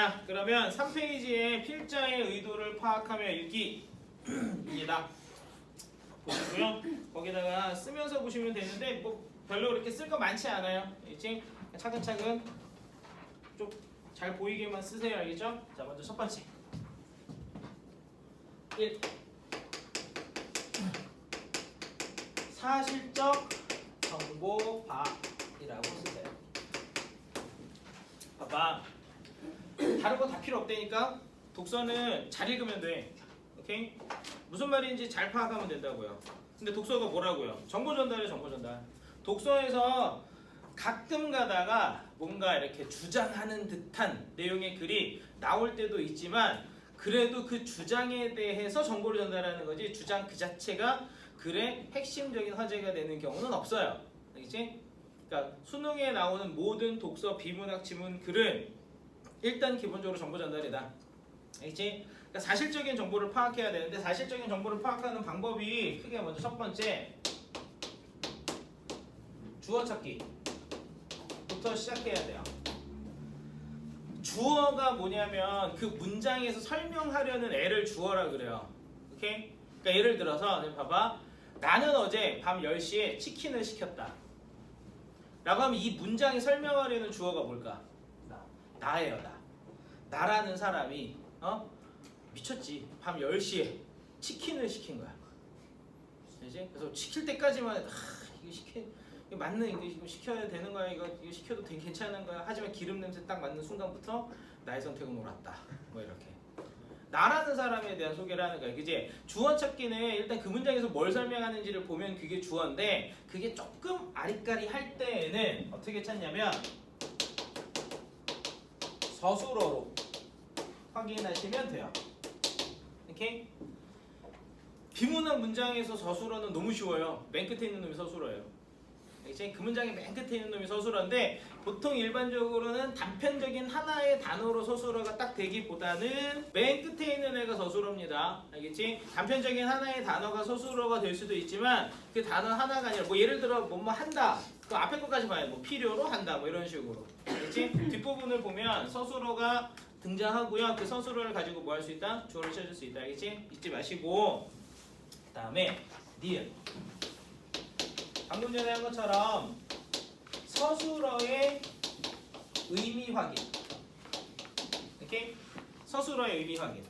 자, 그러면 3페이지에 필자의 의도를 파악하며 읽기입니다. 보시고요. 거기다가 쓰면서 보시면 되는데 뭐 별로 그렇게 쓸 거 많지 않아요. 이제 차근차근 좀 잘 보이게만 쓰세요. 알겠죠? 자, 먼저 첫 번째. 1. 사실적 정보파이라고 쓰세요. 봐봐. 다른 거 다 필요 없다니까. 독서는 잘 읽으면 돼. 오케이? 무슨 말인지 잘 파악하면 된다고요. 근데 독서가 뭐라고요? 정보 전달이에요, 정보 전달. 독서에서 가끔 가다가 뭔가 이렇게 주장하는 듯한 내용의 글이 나올 때도 있지만 그래도 그 주장에 대해서 정보를 전달하는 거지 주장 그 자체가 글의 핵심적인 화제가 되는 경우는 없어요. 알겠지? 그러니까 수능에 나오는 모든 독서 비문학 지문 글은 일단 기본적으로 정보 전달이다. 알겠지? 그러니까 사실적인 정보를 파악해야 되는데 사실적인 정보를 파악하는 방법이 크게 먼저 첫 번째 주어 찾기부터 시작해야 돼요. 주어가 뭐냐면 그 문장에서 설명하려는 애를 주어라 그래요. 오케이? 그러니까 예를 들어서 봐봐. 나는 어제 밤 10시에 치킨을 시켰다. 라고 하면 이 문장에 설명하려는 주어가 뭘까? 나예요, 나. 나라는 사람이 미쳤지. 밤 10시에 치킨을 시킨 거야. 그렇지? 그래서 시킬 때까지만 해도 이거 맞는 이거 시켜야 되는 거야. 이거 시켜도 괜찮은 거야. 하지만 기름 냄새 딱 맞는 순간부터 나의 선택은 옳았다. 뭐 이렇게. 나라는 사람에 대한 소개를 하는 거야. 그지? 주어 찾기는 일단 그 문장에서 뭘 설명하는지를 보면 그게 주어인데 그게 조금 아리까리할 때에는 어떻게 찾냐면 서술어로 확인하시면 돼요. 오케이? 비문학 문장에서 서술어는 너무 쉬워요. 맨 끝에 있는 놈이 서술어예요. 그 문장의 맨 끝에 있는 놈이 서술어인데 보통 일반적으로는 단편적인 하나의 단어로 서술어가 딱 되기보다는 맨 끝에 있는 애가 서술어입니다. 알겠지? 단편적인 하나의 단어가 서술어가 될 수도 있지만 그 단어 하나가 아니라 뭐 예를 들어 뭐 한다. 그 앞에 것까지 봐야 돼. 뭐 필요로 한다. 뭐 이런 식으로. 알겠지? 뒷부분을 보면 서술어가 등장하고요. 그 서술어를 가지고 뭐 할 수 있다? 주어를 찾을 수 있다. 알겠지? 잊지 마시고 그 다음에 니은 방금 전에 한 것처럼 서술어의 의미 확인. 이렇게 서술어의 의미 확인.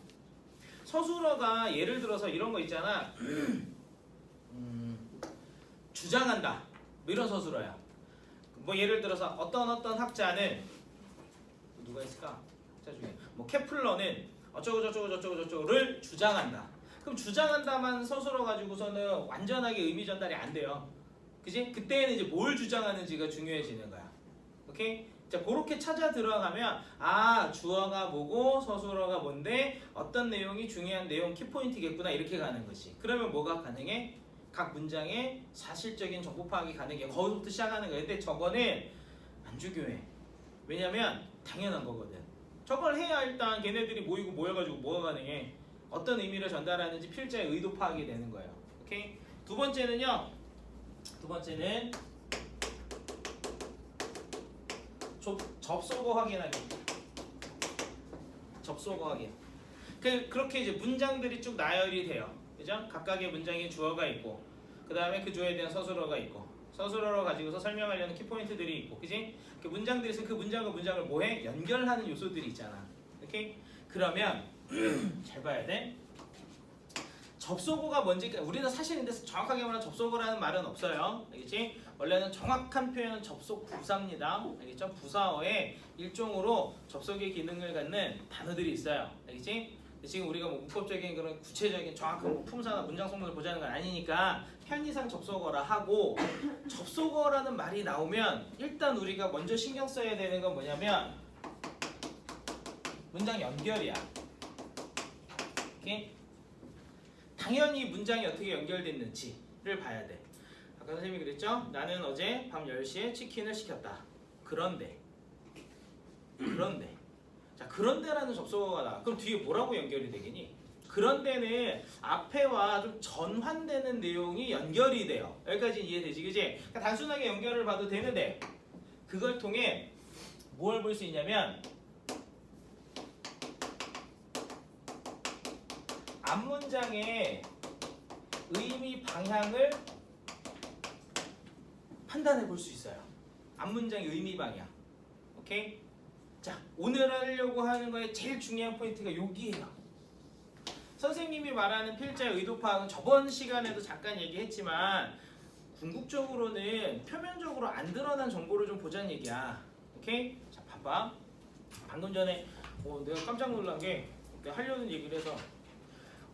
서술어가 예를 들어서 이런 거 있잖아. 주장한다. 뭐 이런 서술어야. 뭐 예를 들어서 어떤 학자는 누가 있을까? 학자 중에 뭐 케플러는 어쩌고저쩌고를 주장한다. 그럼 주장한다만 서술어 가지고서는 완전하게 의미 전달이 안 돼요. 그지? 그때는 이제 뭘 주장하는지가 중요해지는 거야. 오케이? 자, 그렇게 찾아 들어가면 주어가 뭐고 서술어가 뭔데 어떤 내용이 중요한 내용 키포인트겠구나 이렇게 가는 거지. 그러면 뭐가 가능해? 각 문장의 사실적인 정보 파악이 가능해. 거기서부터 시작하는 거야. 근데 저거는 안 중요해. 왜냐면 당연한 거거든. 저걸 해야 일단 걔네들이 모여가지고 뭐가 가능해? 어떤 의미를 전달하는지 필자의 의도 파악이 되는 거예요. 오케이? 두 번째는 접속어 확인하기. 접속어 확인. 그렇게 이제 문장들이 쭉 나열이 돼요. 그죠? 각각의 문장에 주어가 있고, 그 다음에 그 주어에 대한 서술어가 있고, 서술어로 가지고서 설명하려는 키포인트들이 있고, 그지? 그 문장들이 있으면 그 문장과 문장을 뭐해? 연결하는 요소들이 있잖아. 오케이? 그러면 잘 봐야 돼. 접속어가 뭔지 우리는 사실 근데 정확하게 말하면 접속어라는 말은 없어요. 알겠지? 원래는 정확한 표현은 접속 부사입니다. 알겠죠? 부사어의 일종으로 접속의 기능을 갖는 단어들이 있어요. 알겠지? 지금 우리가 뭐 문법적인 그런 구체적인 정확한 뭐 품사나 문장 성분을 보자는 건 아니니까 편의상 접속어라 하고 접속어라는 말이 나오면 일단 우리가 먼저 신경 써야 되는 건 뭐냐면 문장 연결이야. 오케이? 당연히 문장이 어떻게 연결됐는지를 봐야 돼. 아까 선생님이 그랬죠? 나는 어제 밤 10시에 치킨을 시켰다. 그런데 자, 그런데라는 접속어가 나와. 그럼 뒤에 뭐라고 연결이 되겠니? 그런데는 앞에와 좀 전환되는 내용이 연결이 돼요. 여기까지 이해되지, 그지? 그러니까 단순하게 연결을 봐도 되는데 그걸 통해 뭘 볼 수 있냐면 앞문장의 의미 방향을 판단해 볼 수 있어요. 앞문장의 의미 방향. 오케이? 자, 오늘 하려고 하는 거에 제일 중요한 포인트가 여기에요. 선생님이 말하는 필자의 의도 파악은 저번 시간에도 잠깐 얘기했지만 궁극적으로는 표면적으로 안 드러난 정보를 좀 보자는 얘기야. 오케이? 자, 봐봐. 방금 전에 내가 깜짝 놀란 게 내가 하려는 얘기를 해서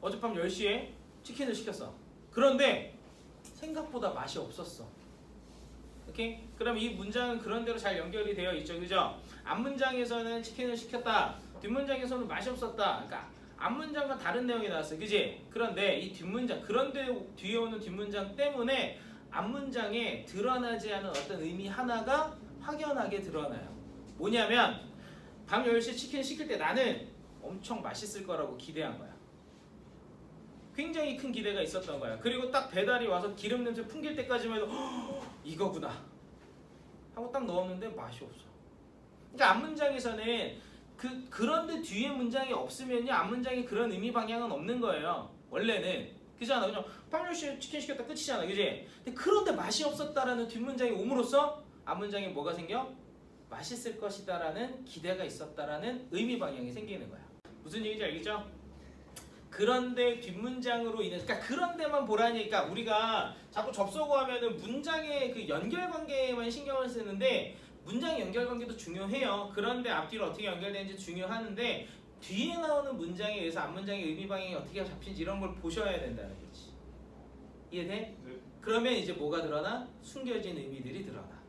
어젯밤 10시에 치킨을 시켰어. 그런데 생각보다 맛이 없었어. 오케이? 그럼 이 문장은 그런 대로 잘 연결이 되어 있죠. 그죠? 앞문장에서는 치킨을 시켰다. 뒷문장에서는 맛이 없었다. 그러니까 앞문장과 다른 내용이 나왔어요. 그지? 그런데 이 뒷문장, 그런데 뒤에 오는 뒷문장 때문에 앞문장에 드러나지 않은 어떤 의미 하나가 확연하게 드러나요. 뭐냐면 밤 10시 치킨을 시킬 때 나는 엄청 맛있을 거라고 기대한 거야. 굉장히 큰 기대가 있었던 거야. 그리고 딱 배달이 와서 기름 냄새 풍길 때까지만 해도 이거구나 하고 딱 넣었는데 맛이 없어. 그러니까 앞문장에서는 그런데 뒤에 문장이 없으면요, 앞문장에 그런 의미 방향은 없는 거예요. 원래는. 그잖아. 그냥 밤 10시에 치킨 시켰다 끝이잖아. 그지? 근데 그런데 맛이 없었다라는 뒷문장이 옴으로써 앞문장에 뭐가 생겨? 맛있을 것이다라는 기대가 있었다라는 의미 방향이 생기는 거야. 무슨 얘기인지 알겠죠? 그런데 뒷문장으로 인해서, 그러니까 그런 데만 보라니까 우리가 자꾸 접속어 하면은 문장의 그 연결관계에만 신경을 쓰는데 문장 연결관계도 중요해요. 그런데 앞뒤로 어떻게 연결되는지 중요하는데 뒤에 나오는 문장에 의해서 앞문장의 의미 방향이 어떻게 잡힌지 이런 걸 보셔야 된다는 거지. 이해돼? 네. 그러면 이제 뭐가 드러나? 숨겨진 의미들이 드러나.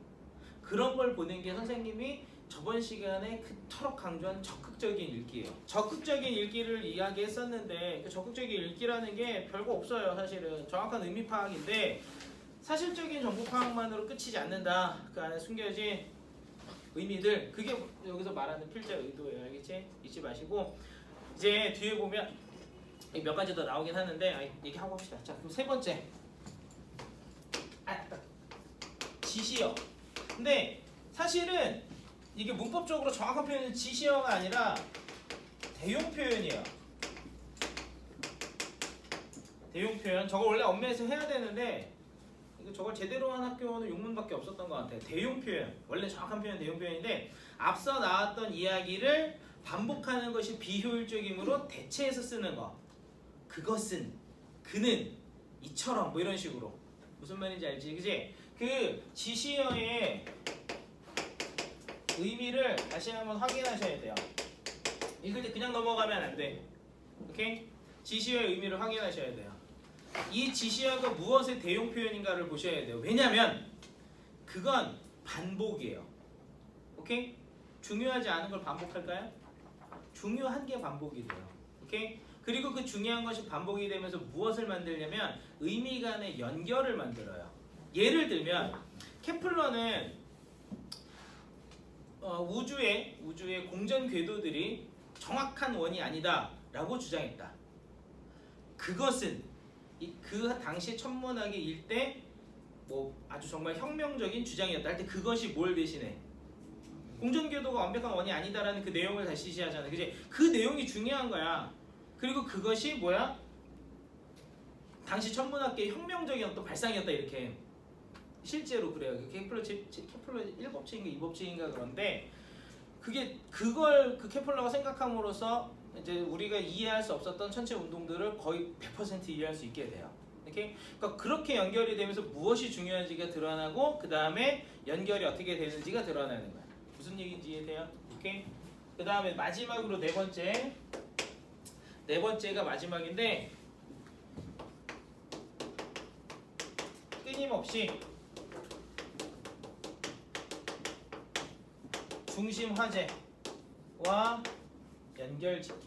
그런 걸 보는 게 선생님이 저번 시간에 그토록 강조한 적극적인 읽기예요. 적극적인 읽기를 이야기했었는데 그 적극적인 읽기라는 게 별거 없어요. 사실은 정확한 의미 파악인데 사실적인 정보 파악만으로 끝이지 않는다. 그 안에 숨겨진 의미들, 그게 여기서 말하는 필자 의도예요. 알겠지? 잊지 마시고 이제 뒤에 보면 몇 가지 더 나오긴 하는데 얘기하고 봅시다. 자, 그럼 세 번째 지시어. 근데 사실은 이게 문법적으로 정확한 표현은 지시어가 아니라 대용 표현이에요. 대용 표현. 저거 원래 엄매에서 해야 되는데 저걸 제대로 한 학교는 용문밖에 없었던 것 같아요. 대용 표현. 원래 정확한 표현은 대용 표현인데 앞서 나왔던 이야기를 반복하는 것이 비효율적이므로 대체해서 쓰는 거. 그것은, 그는, 이처럼 뭐 이런 식으로. 무슨 말인지 알지? 그지? 그 지시어의 의미를 다시 한번 확인하셔야 돼요. 읽을 때 그냥 넘어가면 안 돼. 오케이? 지시어의 의미를 확인하셔야 돼요. 이 지시어가 무엇의 대용 표현인가를 보셔야 돼요. 왜냐면 그건 반복이에요. 오케이? 중요하지 않은 걸 반복할까요? 중요한 게 반복이 돼요. 오케이? 그리고 그 중요한 것이 반복이 되면서 무엇을 만들냐면 의미 간의 연결을 만들어요. 예를 들면 케플러는 우주의 공전 궤도들이 정확한 원이 아니다 라고 주장했다. 그것은 그 당시 천문학의 일대 뭐 아주 정말 혁명적인 주장이었다 할 때 그것이 뭘 대신해? 공전 궤도가 완벽한 원이 아니다라는 그 내용을 다시 지시하잖아. 그지? 그 내용이 중요한 거야. 그리고 그것이 뭐야? 당시 천문학계의 혁명적인 어떤 발상이었다 이렇게. 실제로 그래요. 케플러 1법칙인가 2법칙인가 그런데 그걸 그 케플러가 생각함으로써 이제 우리가 이해할 수 없었던 천체 운동들을 거의 100% 이해할 수 있게 돼요. 이렇게? 그러니까 그렇게 연결이 되면서 무엇이 중요한지가 드러나고 그 다음에 연결이 어떻게 되는지가 드러나는 거야. 무슨 얘기인지 이해돼요? 오케이? 그 다음에 마지막으로 네 번째가 마지막인데 끊임없이 중심 화제와 연결짓기.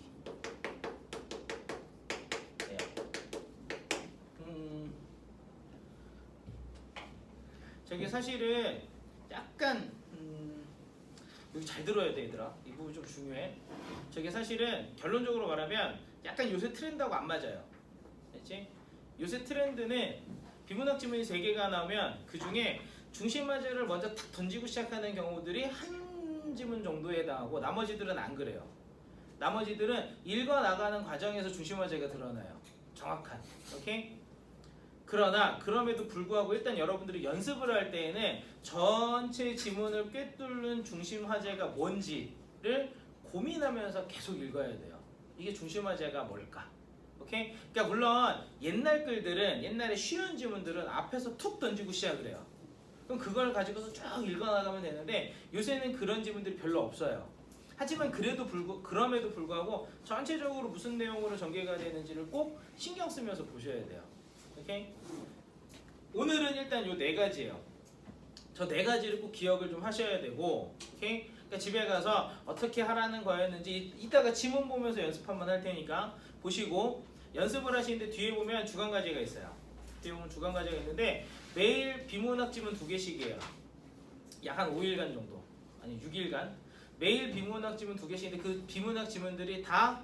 저게 사실은 약간 여기 잘 들어야 돼 얘들아. 이 부분 좀 중요해. 저게 사실은 결론적으로 말하면 약간 요새 트렌드하고 안 맞아요. 알지? 요새 트렌드는 비문학 지문이 3개가 나오면 그 중에 중심 화제를 먼저 탁 던지고 시작하는 경우들이 한 지문 정도에 해당하고 나머지들은 안 그래요. 나머지들은 읽어 나가는 과정에서 중심 화제가 드러나요. 정확한. 오케이? 그러나 그럼에도 불구하고 일단 여러분들이 연습을 할 때에는 전체 지문을 꿰뚫는 중심 화제가 뭔지를 고민하면서 계속 읽어야 돼요. 이게 중심 화제가 뭘까? 오케이? 그러니까 물론 옛날 글들은 옛날에 쉬운 지문들은 앞에서 툭 던지고 시작을 해요. 그럼 그걸 가지고서 쭉 읽어나가면 되는데 요새는 그런 지문들이 별로 없어요. 하지만 그럼에도 불구하고 전체적으로 무슨 내용으로 전개가 되는지를 꼭 신경 쓰면서 보셔야 돼요. 오케이? 오늘은 일단 요 네 가지예요. 저 네 가지를 꼭 기억을 좀 하셔야 되고, 오케이? 그러니까 집에 가서 어떻게 하라는 거였는지 이따가 지문 보면서 연습 한번 할 테니까 보시고 연습을 하시는데 뒤에 보면 주간 과제가 있어요. 뒤에 보면 주간 과제가 있는데 매일 비문학 지문 2개씩이에요. 약 한 5일간 정도, 아니 6일간 매일 비문학 지문 2개씩인데 그 비문학 지문들이 다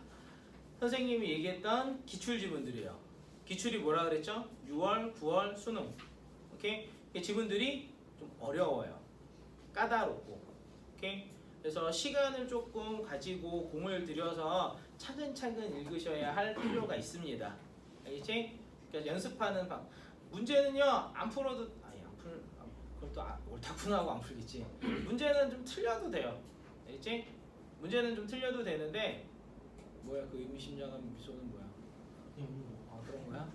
선생님이 얘기했던 기출 지문들이에요. 기출이 뭐라 그랬죠? 6월, 9월, 수능. 오케이? 지문들이 좀 어려워요. 까다롭고. 오케이? 그래서 시간을 조금 가지고 공을 들여서 차근차근 읽으셔야 할 필요가 있습니다. 알겠지? 그러니까 연습하는 방. 문제는요, 안 풀어도, 그것도 옳다구나 하고 안 풀겠지. 문제는 좀 틀려도 돼요. 알겠지? 문제는 좀 틀려도 되는데, 뭐야, 그 의미심장한 미소는 뭐야? 그런 거야?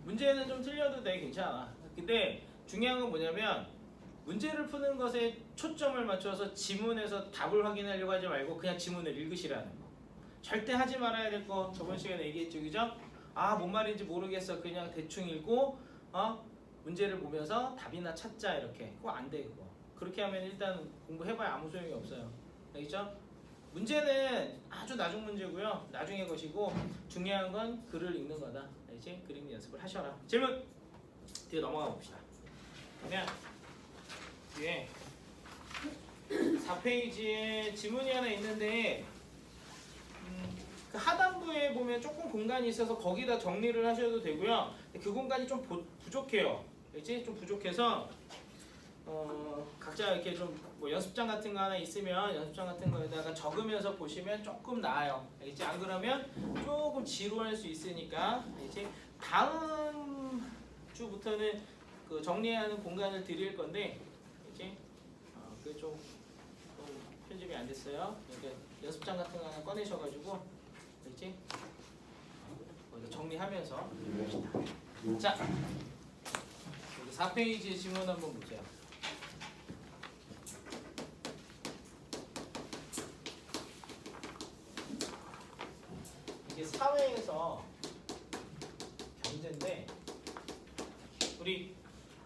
문제는 좀 틀려도 돼, 괜찮아. 근데 중요한 건 뭐냐면 문제를 푸는 것에 초점을 맞춰서 지문에서 답을 확인하려고 하지 말고 그냥 지문을 읽으시라는 거. 절대 하지 말아야 될 거 저번 시간에 얘기했죠, 그죠? 뭔 말인지 모르겠어, 그냥 대충 읽고 문제를 보면서 답이나 찾자, 이렇게. 그거 안 돼, 그거. 그렇게 하면 일단 공부해봐야 아무 소용이 없어요. 알겠죠? 문제는 아주 나중 문제고요. 나중에 것이고 중요한 건 글을 읽는 거다. 알지? 그림 연습을 하셔라. 질문! 뒤에 넘어가 봅시다. 그러면 뒤에 4페이지에 지문이 하나 있는데 그 하단부에 보면 조금 공간이 있어서 거기다 정리를 하셔도 되고요. 그 공간이 좀 부족해요. 알지? 좀 부족해서 각자 이렇게 좀 뭐 연습장 같은 거 하나 있으면 연습장 같은 거에다가 적으면서 보시면 조금 나아요. 알겠지? 안 그러면 조금 지루할 수 있으니까. 알겠지? 다음 주부터는 그 정리하는 공간을 드릴 건데, 알겠지? 그게 좀 편집이 안 됐어요. 그러니까 연습장 같은 거 하나 꺼내셔가지고, 알겠지? 정리하면서 봅시다. 자, 여기 4페이지의 지문 한번 보세요. 이게 사회에서 경제인데 우리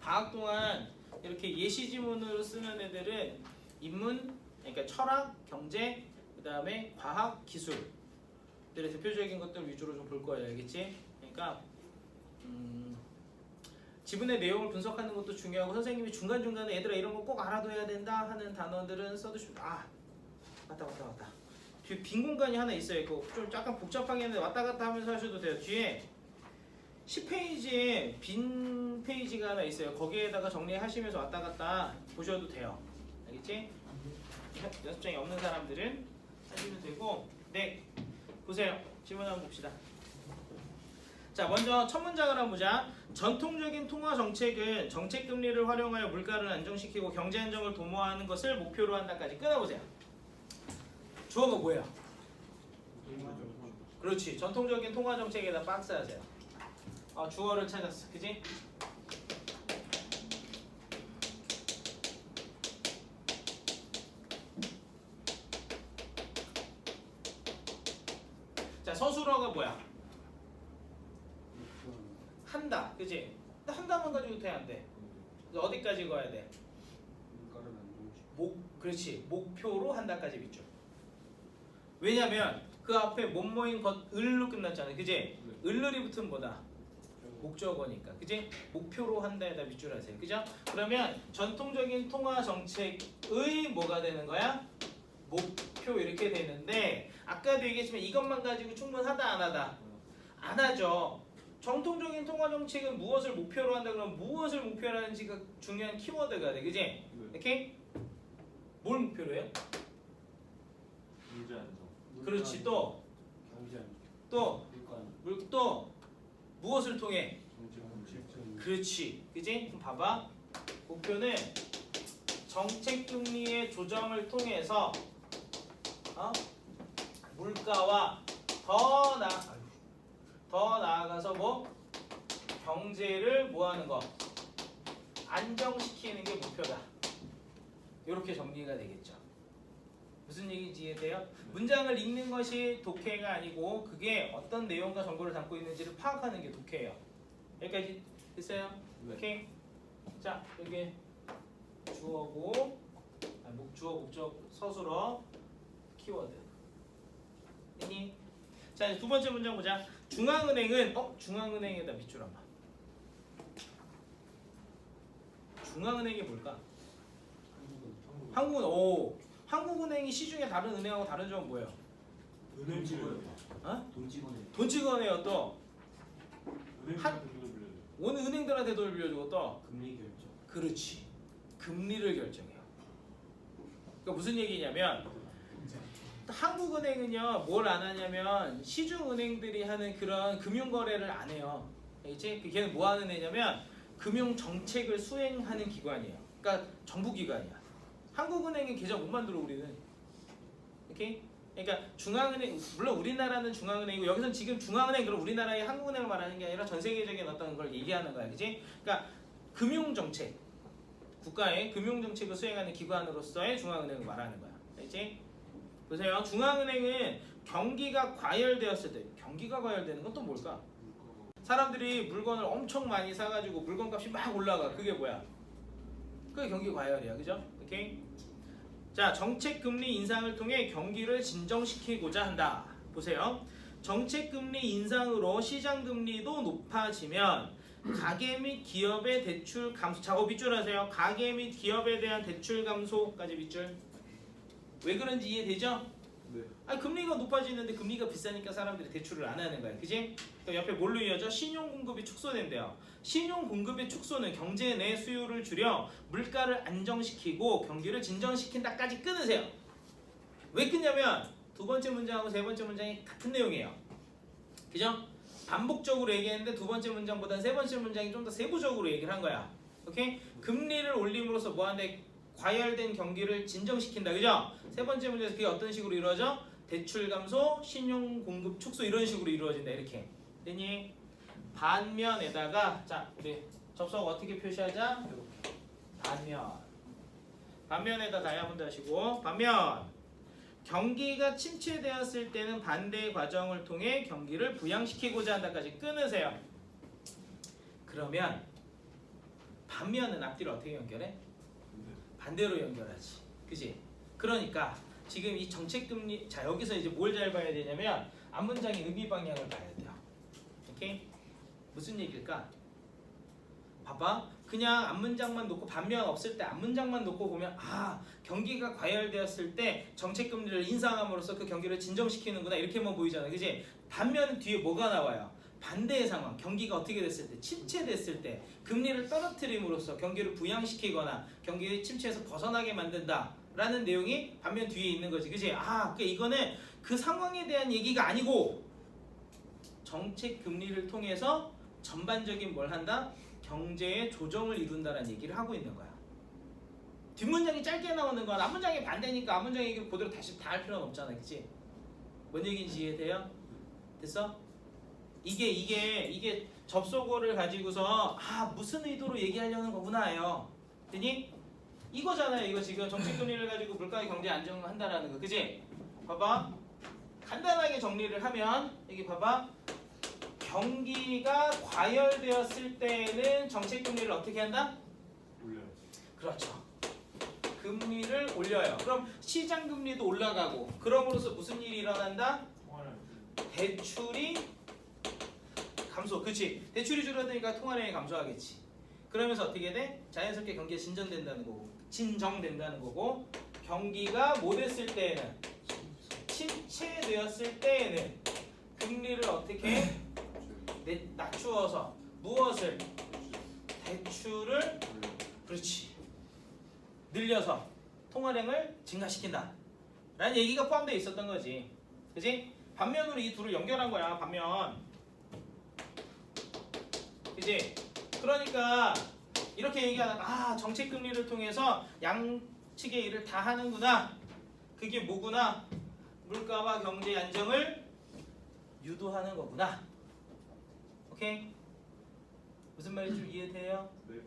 방학 동안 이렇게 예시 지문으로 쓰는 애들은 인문, 그러니까 철학, 경제, 그 다음에 과학, 기술들의 대표적인 것들 위주로 좀 볼 거예요. 알겠지? 그러니까 지문의 내용을 분석하는 것도 중요하고 선생님이 중간중간에 얘들아 이런 거 꼭 알아둬야 된다 하는 단어들은 써두시면 맞다. 빈 공간이 하나 있어요. 그거 좀 약간 복잡하게 했는데 왔다 갔다 하면서 하셔도 돼요. 뒤에 10페이지에 빈 페이지가 하나 있어요. 거기에다가 정리하시면서 왔다 갔다 보셔도 돼요. 알겠지? 연습장이 없는 사람들은 하시면 되고. 네, 보세요. 질문 한번 봅시다. 자, 먼저 첫 문장을 한번 보자. 전통적인 통화 정책은 정책 금리를 활용하여 물가를 안정시키고 경제 안정을 도모하는 것을 목표로 한다까지 끊어보세요. 주어가 뭐예요? 그렇지. 전통적인 통화 정책에다 박스 하세요. 주어를 찾았어. 그지? 자, 서술어가 뭐야? 한다. 그지? 한다만 가지고 돼, 안 돼? 어디까지 가야 돼? 그렇지. 목표로 한다까지 밑줄. 왜냐면 그 앞에 뭐뭐인 것 을로 끝났잖아요. 그지? 을을이 붙으면 뭐다? 목적어니까. 그지? 목표로 한다에다 밑줄 하세요. 그죠? 그러면 전통적인 통화 정책의 뭐가 되는 거야? 목표 이렇게 되는데 아까도 얘기했지만 이것만 가지고 충분하다 안 하다? 안 하죠. 전통적인 통화 정책은 무엇을 목표로 한다 그러면 무엇을 목표로 하는지가 중요한 키워드가 돼. 그지? 이렇게? 뭘 목표로 해요? 문제 안정. 그렇지. 또 경제 또 물건 또 무엇을 통해? 정책 그렇지. 그지? 그럼 봐봐. 목표는 정책금리의 조정을 통해서 물가와 더 나아가서 뭐 경제를 뭐 하는 거? 안정시키는 게 목표다. 이렇게 정리가 되겠죠. 무슨 얘기인지 이해돼요? 문장을 읽는 것이 독해가 아니고 그게 어떤 내용과 정보를 담고 있는지를 파악하는 게 독해예요. 여기까지 됐어요? 네. 오케이. 자, 여기 주어고 주어 목적 서술어 키워드. 됐니? 자, 이제 두 번째 문장 보자. 중앙은행은 중앙은행에다 밑줄 한번. 중앙은행이 뭘까? 한국은행이 시중에 다른 은행하고 다른 점은 뭐예요? 은행 직원 돈 찍어내. 돈 찍어내요. 또 은행한테 오늘 은행들한테 돈을 빌려주고 또 금리 결정. 그렇지. 금리를 결정해요. 그러니까 무슨 얘기냐면 한국은행은요 뭘 안 하냐면 시중은행들이 하는 그런 금융거래를 안 해요. 알겠지? 걔는 뭐 하는 애냐면 금융정책을 수행하는 기관이에요. 그러니까 정부기관이야. 한국은행은 계좌 못 만들어 우리는. 오케이? 그러니까 중앙은행 물론 우리나라는 중앙은행이고 여기서는 지금 중앙은행 그럼 우리나라의 한국은행을 말하는 게 아니라 전 세계적인 어떤 걸 얘기하는 거야. 그치? 그러니까 금융정책 국가의 금융정책을 수행하는 기관으로서의 중앙은행을 말하는 거야. 알겠지? 보세요. 중앙은행은 경기가 과열되었을 때 경기가 과열되는 건 또 뭘까? 사람들이 물건을 엄청 많이 사가지고 물건값이 막 올라가. 그게 뭐야? 그게 경기 과열이야. 그죠? 오케이? 자, 정책 금리 인상을 통해 경기를 진정시키고자 한다. 보세요. 정책 금리 인상으로 시장 금리도 높아지면 가계 및 기업의 대출 감소. 작업 밑줄 하세요. 가계 및 기업에 대한 대출 감소까지 밑줄. 왜 그런지 이해되죠? 네. 아니 금리가 높아지는데 금리가 비싸니까 사람들이 대출을 안 하는 거야. 그지? 옆에 뭘로 이어져? 신용 공급이 축소된대요. 신용 공급의 축소는 경제 내 수요를 줄여 물가를 안정시키고 경기를 진정시킨다까지 끊으세요. 왜 끊냐면 두 번째 문장하고 세 번째 문장이 같은 내용이에요. 그죠? 반복적으로 얘기했는데 두 번째 문장보다는 세 번째 문장이 좀 더 세부적으로 얘기를 한 거야. 오케이? 금리를 올림으로써 뭐하는데 과열된 경기를 진정시킨다. 그죠? 세 번째 문제에서 그게 어떤 식으로 이루어져? 대출 감소, 신용 공급 축소 이런 식으로 이루어진다. 이렇게. 됐니? 반면에다가 자, 우리 접속 어떻게 표시하자? 이렇게. 반면에다 다이아몬드 하시고 반면 경기가 침체되었을 때는 반대의 과정을 통해 경기를 부양시키고자 한다까지 끊으세요. 그러면 반면은 앞뒤를 어떻게 연결해? 반대로 연결하지. 그지? 그러니까 지금 이 정책금리 자 여기서 이제 뭘 잘 봐야 되냐면 앞문장의 의미 방향을 봐야 돼요. 오케이? 무슨 얘기일까? 봐봐. 그냥 앞문장만 놓고 반면 없을 때 앞문장만 놓고 보면 경기가 과열되었을 때 정책금리를 인상함으로써 그 경기를 진정시키는구나 이렇게만 보이잖아. 그지? 반면은 뒤에 뭐가 나와요? 반대의 상황, 경기가 어떻게 됐을 때, 침체됐을 때 금리를 떨어뜨림으로써 경기를 부양시키거나 경기 침체에서 벗어나게 만든다 라는 내용이 반면 뒤에 있는 거지. 그치? 그러니까 이거는 그 상황에 대한 얘기가 아니고 정책 금리를 통해서 전반적인 뭘 한다? 경제의 조정을 이룬다라는 얘기를 하고 있는 거야. 뒷문장이 짧게 나오는 건 앞문장이 반대니까 앞문장 얘기를 그대로 다시 다 할 필요는 없잖아. 그치? 뭔 얘기인지 이해돼요? 됐어? 이게 접속어를 가지고서 무슨 의도로 얘기하려는 거구나요. 되니? 이거잖아요. 이거 지금 정책금리를 가지고 물가의 경제 안정을 한다라는 거. 그지? 봐봐. 간단하게 정리를 하면 여기 봐봐. 경기가 과열되었을 때는 정책금리를 어떻게 한다? 올려야지. 그렇죠. 금리를 올려요. 그럼 시장금리도 올라가고 그럼으로써 무슨 일이 일어난다? 대출이 감소. 그치? 대출이 줄어드니까 통화량이 감소하겠지. 그러면서 어떻게 돼? 자연스럽게 경기가 진정된다는 거고 경기가 뭐 됐을 때에는 침체되었을 때에는 금리를 어떻게 낮추어서 무엇을? 대출을 그렇지 늘려서 통화량을 증가시킨다 라는 얘기가 포함되어 있었던 거지. 그지? 반면으로 이 둘을 연결한 거야. 반면. 그지? 그러니까 이렇게 얘기하는 정책 금리를 통해서 양측의 일을 다 하는구나. 그게 뭐구나? 물가와 경제 안정을 유도하는 거구나. 오케이? 무슨 말인지 좀 이해돼요? 네.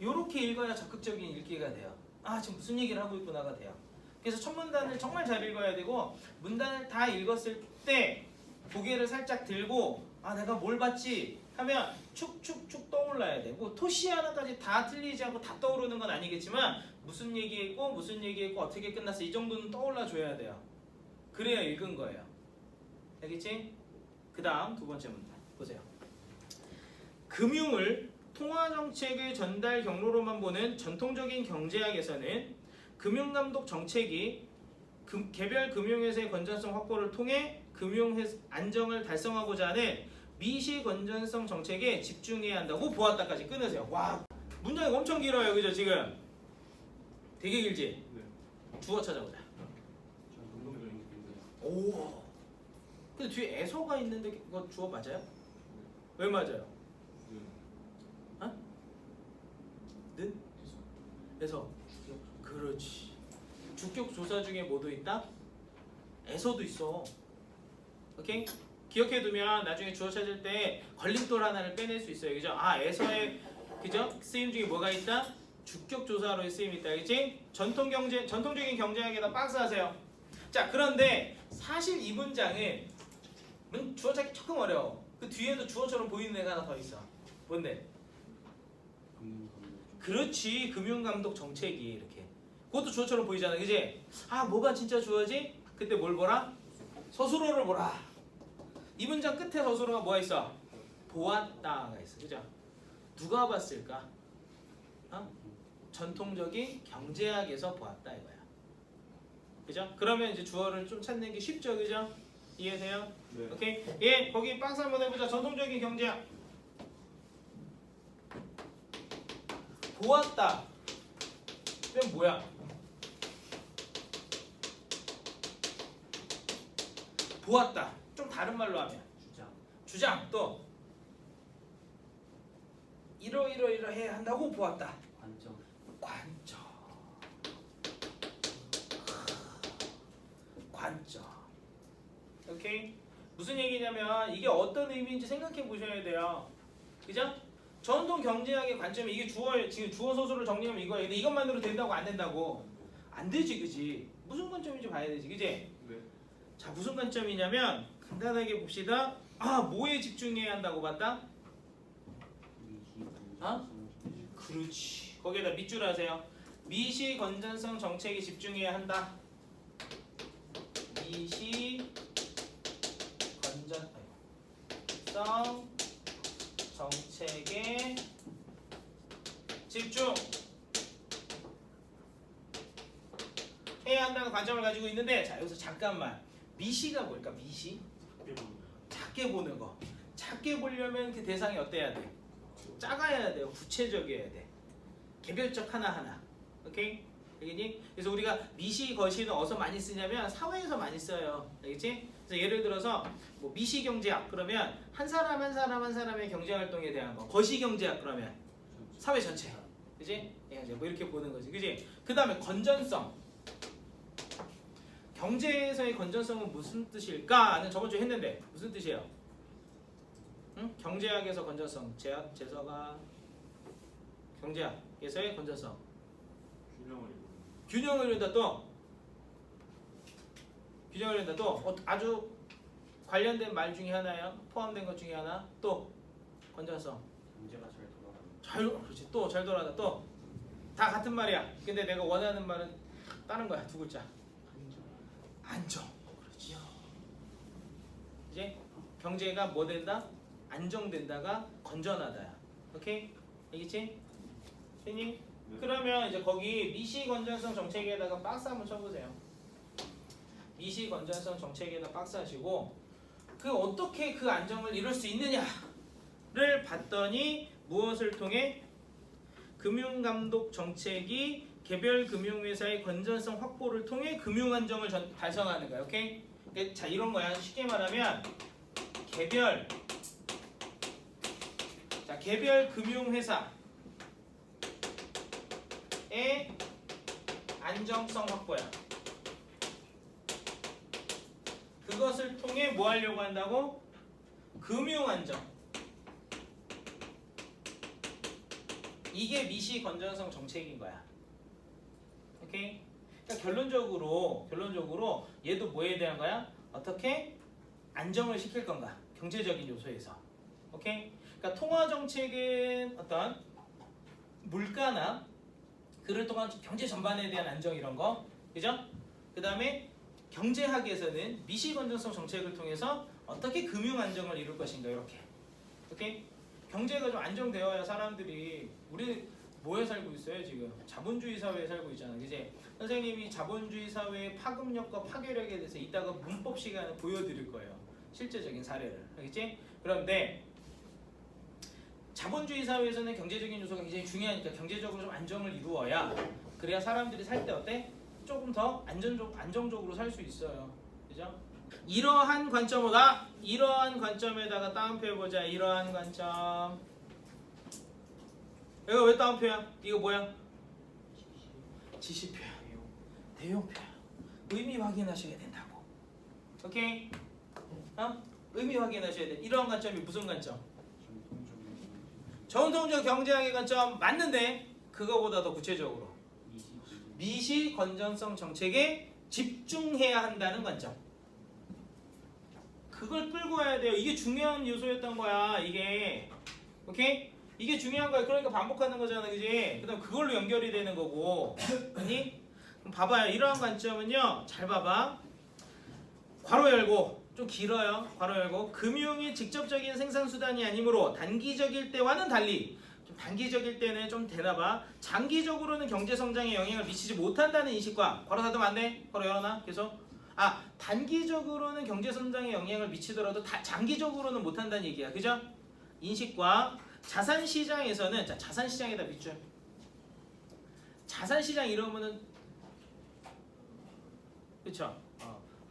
요렇게 읽어야 적극적인 읽기가 돼요. 지금 무슨 얘기를 하고 있구나가 돼요. 그래서 첫 문단을 정말 잘 읽어야 되고 문단을 다 읽었을 때 고개를 살짝 들고 내가 뭘 봤지 하면 축축축 떠올라야 돼. 뭐 토시 하나까지 다 틀리지 않고 다 떠오르는 건 아니겠지만 무슨 얘기했고 무슨 얘기했고 어떻게 끝났어 이 정도는 떠올라 줘야 돼요. 그래야 읽은 거예요. 알겠지? 그 다음 두 번째 문단 보세요. 금융을 통화정책의 전달 경로로만 보는 전통적인 경제학에서는 금융감독 정책이 개별 금융회사의 건전성 확보를 통해 금융 안정을 달성하고자 하는 미시 건전성 정책에 집중해야 한다고 보았다까지 끊으세요. 와, 문장이 엄청 길어요. 그죠? 지금 되게 길지? 네. 주어 찾아보자. 전통적인 경제. 오. 근데 뒤에 에서가 있는데 그거 주어 맞아요? 왜 맞아요? 네. 는? 에서. 그렇지. 주격 조사 중에 뭐도 있다? 에서도 있어. 오케이? 기억해두면 나중에 주어 찾을 때 걸림돌 하나를 빼낼 수 있어요. 그죠? 에서의 그죠? 쓰임 중에 뭐가 있다? 주격 조사로의 쓰임이 있다. 그치? 전통적인 경제학에다 박스하세요. 자, 그런데 사실 이 문장은 주어 찾기 조금 어려워. 그 뒤에도 주어처럼 보이는 애가 하나 더 있어. 뭔데? 금융감독. 그렇지. 금융감독 정책이 이렇게. 그것도 주어처럼 보이잖아. 그지? 뭐가 진짜 주어지? 그때 뭘 보라? 서술어를 보라. 이 문장 끝에 서술어가 뭐가 있어? 보았다가 있어. 그죠? 누가 봤을까? 전통적인 경제학에서 보았다 이거야. 그죠? 그러면 이제 주어를 좀 찾는 게 쉽죠. 그죠? 이해돼요? 네. 오케이? 예, 거기 박스 한번 해보자. 전통적인 경제학. 보았다. 그럼 뭐야? 보았다. 좀 다른 말로 하면 주장 또 이러이러이러해 한다고 보았다. 관점. 오케이? 무슨 얘기냐면 이게 어떤 의미인지 생각해 보셔야 돼요. 그죠? 전통 경제학의 관점이 이게 지금 주어 서술을 정리하면 이거예요. 근데 이것만으로 된다고 안 된다고? 안 되지, 그지? 무슨 관점인지 봐야 되지, 그지? 네. 자, 무슨 관점이냐면 간단하게 봅시다. 뭐에 집중해야 한다고 봤다? 그렇지. 거기에다 밑줄 하세요. 미시 건전성 정책에 집중해야 한다. 미시 건전성 정책에 집중 해야 한다는 관점을 가지고 있는데, 자 여기서 잠깐만, 미시가 뭘까? 미시? 작게 보는 거. 작게 보려면 그 대상이 어때야 돼? 작아야 돼요. 구체적이어야 돼. 개별적 하나하나. 오케이? 알겠니? 그래서 우리가 미시 거시는 어디서 많이 쓰냐면 사회에서 많이 써요. 알겠지? 그래서 예를 들어서 뭐 미시 경제학 그러면 한 사람 한 사람의 경제 활동에 대한 거. 거시 경제학 그러면 사회 전체. 그지? 뭐 이렇게 보는 거지. 그지? 그다음에 건전성. 경제에서의 건전성은 무슨 뜻일까?는 저번 주에 했는데 무슨 뜻이에요? 응? 경제학에서 건전성. 재서가 경제학에서의 건전성. 균형을 이룬다. 또 균형을 이룬다. 또 아주 관련된 말 중에 하나예요. 포함된 것 중에 하나. 또 건전성. 경제가 잘 돌아가는. 그렇지. 또 잘 돌아간다. 또 다 같은 말이야. 근데 내가 원하는 말은 다른 거야. 두 글자. 안정. 그렇지. 이제 경제가 뭐 된다? 안정된다가 건전하다야. 오케이? 알겠지? 선생님? 네. 그러면 이제 거기 미시 건전성 정책에다가 박스 한번 쳐보세요. 미시 건전성 정책에다 박스 하시고 어떻게 그 안정을 이룰 수 있느냐를 봤더니 무엇을 통해? 금융감독 정책이 개별 금융회사의 건전성 확보를 통해 금융 안정을 달성하는 거야. 오케이? 자 이런 거야. 쉽게 말하면 개별 금융회사의 안정성 확보야. 그것을 통해 뭐 하려고 한다고? 금융 안정. 이게 미시 건전성 정책인 거야. 오케이? 그러니까 결론적으로 얘도 뭐에 대한 거야? 어떻게 안정을 시킬 건가? 경제적인 요소에서. 오케이? 그러니까 통화 정책은 어떤 물가나 그를 통한 경제 전반에 대한 안정 이런 거. 그죠? 그다음에 경제학에서는 미시 건전성 정책을 통해서 어떻게 금융 안정을 이룰 것인가 이렇게. 오케이? 경제가 좀 안정되어야 사람들이 우리 뭐에 살고 있어요 지금? 자본주의 사회에 살고 있잖아, 그지? 선생님이 자본주의 사회의 파급력과 파괴력에 대해서 이따가 문법 시간에 보여드릴 거예요. 실제적인 사례를, 알겠지? 그런데 자본주의 사회에서는 경제적인 요소가 굉장히 중요하니까 경제적으로 좀 안정을 이루어야 그래야 사람들이 살 때 어때? 조금 더 안정적으로 살 수 있어요, 그죠? 이러한 관점에다가 따옴표 해보자. 이러한 관점. 이거 왜 따옴표야? 이거 뭐야? 지시표야. 대용표야. 의미 확인하셔야 된다고. 오케이? 의미 확인하셔야 돼. 이러한 관점이 무슨 관점? 전통적 경제학의 관점 맞는데 그거보다 더 구체적으로 미시 건전성 정책에 집중해야 한다는 관점. 그걸 끌고 와야 돼요. 이게 중요한 요소였던 거야. 이게. 오케이? 이게 중요한 거야. 그러니까 반복하는 거잖아, 그지? 그다음 그걸로 연결이 되는 거고. 아니? 그럼 봐봐요. 이러한 관점은요. 잘 봐봐. 괄호 열고 좀 길어요. 괄호 열고 금융이 직접적인 생산 수단이 아니므로 단기적일 때와는 달리 좀 단기적일 때는 좀 되나봐. 장기적으로는 경제 성장에 영향을 미치지 못한다는 인식과 괄호 닫으면 안 돼. 괄호 열어놔. 계속. 단기적으로는 경제 성장에 영향을 미치더라도 장기적으로는 못한다는 얘기야. 그죠? 인식과 자산 시장에서는 자, 자산 시장에다 밑줄. 자산 시장 이러면은 그쵸?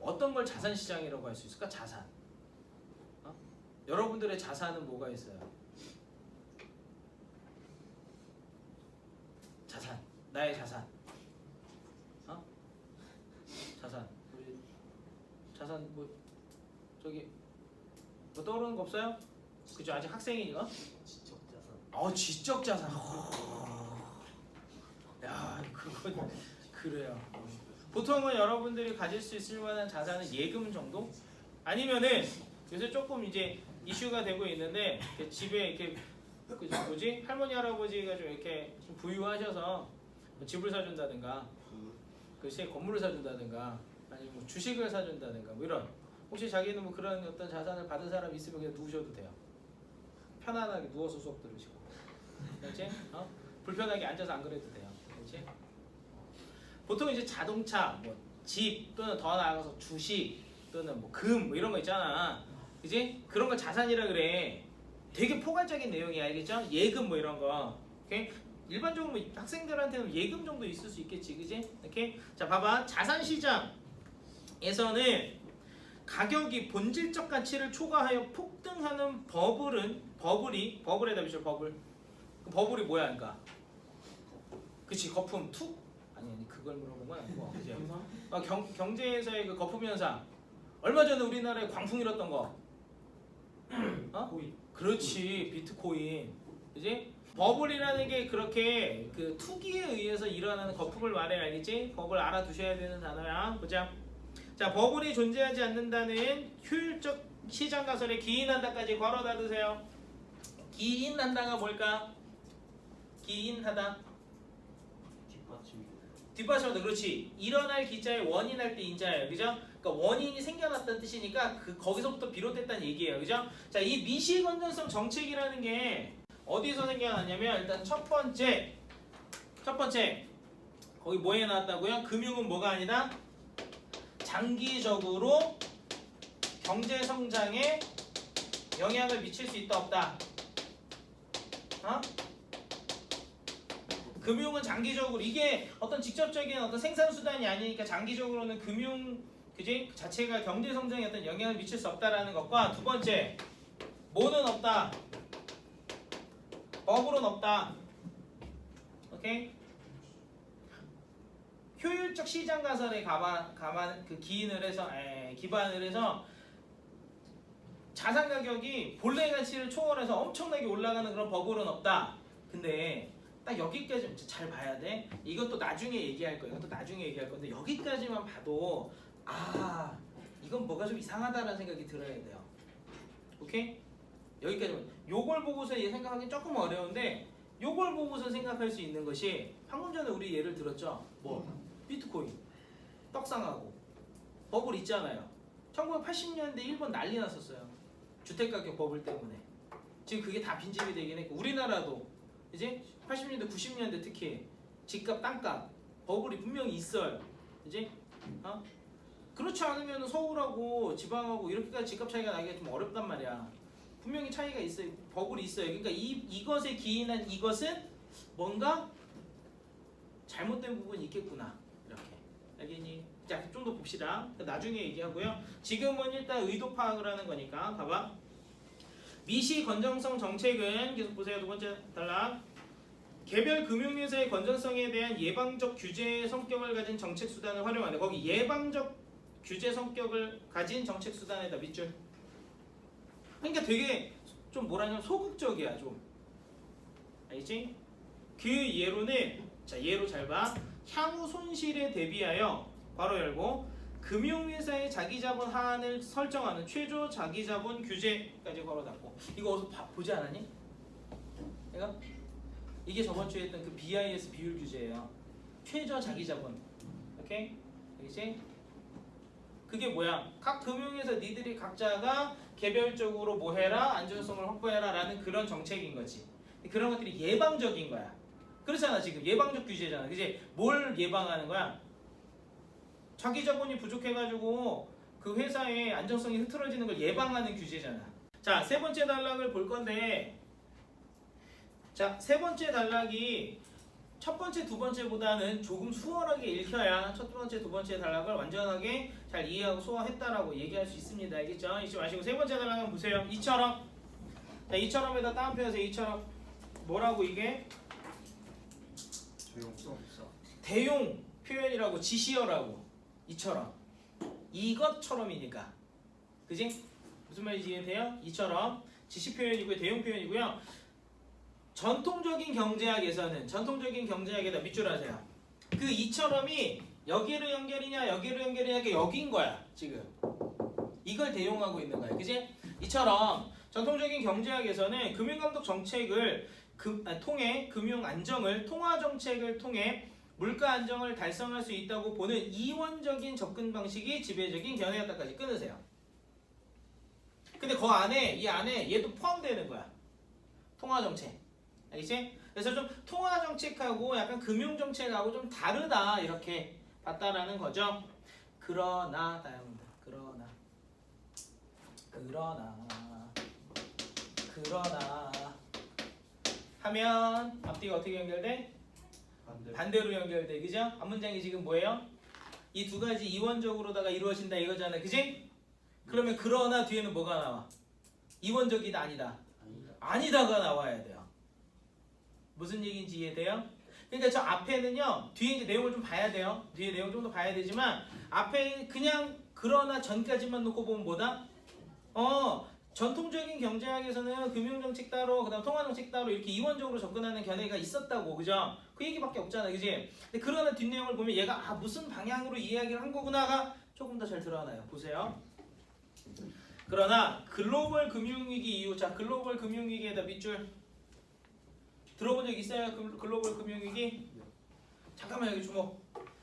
어떤 걸 자산 시장이라고 할 수 있을까? 자산. 여러분들의 자산은 뭐가 있어요? 자산. 나의 자산. 자산. 자산 뭐 저기 뭐 떠오르는 거 없어요? 그죠? 아직 학생이니까. 지적 자산. 지적 자산. 야, 그건 그래요. 보통은 여러분들이 가질 수 있을 만한 자산은 예금 정도? 아니면은 요새 조금 이제 이슈가 되고 있는데 집에 이렇게 그 뭐지? 할머니 할아버지가 좀 이렇게 좀 부유하셔서 뭐 집을 사준다든가, 글쎄 건물을 사준다든가, 아니면 뭐 주식을 사준다든가 뭐 이런. 혹시 자기는 뭐 그런 어떤 자산을 받은 사람 있으면 그냥 누우셔도 돼요. 편안하게 누워서 수업 들으시고, 그렇지? 불편하게 앉아서 안 그래도 돼요, 그렇지? 보통 이제 자동차, 뭐 집 또는 더 나아가서 주식 또는 뭐 금 뭐 이런 거 있잖아, 그지? 그런 걸 자산이라 그래. 되게 포괄적인 내용이 알겠죠? 예금 뭐 이런 거. 오케이? 일반적으로 뭐 학생들한테는 예금 정도 있을 수 있겠지, 그지? 이렇게. 자, 봐봐. 자산 시장에서는 가격이 본질적 가치를 초과하여 폭등하는 버블에다 비춰. 버블이 뭐야, 그러니까? 그치, 거품 툭? 아니 그걸 물어본 건 아니고, 그지? 경제에서의 그 거품 현상. 얼마 전에 우리나라에 광풍 일었던 거. 코인. 그렇지, 비트코인. 그지? 버블이라는 게 그렇게 그 투기에 의해서 일어나는 거품을 말해, 알겠지? 버블 알아두셔야 되는 단어야. 보자. 자, 버블이 존재하지 않는다는 효율적 시장 가설에 기인한다까지 괄호 닫으세요. 기인한다가 뭘까? 기인하다. 뒷받침하다. 그렇지. 일어날 기자에 원인할 때 인자예요, 그죠? 그러니까 원인이 생겨났다는 뜻이니까 거기서부터 비롯됐다는 얘기예요, 그죠? 자, 이 미시 건전성 정책이라는 게 어디서 생겨났냐면, 일단 첫 번째 거기 뭐에 나왔다고요? 금융은 뭐가 아니다? 장기적으로 경제 성장에 영향을 미칠 수 있다 없다? 금융은 장기적으로, 이게 어떤 직접적인 어떤 생산 수단이 아니니까 장기적으로는 금융 그지? 그 자체가 경제 성장에 어떤 영향을 미칠 수 없다라는 것과 두 번째 뭐는 없다. 버블은 없다. 오케이? 효율적 시장 가설에 기반을 해서 자산 가격이 본래 가치를 초월해서 엄청나게 올라가는 그런 버블은 없다. 근데 딱 여기까지 잘 봐야 돼. 이것도 나중에 얘기할 거야. 이것도 나중에 얘기할 건데 여기까지만 봐도 아 이건 뭐가 좀 이상하다라는 생각이 들어야 돼요. 오케이? 여기까지만. 요걸 보고서 얘 생각하기 조금 어려운데 요걸 보고서 생각할 수 있는 것이 방금 전에 우리 예를 들었죠. 뭐 비트코인 떡상하고 버블 있잖아요. 1980년대 일본 난리 났었어요. 주택가격 버블 때문에. 지금 그게 다 빈집이 되긴 했고 우리나라도 이제 80년대 90년대 특히 집값 땅값 버블이 분명히 있어요. 이제 그렇지 않으면 서울하고 지방하고 이렇게까지 집값 차이가 나기가 좀 어렵단 말이야. 분명히 차이가 있어요. 버블이 있어요. 그러니까 이것에 기인한 이것은 뭔가 잘못된 부분이 있겠구나. 이렇게 알겠니? 자, 좀 더 봅시다. 나중에 얘기하고요. 지금은 일단 의도 파악을 하는 거니까 봐봐. 미시 건전성 정책은 계속 보세요. 두 번째 단락. 개별 금융회사의 건전성에 대한 예방적 규제 성격을 가진 정책 수단을 활용한다. 거기 예방적 규제 성격을 가진 정책 수단에다 밑줄. 그러니까 되게 좀 뭐라냐면 소극적이야 좀. 알겠지? 그 예로는 자 예로 잘 봐. 향후 손실에 대비하여 괄호 열고 금융회사의 자기자본 하한을 설정하는 최저 자기자본 규제까지 괄호 닫고. 이거 어디서 보지 않았니? 내가 이게 저번 주에 했던 그 BIS 비율 규제예요. 최저 자기자본. 오케이? 알겠지? 그게 뭐야? 각 금융회사 니들이 각자가 개별적으로 뭐 해라, 안전성을 확보해라 라는 그런 정책인 거지. 그런 것들이 예방적인 거야. 그렇잖아 지금 예방적 규제잖아. 그지? 뭘 예방하는 거야? 자기 자본이 부족해가지고 그 회사의 안정성이 흐트러지는 걸 예방하는 규제잖아. 자, 세 번째 단락을 볼 건데 자, 세 번째 단락이 첫 번째, 두 번째보다는 조금 수월하게 읽혀야 첫 번째, 두 번째 단락을 완전하게 잘 이해하고 소화했다라고 얘기할 수 있습니다. 알겠죠? 잊지 마시고 세 번째 단락 한번 보세요. 이처럼. 자, 이처럼에다 따옴표에서 이처럼. 뭐라고 이게? 없어. 대용 표현이라고 지시어라고. 이처럼. 이것처럼이니까. 그지? 무슨 말인지 이해돼요? 이처럼. 지시 표현이고요. 대용 표현이고요. 전통적인 경제학에다 밑줄 하세요. 그 이처럼이 여기로 연결이냐 여기로 연결이냐 이게 여기인 거야 지금. 이걸 대용하고 있는 거야. 그지? 이처럼 전통적인 경제학에서는 금융감독 정책을 통해 금융 안정을 통화 정책을 통해 물가 안정을 달성할 수 있다고 보는 이원적인 접근 방식이 지배적인 견해였다까지 끊으세요. 근데 그 안에 이 안에 얘도 포함되는 거야. 통화 정책. 알겠지? 그래서 좀 통화 정책하고 약간 금융 정책하고 좀 다르다 이렇게 봤다라는 거죠. 그러나 다양합니다. 그러나 하면 앞뒤가 어떻게 연결돼? 반대로 연결돼. 그죠? 앞문장이 지금 뭐예요? 이 두 가지 이원적으로다가 이루어진다 이거잖아. 그지? 그러면 그러나 뒤에는 뭐가 나와? 이원적이다 아니다? 아니다가 나와야 돼요. 무슨 얘기인지 이해돼요? 그러니까 저 앞에는요. 뒤에 이제 내용을 좀 봐야 돼요. 뒤에 내용 좀 더 봐야 되지만 앞에 그냥 그러나 전까지만 놓고 보면 뭐다? 전통적인 경제학에서는 금융정책 따로 그다음 통화정책 따로 이렇게 이원적으로 접근하는 견해가 있었다고. 그죠? 그 얘기밖에 없잖아. 그지? 근데 그러나 뒷내용을 보면 얘가 무슨 방향으로 이야기를 한 거구나가 조금 더 잘 드러나요. 보세요. 그러나 글로벌 금융위기 이후 자 글로벌 금융위기에다 밑줄 들어본 적 있어요? 글로벌 금융위기? 잠깐만 여기 주목.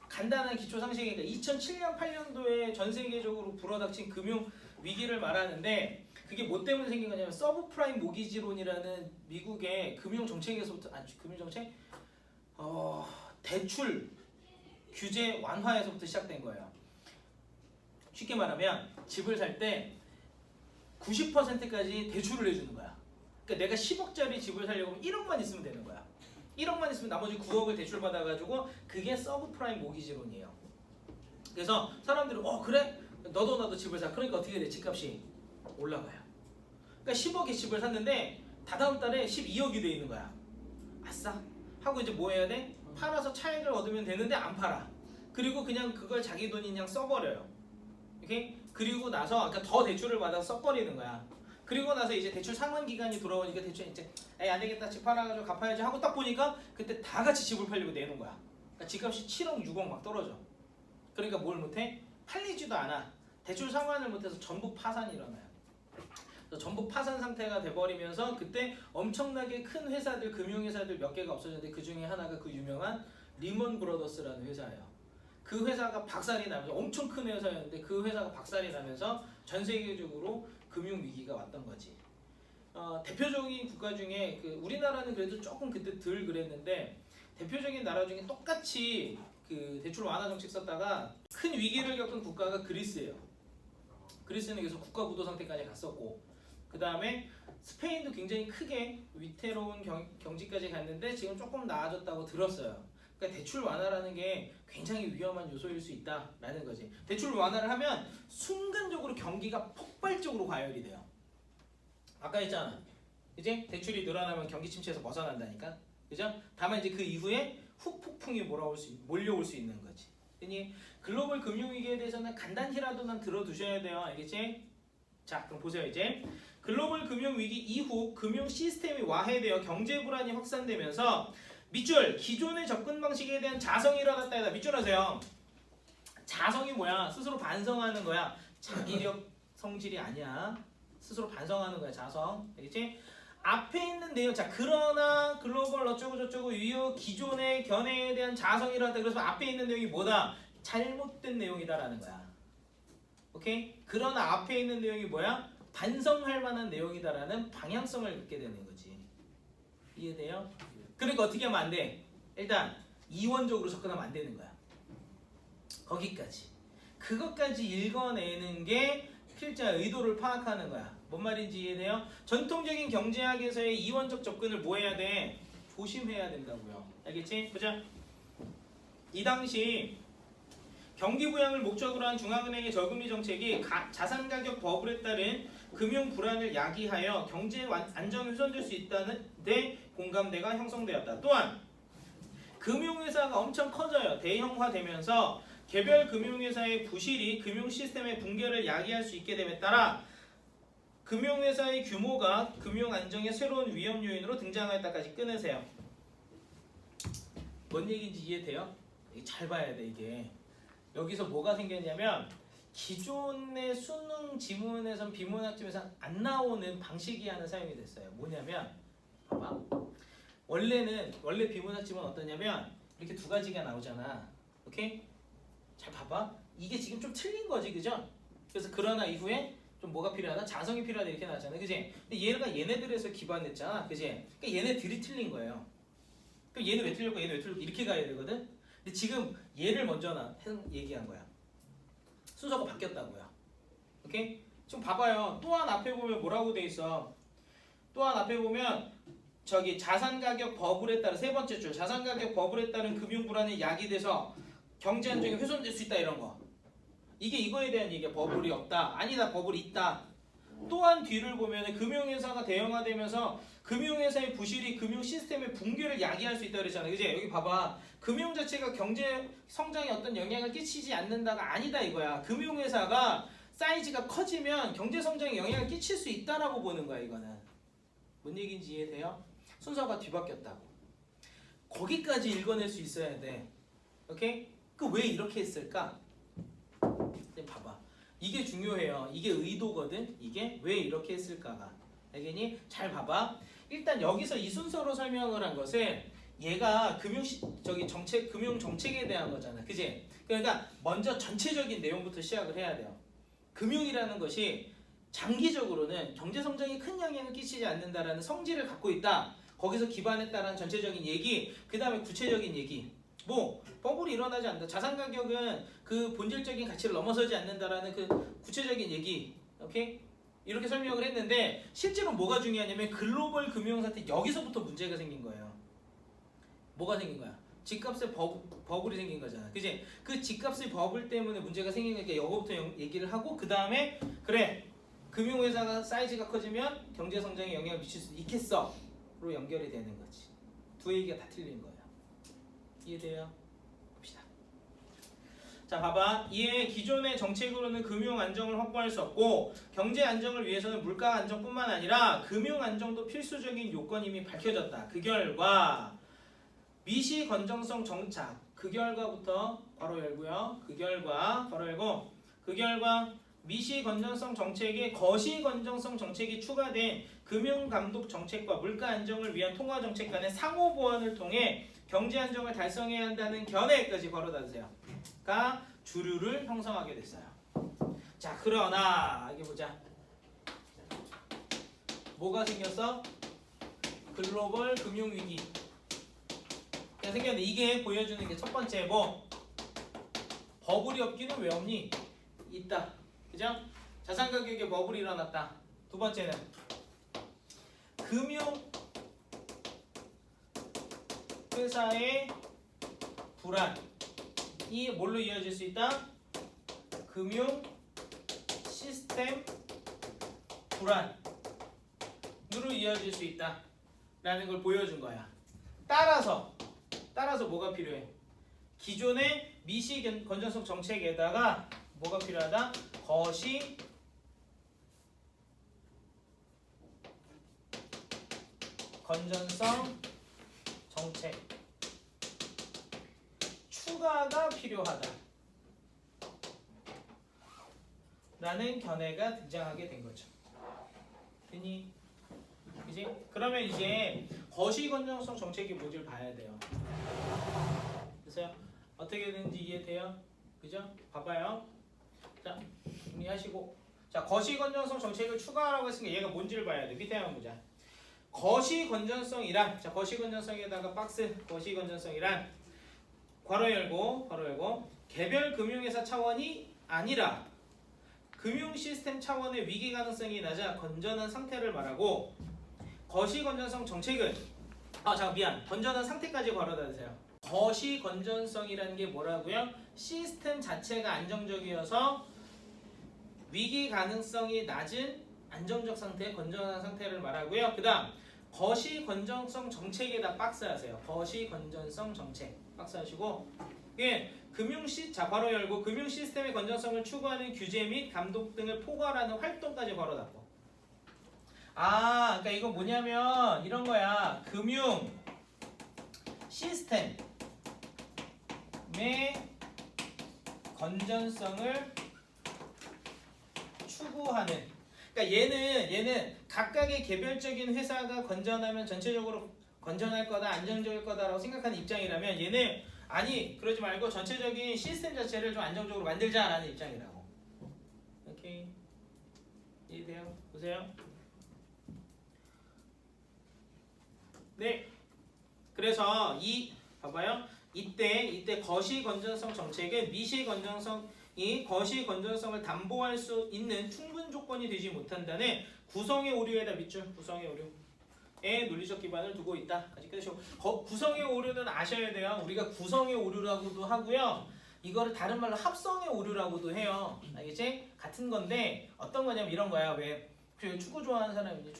간단한 기초상식이니까 2007년 8년도에 전 세계적으로 불어닥친 금융 위기를 말하는데 그게 뭐 때문에 생긴 거냐면 서브프라임 모기지론이라는 미국의 금융 정책에서부터 금융 정책 대출 규제 완화에서부터 시작된 거예요. 쉽게 말하면 집을 살 때 90%까지 대출을 해주는 거야. 그러니까 내가 10억짜리 집을 살려고 하면 1억만 있으면 되는 거야. 1억만 있으면 나머지 9억을 대출 받아가지고 그게 서브프라임 모기지론이에요. 그래서 사람들이 그래? 너도 나도 집을 사. 그러니까 어떻게 돼? 집값이 올라가요. 그러니까 10억에 집을 샀는데 다다음 달에 12억이 돼 있는 거야. 아싸 하고 이제 뭐 해야 돼? 팔아서 차익을 얻으면 되는데 안 팔아. 그리고 그냥 그걸 자기 돈인 양 써버려요. 오케이? 그리고 나서 아까 더 대출을 받아서 써버리는 거야. 그리고 나서 이제 대출 상환 기간이 돌아오니까 대출 이제 안 되겠다 집 팔아가지고 갚아야지 하고 딱 보니까 그때 다 같이 집을 팔려고 내놓은 거야. 그러니까 집값이 7억 6억 막 떨어져. 그러니까 뭘 못해? 팔리지도 않아. 대출 상환을 못해서 전부 파산이 일어나요. 그래서 전부 파산 상태가 돼버리면서 그때 엄청나게 큰 회사들, 금융회사들 몇 개가 없어졌는데 그 중에 하나가 그 유명한 리먼 브러더스라는 회사예요. 그 회사가 박살이 나면서 엄청 큰 회사였는데 그 회사가 박살이 나면서 전 세계적으로 금융 위기가 왔던 거지. 대표적인 국가 중에 우리나라는 그래도 조금 그때 덜 그랬는데 대표적인 나라 중에 똑같이 그 대출 완화 정책 썼다가 큰 위기를 겪은 국가가 그리스예요. 그리스는 그래서 국가 부도 상태까지 갔었고 그 다음에 스페인도 굉장히 크게 위태로운 경지까지 갔는데 지금 조금 나아졌다고 들었어요. 그러니까 대출 완화라는 게 굉장히 위험한 요소일 수 있다라는 거지. 대출 완화를 하면 순간적으로 경기가 폭발적으로 과열이 돼요. 아까 했잖아. 이제 대출이 늘어나면 경기 침체에서 벗어난다니까. 그죠? 다만 이제 그 이후에 후폭풍이 몰려올 수 있는 거지. 그니 글로벌 금융위기에 대해서는 간단히라도 난 들어두셔야 돼요. 알겠지? 자, 그럼 보세요. 이제 글로벌 금융위기 이후 금융 시스템이 와해되어 경제 불안이 확산되면서 밑줄, 기존의 접근 방식에 대한 자성이 일어났다 해다. 밑줄 하세요. 자성이 뭐야? 스스로 반성하는 거야. 자기력 성질이 아니야. 스스로 반성하는 거야. 자성. 알겠지? 앞에 있는 내용. 자, 그러나 글로벌 어쩌고 저쩌고 이후 기존의 견해에 대한 자성이 일어났다. 그래서 앞에 있는 내용이 뭐다? 잘못된 내용이다라는 거야. 오케이? 그러나 앞에 있는 내용이 뭐야? 반성할 만한 내용이다라는 방향성을 갖게 되는 거지. 이해돼요? 그러니까 어떻게 하면 안 돼? 일단 이원적으로 접근하면 안 되는 거야. 거기까지. 그것까지 읽어내는 게 필자의 의도를 파악하는 거야. 뭔 말인지 이해돼요? 전통적인 경제학에서의 이원적 접근을 뭐 해야 돼? 조심해야 된다고요. 알겠지? 보자. 이 당시 경기 부양을 목적으로 한 중앙은행의 저금리 정책이 자산 가격 버블에 따른 금융 불안을 야기하여 경제 안정이 훼손될 수 있다는 데 공감대가 형성되었다. 또한 금융회사가 엄청 커져요. 대형화되면서 개별 금융회사의 부실이 금융 시스템의 붕괴를 야기할 수 있게 됨에 따라 금융회사의 규모가 금융 안정의 새로운 위험 요인으로 등장하였다까지 끊으세요. 뭔 얘기인지 이해돼요? 잘 봐야 돼. 이게 여기서 뭐가 생겼냐면 기존의 수능 지문에선 비문학집에서 안 나오는 방식이 하나 사용이 됐어요. 뭐냐면 봐봐. 원래 비문학집은 어떠냐면 이렇게 두 가지가 나오잖아. 오케이? 잘 봐봐. 이게 지금 좀 틀린 거지, 그죠? 그래서 그러나 이후에 좀 뭐가 필요하다? 자성이 필요하다 이렇게 나왔잖아, 그지? 근데 얘가 얘네들에서 기반했잖아, 그지? 그러니까 얘네들이 틀린 거예요. 그럼 얘는 왜 틀렸고 얘는 왜 틀렸고 이렇게 가야 되거든? 근데 지금 얘를 먼저 얘기한 거야. 순서가 바뀌었다고요. 오케이? 지금 봐봐요. 또한 앞에 보면 뭐라고 돼 있어? 또한 앞에 보면 저기 자산 가격 버블에 따른 세 번째 줄 자산 가격 버블에 따른 금융 불안이 야기돼서 경제 안정이 훼손될 수 있다 이런 거. 이게 이거에 대한 얘기야. 버블이 없다. 아니다. 버블이 있다. 또한 뒤를 보면 금융회사가 대형화되면서 금융회사의 부실이 금융 시스템의 붕괴를 야기할 수 있다 그랬잖아. 그지? 여기 봐봐. 금융 자체가 경제 성장에 어떤 영향을 끼치지 않는다가 아니다 이거야. 금융회사가 사이즈가 커지면 경제 성장에 영향을 끼칠 수 있다라고 보는 거야 이거는. 뭔 얘기인지 이해돼요? 순서가 뒤바뀌었다고. 거기까지 읽어낼 수 있어야 돼. 오케이? 그 왜 이렇게 했을까? 봐봐. 이게 중요해요. 이게 의도거든. 이게 왜 이렇게 했을까가. 알겠니? 잘 봐봐. 일단 여기서 이 순서로 설명을 한 것은 얘가 금융 정책에 대한 거잖아. 그지? 그러니까 먼저 전체적인 내용부터 시작을 해야 돼요. 금융이라는 것이 장기적으로는 경제 성장에 큰 영향을 끼치지 않는다라는 성질을 갖고 있다. 거기서 기반했다라는 전체적인 얘기, 그 다음에 구체적인 얘기. 뭐 버블이 일어나지 않는다. 자산 가격은 그 본질적인 가치를 넘어서지 않는다라는 그 구체적인 얘기. 오케이? 이렇게 설명을 했는데 실제로 뭐가 중요하냐면 글로벌 금융 사태 여기서부터 문제가 생긴 거예요. 뭐가 생긴 거야? 집값의 버블이 생긴 거잖아. 그지? 그 집값의 버블 때문에 문제가 생긴 거니까 이거부터 얘기를 하고 그 다음에 그래 금융회사가 사이즈가 커지면 경제 성장에 영향을 미칠 수 있겠어 로 연결이 되는 거지. 두 얘기가 다 틀린 거야. 이해돼요? 봅시다. 자 봐봐. 이에 기존의 정책으로는 금융 안정을 확보할 수 없고 경제 안정을 위해서는 물가 안정뿐만 아니라 금융 안정도 필수적인 요건임이 밝혀졌다. 그 결과 미시 건전성 정착 그 결과부터 바로 열고요. 그 결과 바로 열고 그 결과 미시 건전성 정책에 거시 건전성 정책이 추가된 금융 감독 정책과 물가 안정을 위한 통화 정책 간의 상호 보완을 통해 경제 안정을 달성해야 한다는 견해까지 걸어 닫으세요. 가 주류를 형성하게 됐어요. 자 그러나 여기 보자. 뭐가 생겼어? 글로벌 금융 위기. 생겼는데 이게 보여주는 게 첫 번째 뭐 버블이 없기는 왜 없니? 있다. 그죠? 자산 가격에 버블이 일어났다. 두 번째는 금융 회사의 불안이 뭘로 이어질 수 있다? 금융 시스템 불안으로 이어질 수 있다. 라는 걸 보여준 거야. 따라서 뭐가 필요해? 기존의 미시 건전성 정책에다가 뭐가 필요하다? 거시 건전성 정책 추가가 필요하다 라는 견해가 등장하게 된 거죠. 됐니? 그지? 그러면 이제 거시 건전성 정책이 뭔지를 봐야 돼요. 그래서 어떻게든지 이해돼요? 그죠? 봐봐요. 자, 정리하시고. 자, 거시 건전성 정책을 추가하라고 했으니까 얘가 뭔지를 봐야 돼. 밑에 한번 보자. 거시 건전성이란, 자, 거시 건전성에다가 박스, 거시 건전성이란 괄호 열고 개별 금융회사 차원이 아니라 금융 시스템 차원의 위기 가능성이 낮아 건전한 상태를 말하고 거시 건전성 정책은 건전한 상태까지 괄호다 주세요. 거시 건전성이라는 게 뭐라고요? 시스템 자체가 안정적이어서 위기 가능성이 낮은 안정적 상태, 건전한 상태를 말하고요. 그 다음 거시 건전성 정책에다 박스하세요. 거시 건전성 정책 박스하시고 괄호 열고 금융 시스템의 건전성을 추구하는 규제 및 감독 등을 포괄하는 활동까지 괄호 닫고. 그러니까 이거 뭐냐면 이런 거야. 금융 시스템의 건전성을 추구하는. 그러니까 얘는 각각의 개별적인 회사가 건전하면 전체적으로 건전할 거다, 안정적일 거다라고 생각하는 입장이라면 얘는 아니 그러지 말고 전체적인 시스템 자체를 좀 안정적으로 만들자라는 입장이라고. 오케이, 이해돼요? 보세요. 네. 그래서 봐봐요. 이때 거시 건전성 정책은 미시 건전성이 거시 건전성을 담보할 수 있는 충분 조건이 되지 못한다는 구성의 오류에다 밑줄 구성의 오류에 논리적 기반을 두고 있다. 까지 끝내시고 구성의 오류는 아셔야 돼요. 우리가 구성의 오류라고도 하고요. 이거를 다른 말로 합성의 오류라고도 해요. 알겠지? 같은 건데 어떤 거냐면 이런 거야. 왜 축구 좋아하는 사람 있니?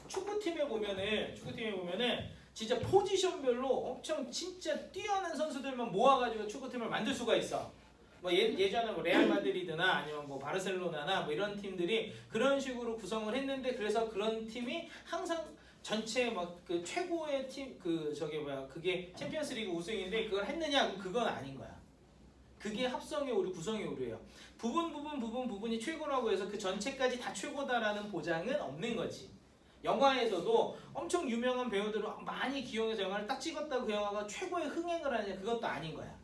축구팀에 보면은 진짜 포지션별로 엄청 진짜 뛰어난 선수들만 모아가지고 축구팀을 만들 수가 있어. 뭐 예전에 뭐 레알 마드리드나 아니면 뭐 바르셀로나나 뭐 이런 팀들이 그런 식으로 구성을 했는데 그래서 그런 팀이 항상 전체 막 그 최고의 팀 그게 챔피언스리그 우승인데 그걸 했느냐? 그건 아닌 거야. 그게 합성의 오류, 구성의 오류예요. 부분이 최고라고 해서 그 전체까지 다 최고다라는 보장은 없는 거지. 영화에서도 엄청 유명한 배우들을 많이 기용해서 영화를 딱 찍었다고 그 영화가 최고의 흥행을 하느냐? 그것도 아닌 거야.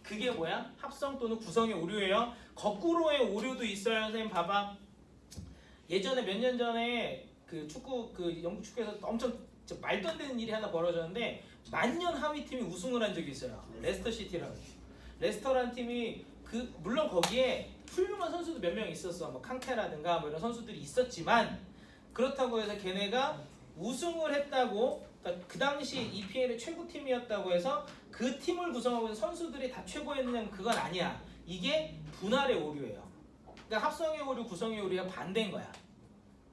그게 뭐야? 합성 또는 구성의 오류예요. 거꾸로의 오류도 있어요. 선생님 봐봐. 예전에 몇 년 전에 그 영국 축구에서 엄청 말도 안 되는 일이 하나 벌어졌는데 만년 하위 팀이 우승을 한 적이 있어요. 레스터 시티라고. 레스터라는 팀이 물론 거기에 훌륭한 선수도 몇 명 있었어. 뭐 캉테라든가 뭐 이런 선수들이 있었지만 그렇다고 해서 걔네가 우승을 했다고 그러니까 그 당시 EPL의 최고 팀이었다고 해서 그 팀을 구성하고 있는 선수들이 다 최고였느냐면 그건 아니야. 이게 분할의 오류예요. 그러니까 합성의 오류, 구성의 오류가 반대인 거야.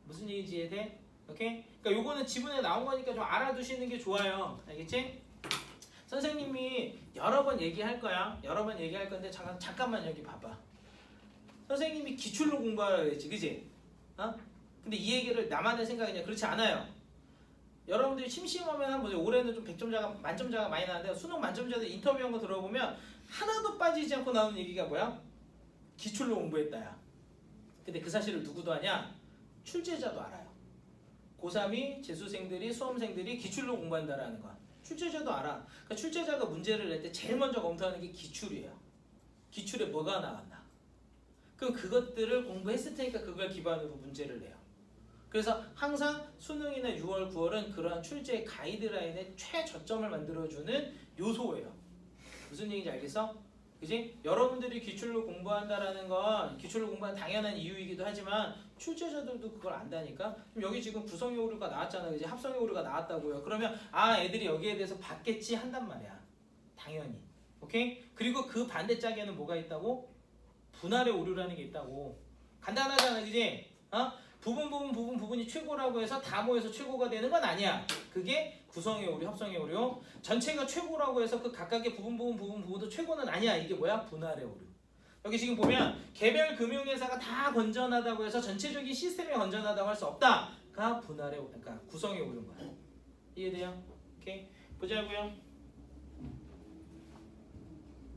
무슨 얘기인지 이해돼? 오케이? 그러니까 요거는 지문에 나온 거니까 좀 알아두시는 게 좋아요. 알겠지? 선생님이 여러 번 얘기할 거야. 여러 번 얘기할 건데 잠깐만 여기 봐봐. 선생님이 기출로 공부하라 그랬지, 그지? 어? 근데 이 얘기를 나만의 생각이냐? 그렇지 않아요. 여러분들이 심심하면 한번 보세요. 올해는 좀 100점자가 만점자가 많이 나는데 수능 만점자들 인터뷰한 거 들어보면 하나도 빠지지 않고 나오는 얘기가 뭐야? 기출로 공부했다야. 근데 그 사실을 누구도 아냐? 출제자도 알아요. 고3이 재수생들이 수험생들이 기출로 공부한다라는 거야. 출제자도 알아. 그러니까 출제자가 문제를 낼 때 제일 먼저 검토하는 게 기출이에요. 기출에 뭐가 나왔나? 그럼 그것들을 공부했을 테니까 그걸 기반으로 문제를 내요. 그래서 항상 수능이나 6월, 9월은 그러한 출제 가이드라인의 최저점을 만들어주는 요소예요. 무슨 얘기인지 알겠어? 그지? 여러분들이 기출로 공부한다라는 건 기출로 공부하는 당연한 이유이기도 하지만 출제자들도 그걸 안다니까? 그럼 여기 지금 구성의 오류가 나왔잖아. 그지? 합성의 오류가 나왔다고요. 그러면 애들이 여기에 대해서 받겠지 한단 말이야. 당연히. 오케이? 그리고 그 반대짝에는 뭐가 있다고? 분할의 오류라는 게 있다고. 간단하잖아. 그지? 부분이 최고라고 해서 다 모여서 최고가 되는 건 아니야. 그게 구성의 오류, 합성의 오류. 전체가 최고라고 해서 그 각각의 부분도 최고는 아니야. 이게 뭐야? 분할의 오류. 여기 지금 보면 개별 금융회사가 다 건전하다고 해서 전체적인 시스템이 건전하다고 할 수 없다가 분할의 오류, 그러니까 구성의 오류인 거야. 이해돼요? 오케이. 보자고요.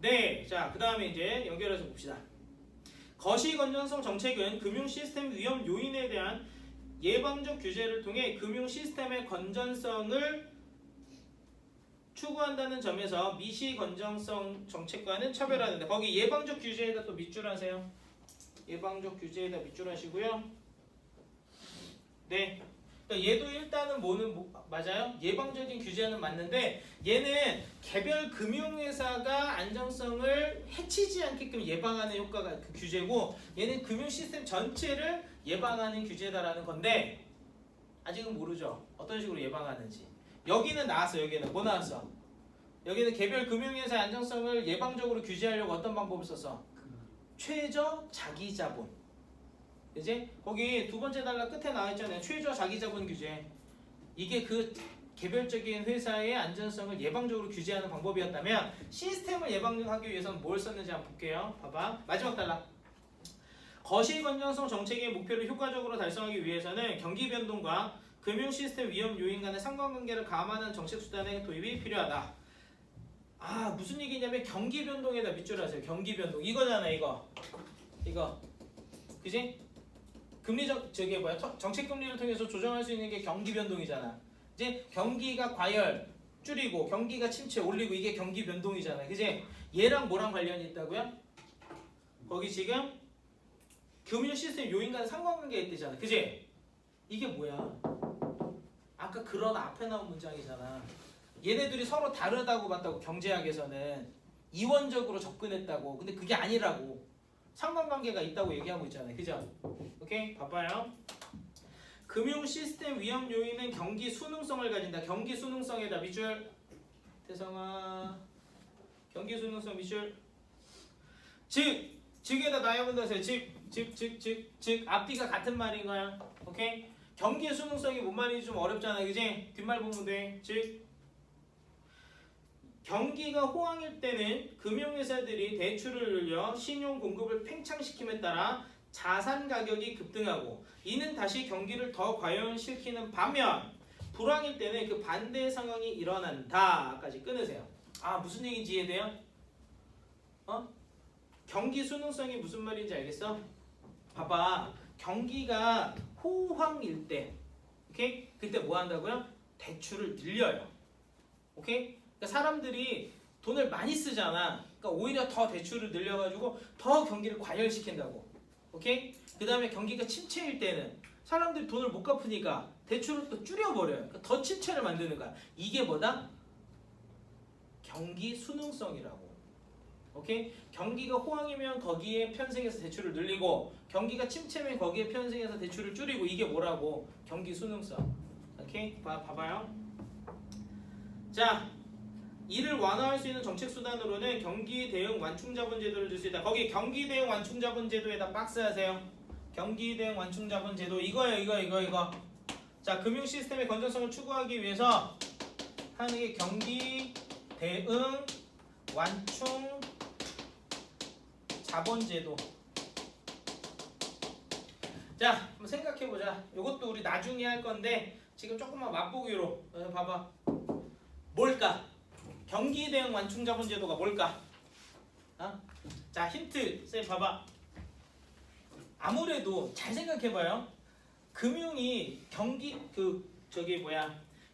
네, 자, 그 다음에 이제 연결해서 봅시다. 거시 건전성 정책은 금융 시스템 위험 요인에 대한 예방적 규제를 통해 금융 시스템의 건전성을 추구한다는 점에서 미시 건전성 정책과는 차별하는데 거기 예방적 규제에다 또 밑줄 하세요. 예방적 규제에다 밑줄 하시고요. 네. 그러니까 얘도 일단은 맞아요? 예방적인 규제는 맞는데 얘는 개별 금융회사가 안정성을 해치지 않게끔 예방하는 효과가 그 규제고 얘는 금융 시스템 전체를 예방하는 규제다라는 건데 아직은 모르죠. 어떤 식으로 예방하는지. 여기는 나왔어. 여기는 뭐 나왔어? 여기는 개별 금융회사의 안정성을 예방적으로 규제하려고 어떤 방법을 썼어? 최저 자기자본. 그지? 거기 두 번째 단락 끝에 나와 있잖아요. 최저 자기자본 규제. 이게 그 개별적인 회사의 안전성을 예방적으로 규제하는 방법이었다면 시스템을 예방하기 위해서는 뭘 썼는지 한번 볼게요. 봐봐. 마지막 단락. 거시 건전성 정책의 목표를 효과적으로 달성하기 위해서는 경기 변동과 금융 시스템 위험 요인 간의 상관관계를 감안하는 정책 수단의 도입이 필요하다. 무슨 얘기냐면 경기 변동에다 밑줄 하세요. 경기 변동. 이거잖아, 이거. 그지? 정책 금리를 통해서 조정할 수 있는 게 경기 변동이잖아. 이제 경기가 과열 줄이고 경기가 침체 올리고 이게 경기 변동이잖아. 그지? 얘랑 뭐랑 관련이 있다고요? 거기 지금 금융 시스템 요인 간의 상관관계가 있대잖아. 그지? 이게 뭐야? 아까 그런 앞에 나온 문장이잖아. 얘네들이 서로 다르다고 봤다고 경제학에서는 이원적으로 접근했다고. 근데 그게 아니라고. 상관관계가 있다고 얘기하고 있잖아요. 그죠? 오케이? 봐봐요. 금융 시스템 위험 요인은 경기 수능성을 가진다. 경기 수능성에다 밑줄. 태성아. 경기 수능성 밑줄. 즉에다 나열한다 하세요. 즉 앞뒤가 같은 말인 거야. 오케이? 경기 수능성이 뭔 말인지 좀 어렵잖아. 그지? 뒷말 보면 돼. 즉 경기가 호황일 때는 금융회사들이 대출을 늘려 신용 공급을 팽창시킴에 따라 자산 가격이 급등하고 이는 다시 경기를 더 과열시키는 반면 불황일 때는 그 반대의 상황이 일어난다까지 끊으세요. 무슨 얘기인지 이해돼요? 경기 수능성이 무슨 말인지 알겠어? 봐봐. 경기가 호황일 때 오케이? 그때 뭐 한다고요? 대출을 늘려요. 오케이? 그러니까 사람들이 돈을 많이 쓰잖아. 그러니까 오히려 더 대출을 늘려가지고 더 경기를 과열시킨다고. 오케이? 그 다음에 경기가 침체일 때는 사람들이 돈을 못 갚으니까 대출을 또 줄여버려요. 그러니까 더 침체를 만드는 거야. 이게 뭐다? 경기 수능성이라고. 오케이? 경기가 호황이면 거기에 편승해서 대출을 늘리고 경기가 침체면 거기에 편승해서 대출을 줄이고 이게 뭐라고? 경기 수능성. 오케이? 봐봐요. 자, 이를 완화할 수 있는 정책 수단으로는 경기 대응 완충 자본 제도를 줄 수 있다. 거기 경기 대응 완충 자본 제도에다 박스 하세요. 경기 대응 완충 자본 제도 이거예요. 이거. 자, 금융 시스템의 건전성을 추구하기 위해서 하는 게 경기 대응 완충 자본 제도. 자, 한번 생각해 보자. 이것도 우리 나중에 할 건데 지금 조금만 맛보기로 봐봐. 뭘까? 경기 대응 완충 자본 제도가 뭘까? 자, 힌트 쌤 봐봐. 아무래도 잘 생각해봐요. 금융이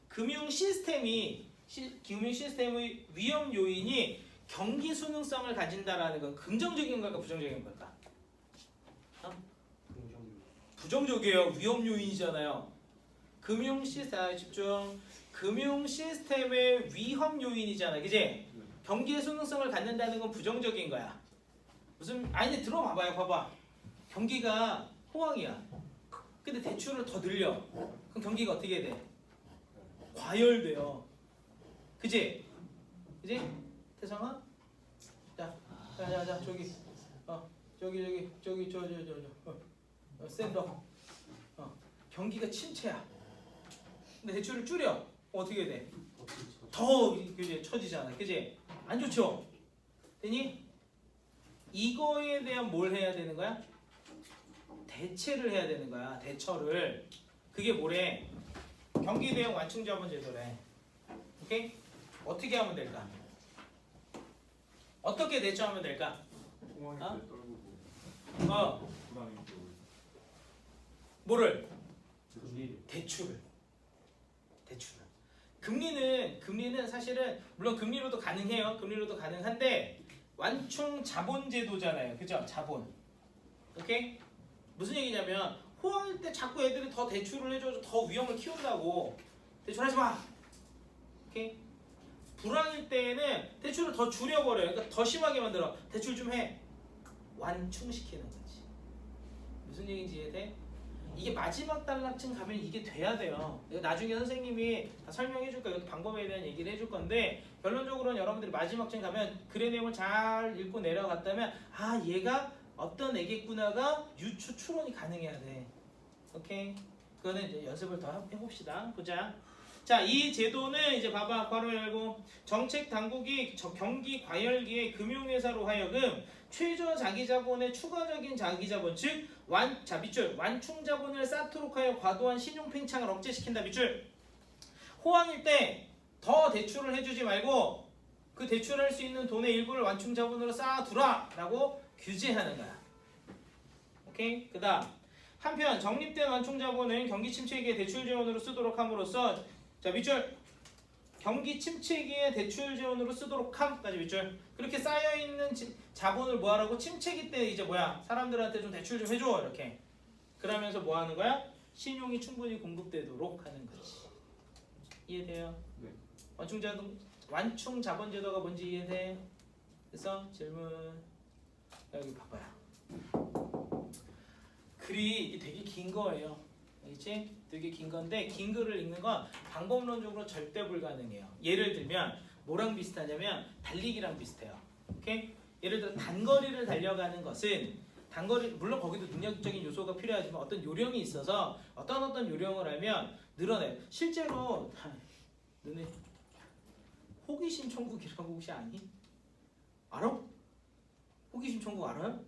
금융 시스템의 위험 요인이 경기 수능성을 가진다라는 건 긍정적인 걸까 부정적인 걸까? 부정적이에요. 위험 요인이잖아요. 금융 시스템 집중. 금융 시스템의 위험 요인이잖아, 그지? 경기의 수능성을 갖는다는 건 부정적인 거야. 아니 들어봐봐요, 봐봐. 경기가 호황이야. 근데 대출을 더 늘려. 그럼 경기가 어떻게 돼? 과열돼요. 그지? 태성아? 자, 샌더. 경기가 침체야. 근데 대출을 줄여. 어떻게 돼? 더 그지 처지잖아. 그지? 안 좋죠? 되니? 이거에 대한 뭘 해야 되는 거야? 대체를 해야 되는 거야. 대처를. 그게 뭐래? 경기 대응 완충 자본 제도래. 오케이? 어떻게 하면 될까? 어떻게 대처하면 될까? 공항에 어? 떨구고 불안해 쪽을 뭐를? 금리를. 대출을. 금리는 사실은 물론 금리로도 가능해요. 금리로도 가능한데 완충 자본 제도잖아요. 그죠? 자본. 오케이? 무슨 얘기냐면 호황일 때 자꾸 애들이 더 대출을 해줘서 더 위험을 키운다고. 대출하지 마. 오케이? 불황일 때에는 대출을 더 줄여버려요. 그러니까 더 심하게 만들어. 대출 좀 해. 완충시키는 거지. 무슨 얘기인지 이해돼? 이게 마지막 단락층 가면 이게 돼야 돼요. 이거 나중에 선생님이 다 설명해 줄 거예요. 방법에 대한 얘기를 해줄 건데 결론적으로는 여러분들이 마지막층 가면 글의 내용을 잘 읽고 내려갔다면 아 얘가 어떤 애겠구나가 유추 추론이 가능해야 돼. 오케이? 그거는 이제 연습을 더 해봅시다. 보자. 자, 이 제도는 이제 봐봐. 괄호 열고 정책 당국이 경기 과열기에 금융회사로 하여금 최저 자기자본의 추가적인 자기자본 즉 밑줄 완충자본을 쌓도록 하여 과도한 신용 팽창을 억제시킨다. 밑줄 호황일 때 더 대출을 해주지 말고 그 대출할 수 있는 돈의 일부를 완충자본으로 쌓아두라 라고 규제하는 거야. 오케이? 그 다음 한편 적립된 완충자본은 경기 침체기에 대출 지원으로 쓰도록 함으로써 자 밑줄 경기 침체기에 대출 지원으로 쓰도록 함까지 밑줄 그렇게 쌓여있는 자본을 뭐하라고 침체기 때 이제 뭐야 사람들한테 좀 대출 좀 해줘 이렇게 그러면서 뭐하는 거야 신용이 충분히 공급되도록 하는 거지. 이해돼요? 네. 완충 자본 제도가 뭔지 이해돼? 그래서 질문 여기 봐봐요. 글이 이게 되게 긴 거예요. 알겠지? 되게 긴 건데 긴 글을 읽는 건 방법론적으로 절대 불가능해요. 예를 들면 뭐랑 비슷하냐면 달리기랑 비슷해요. 오케이? 예를 들어 단거리를 달려가는 것은 단거리 물론 거기도 능력적인 요소가 필요하지만 어떤 요령이 있어서 어떤 요령을 하면 늘어나요. 실제로 너네 호기심 천국이라고 혹시 아니? 알아? 호기심 천국 알아요?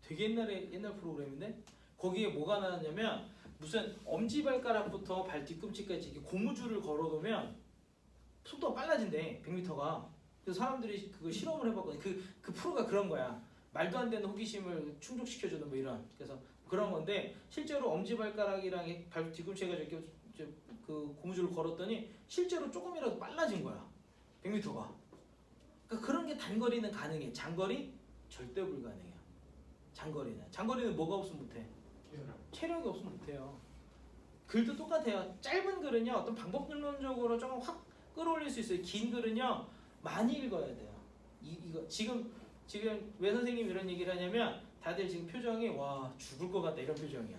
되게 옛날 프로그램인데 거기에 뭐가 나왔냐면 무슨 엄지발가락부터 발 뒤꿈치까지 이렇게 고무줄을 걸어놓으면 속도가 빨라진대. 100m가. 그래서 사람들이 그거 실험을 해봤거든. 그 프로가 그런 거야. 말도 안 되는 호기심을 충족시켜주는 뭐 이런. 그래서 그런 건데 실제로 엄지발가락이랑 발 뒤꿈치가 이렇게 그 고무줄을 걸었더니 실제로 조금이라도 빨라진 거야. 100m가. 그러니까 그런 게 단거리는 가능해. 장거리 절대 불가능해요. 장거리는 뭐가 없으면 못해? 체력이 없으면 못해요. 글도 똑같아요. 짧은 글은요 어떤 방법론적으로 조금 확 끌어올릴 수 있어요. 긴 글은요 많이 읽어야 돼요. 이거 지금 왜 선생님이 이런 얘기를 하냐면 다들 지금 표정이 와 죽을 것 같다 이런 표정이야.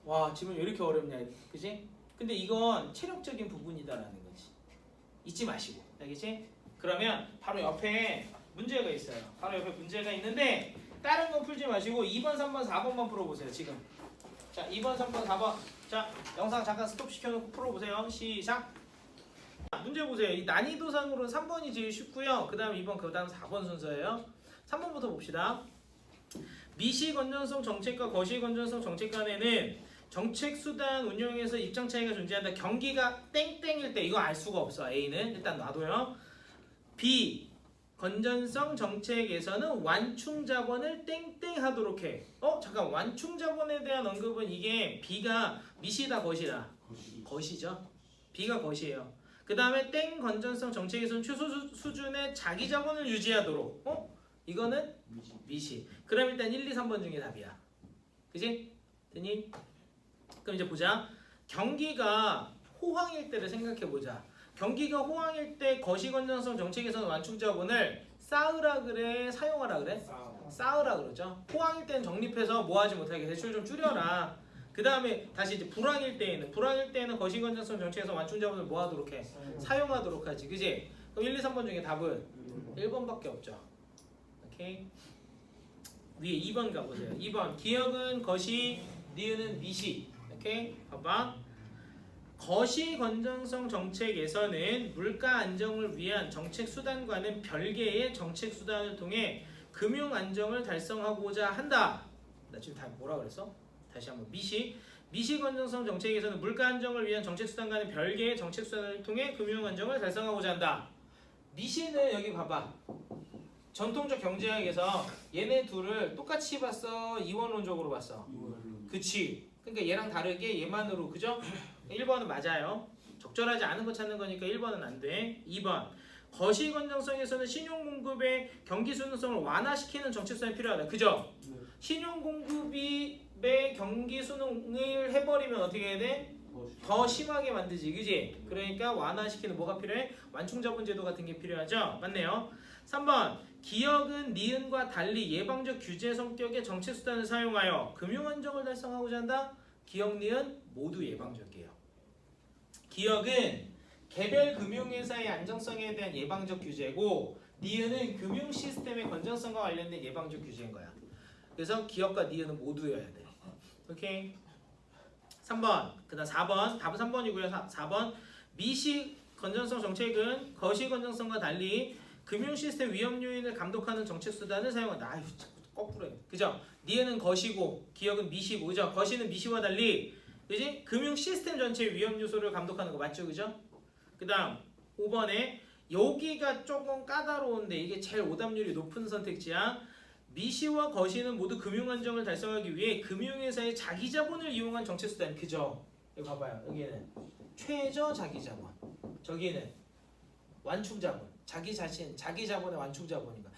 와 지금 왜 이렇게 어렵냐, 그지? 근데 이건 체력적인 부분이다라는 거지. 잊지 마시고. 알겠지? 그러면 바로 옆에 문제가 있어요. 바로 옆에 문제가 있는데 다른 건 풀지 마시고 2번, 3번, 4번만 풀어보세요. 지금. 자, 2번, 3번, 4번. 자, 영상 잠깐 스톱 시켜놓고 풀어보세요. 시작. 문제 보세요. 이 난이도상으로는 3번이 제일 쉽고요. 그 다음 2번, 그 다음 4번 순서예요. 3번부터 봅시다. 미시 건전성 정책과 거시 건전성 정책 간에는 정책 수단 운영에서 입장 차이가 존재한다. 경기가 땡땡일 때 이거 알 수가 없어. A는 일단 놔둬요. B 건전성 정책에서는 완충 자본을 땡땡하도록 해. 잠깐 완충 자본에 대한 언급은 이게 B가 미시다 거시다. 거시죠. B가 거시예요. 그 다음에 땡 건전성 정책에서는 최소 수준의 자기 자본을 유지하도록. 이거는 미시. 그럼 일단 1, 2, 3번 중에 답이야. 그지? 됐니? 그럼 이제 보자. 경기가 호황일 때를 생각해보자. 경기가 호황일 때 거시건전성 정책에서는 완충자본을 쌓으라 그래? 사용하라 그래? 쌓으라 그러죠. 호황일 때는 적립해서 뭐하지 못하게 대출 좀 줄여라. 그 다음에 다시 이제 불황일 때에는 거시건전성 정책에서 완충자본을 뭐하도록 해? 사용하도록 하지. 그지? 그럼 1, 2, 3번 중에 답은 1번밖에 없죠. 오케이. 위에 2번 가보세요. 2번 기억은 거시, 니은은 미시. 오케이. 봐봐. 거시 건전성 정책에서는 물가 안정을 위한 정책 수단과는 별개의 정책 수단을 통해 금융 안정을 달성하고자 한다. 나 지금 다 뭐라 그랬어? 다시 한번 미시 건전성 정책에서는 물가 안정을 위한 정책 수단과는 별개의 정책 수단을 통해 금융 안정을 달성하고자 한다. 미시는 여기 봐봐. 전통적 경제학에서 얘네 둘을 똑같이 봤어? 이원론적으로 봤어? 그치. 그러니까 얘랑 다르게 얘만으로, 그죠? 1번은 맞아요. 적절하지 않은 거 찾는 거니까 1번은 안 돼. 2번 거시 건전성에서는 신용 공급의 경기 수능성을 완화시키는 정책 수단이 필요하다. 그죠? 신용 공급의 경기 수능을 해버리면 어떻게 해야 돼? 더 심하게 만들지. 그지? 그러니까 완화시키는 뭐가 필요해? 완충자본 제도 같은 게 필요하죠? 맞네요. 3번 기역은 니은과 달리 예방적 규제 성격의 정책 수단을 사용하여 금융 안정을 달성하고자 한다. 기역, 니은 모두 예방적이에요. 기역은 개별 금융회사의 안정성에 대한 예방적 규제고 니은은 금융 시스템의 건전성과 관련된 예방적 규제인 거야. 그래서 기역과 니은은 모두여야 돼. 오케이. 3번, 그 다음 4번, 답은 3번이고요. 4번 미시 건전성 정책은 거시 건전성과 달리 금융 시스템 위험 요인을 감독하는 정책 수단을 사용한다. 아유, 자꾸 거꾸로 해. 그죠? 니은은 거시고 기역은 미시고, 그죠? 거시는 미시와 달리, 그지? 금융 시스템 전체의 위험 요소를 감독하는 거 맞죠? 그죠? 그 다음 5번에 여기가 조금 까다로운데 이게 제일 오답률이 높은 선택지야. 미시와 거시는 모두 금융 안정을 달성하기 위해 금융회사의 자기 자본을 이용한 정책 수단. 그죠? 여기 봐봐요. 여기는 최저 자기 자본, 저기는 완충 자본. 자기 자신, 자기 자본의 완충 자본인가.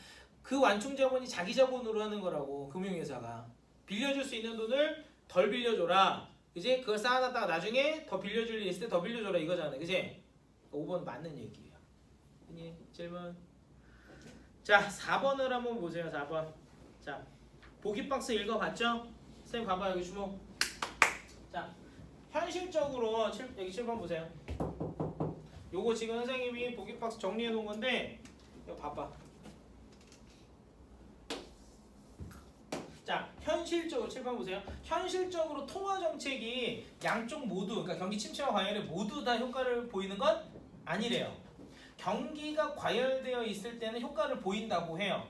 그 완충 자본이 자기 자본으로 하는 거라고. 금융회사가 빌려줄 수 있는 돈을 덜 빌려줘라. 그지? 그걸 쌓아놨다가 나중에 더 빌려줄 일 있을 때 더 빌려줘라 이거잖아. 그지? 5번 맞는 얘기예요. 질문. 자, 4번을 한번 보세요. 4번. 자, 보기 박스 읽어봤죠? 선생님 봐봐. 여기 주목. 자, 현실적으로 여기 7번 보세요. 요거 지금 선생님이 보기 박스 정리해 놓은 건데 이거 봐봐. 자, 현실적으로 7번 보세요. 현실적으로 통화 정책이 양쪽 모두, 그러니까 경기 침체와 과열에 모두 다 효과를 보이는 건 아니래요. 경기가 과열되어 있을 때는 효과를 보인다고 해요.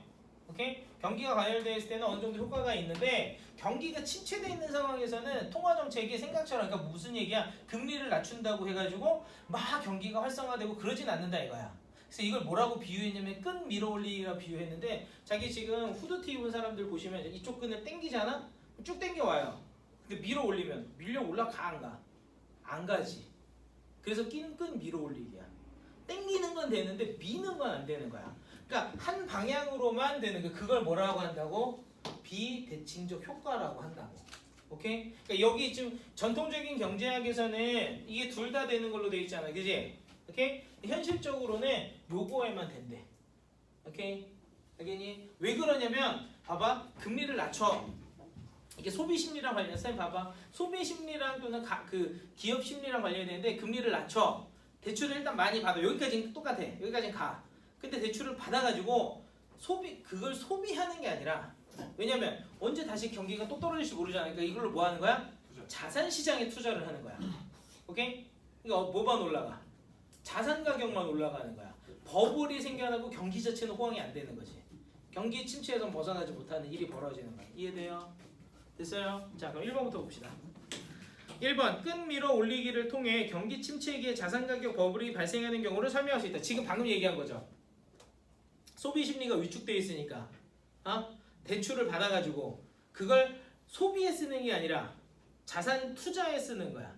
오케이? 경기가 과열되어 있을 때는 어느 정도 효과가 있는데 경기가 침체되어 있는 상황에서는 통화 정책이 생각처럼, 그러니까 무슨 얘기야? 금리를 낮춘다고 해가지고 막 경기가 활성화되고 그러진 않는다 이거야. 그래서 이걸 뭐라고 비유했냐면 끈 밀어올리기라고 비유했는데, 자기 지금 후드티 입은 사람들 보시면 이쪽 끈을 당기잖아? 쭉 당겨와요. 근데 밀어올리면 밀려 올라가 안 가? 안 가지. 그래서 끈 밀어올리기야. 당기는 건 되는데 미는 건 안 되는 거야. 그러니까 한 방향으로만 되는 거. 그걸 뭐라고 한다고? 비대칭적 효과라고 한다고. 오케이? 그러니까 여기 지금 전통적인 경제학에서는 이게 둘 다 되는 걸로 돼 있잖아. 그지? 오케이? 현실적으로는 요거에만 된대. 오케이? 알겠니? 왜 그러냐면 봐봐. 금리를 낮춰. 이게 소비 심리랑 관련. 쌤 봐봐. 소비 심리랑 또는 그 기업 심리랑 관련이 되는데 금리를 낮춰. 대출을 일단 많이 받아. 여기까지는 똑같아. 여기까지는 가. 근데 대출을 받아가지고 그걸 소비하는 게 아니라, 왜냐면 언제 다시 경기가 또 떨어질지 모르잖아. 그러니까 이걸로 뭐 하는 거야? 투자. 자산 시장에 투자를 하는 거야. 오케이? 그러니까 뭐만 올라가? 자산 가격만 올라가는 거야. 버블이 생겨나고 경기 자체는 호황이 안 되는 거지. 경기 침체에서 벗어나지 못하는 일이 벌어지는 거야. 이해돼요? 됐어요? 자, 그럼 1번부터 봅시다. 1번, 끈 밀어 올리기를 통해 경기 침체기에 자산 가격 버블이 발생하는 경우를 설명할 수 있다. 지금 방금 얘기한 거죠. 소비 심리가 위축돼 있으니까, 대출을 받아가지고 그걸 소비에 쓰는 게 아니라 자산 투자에 쓰는 거야.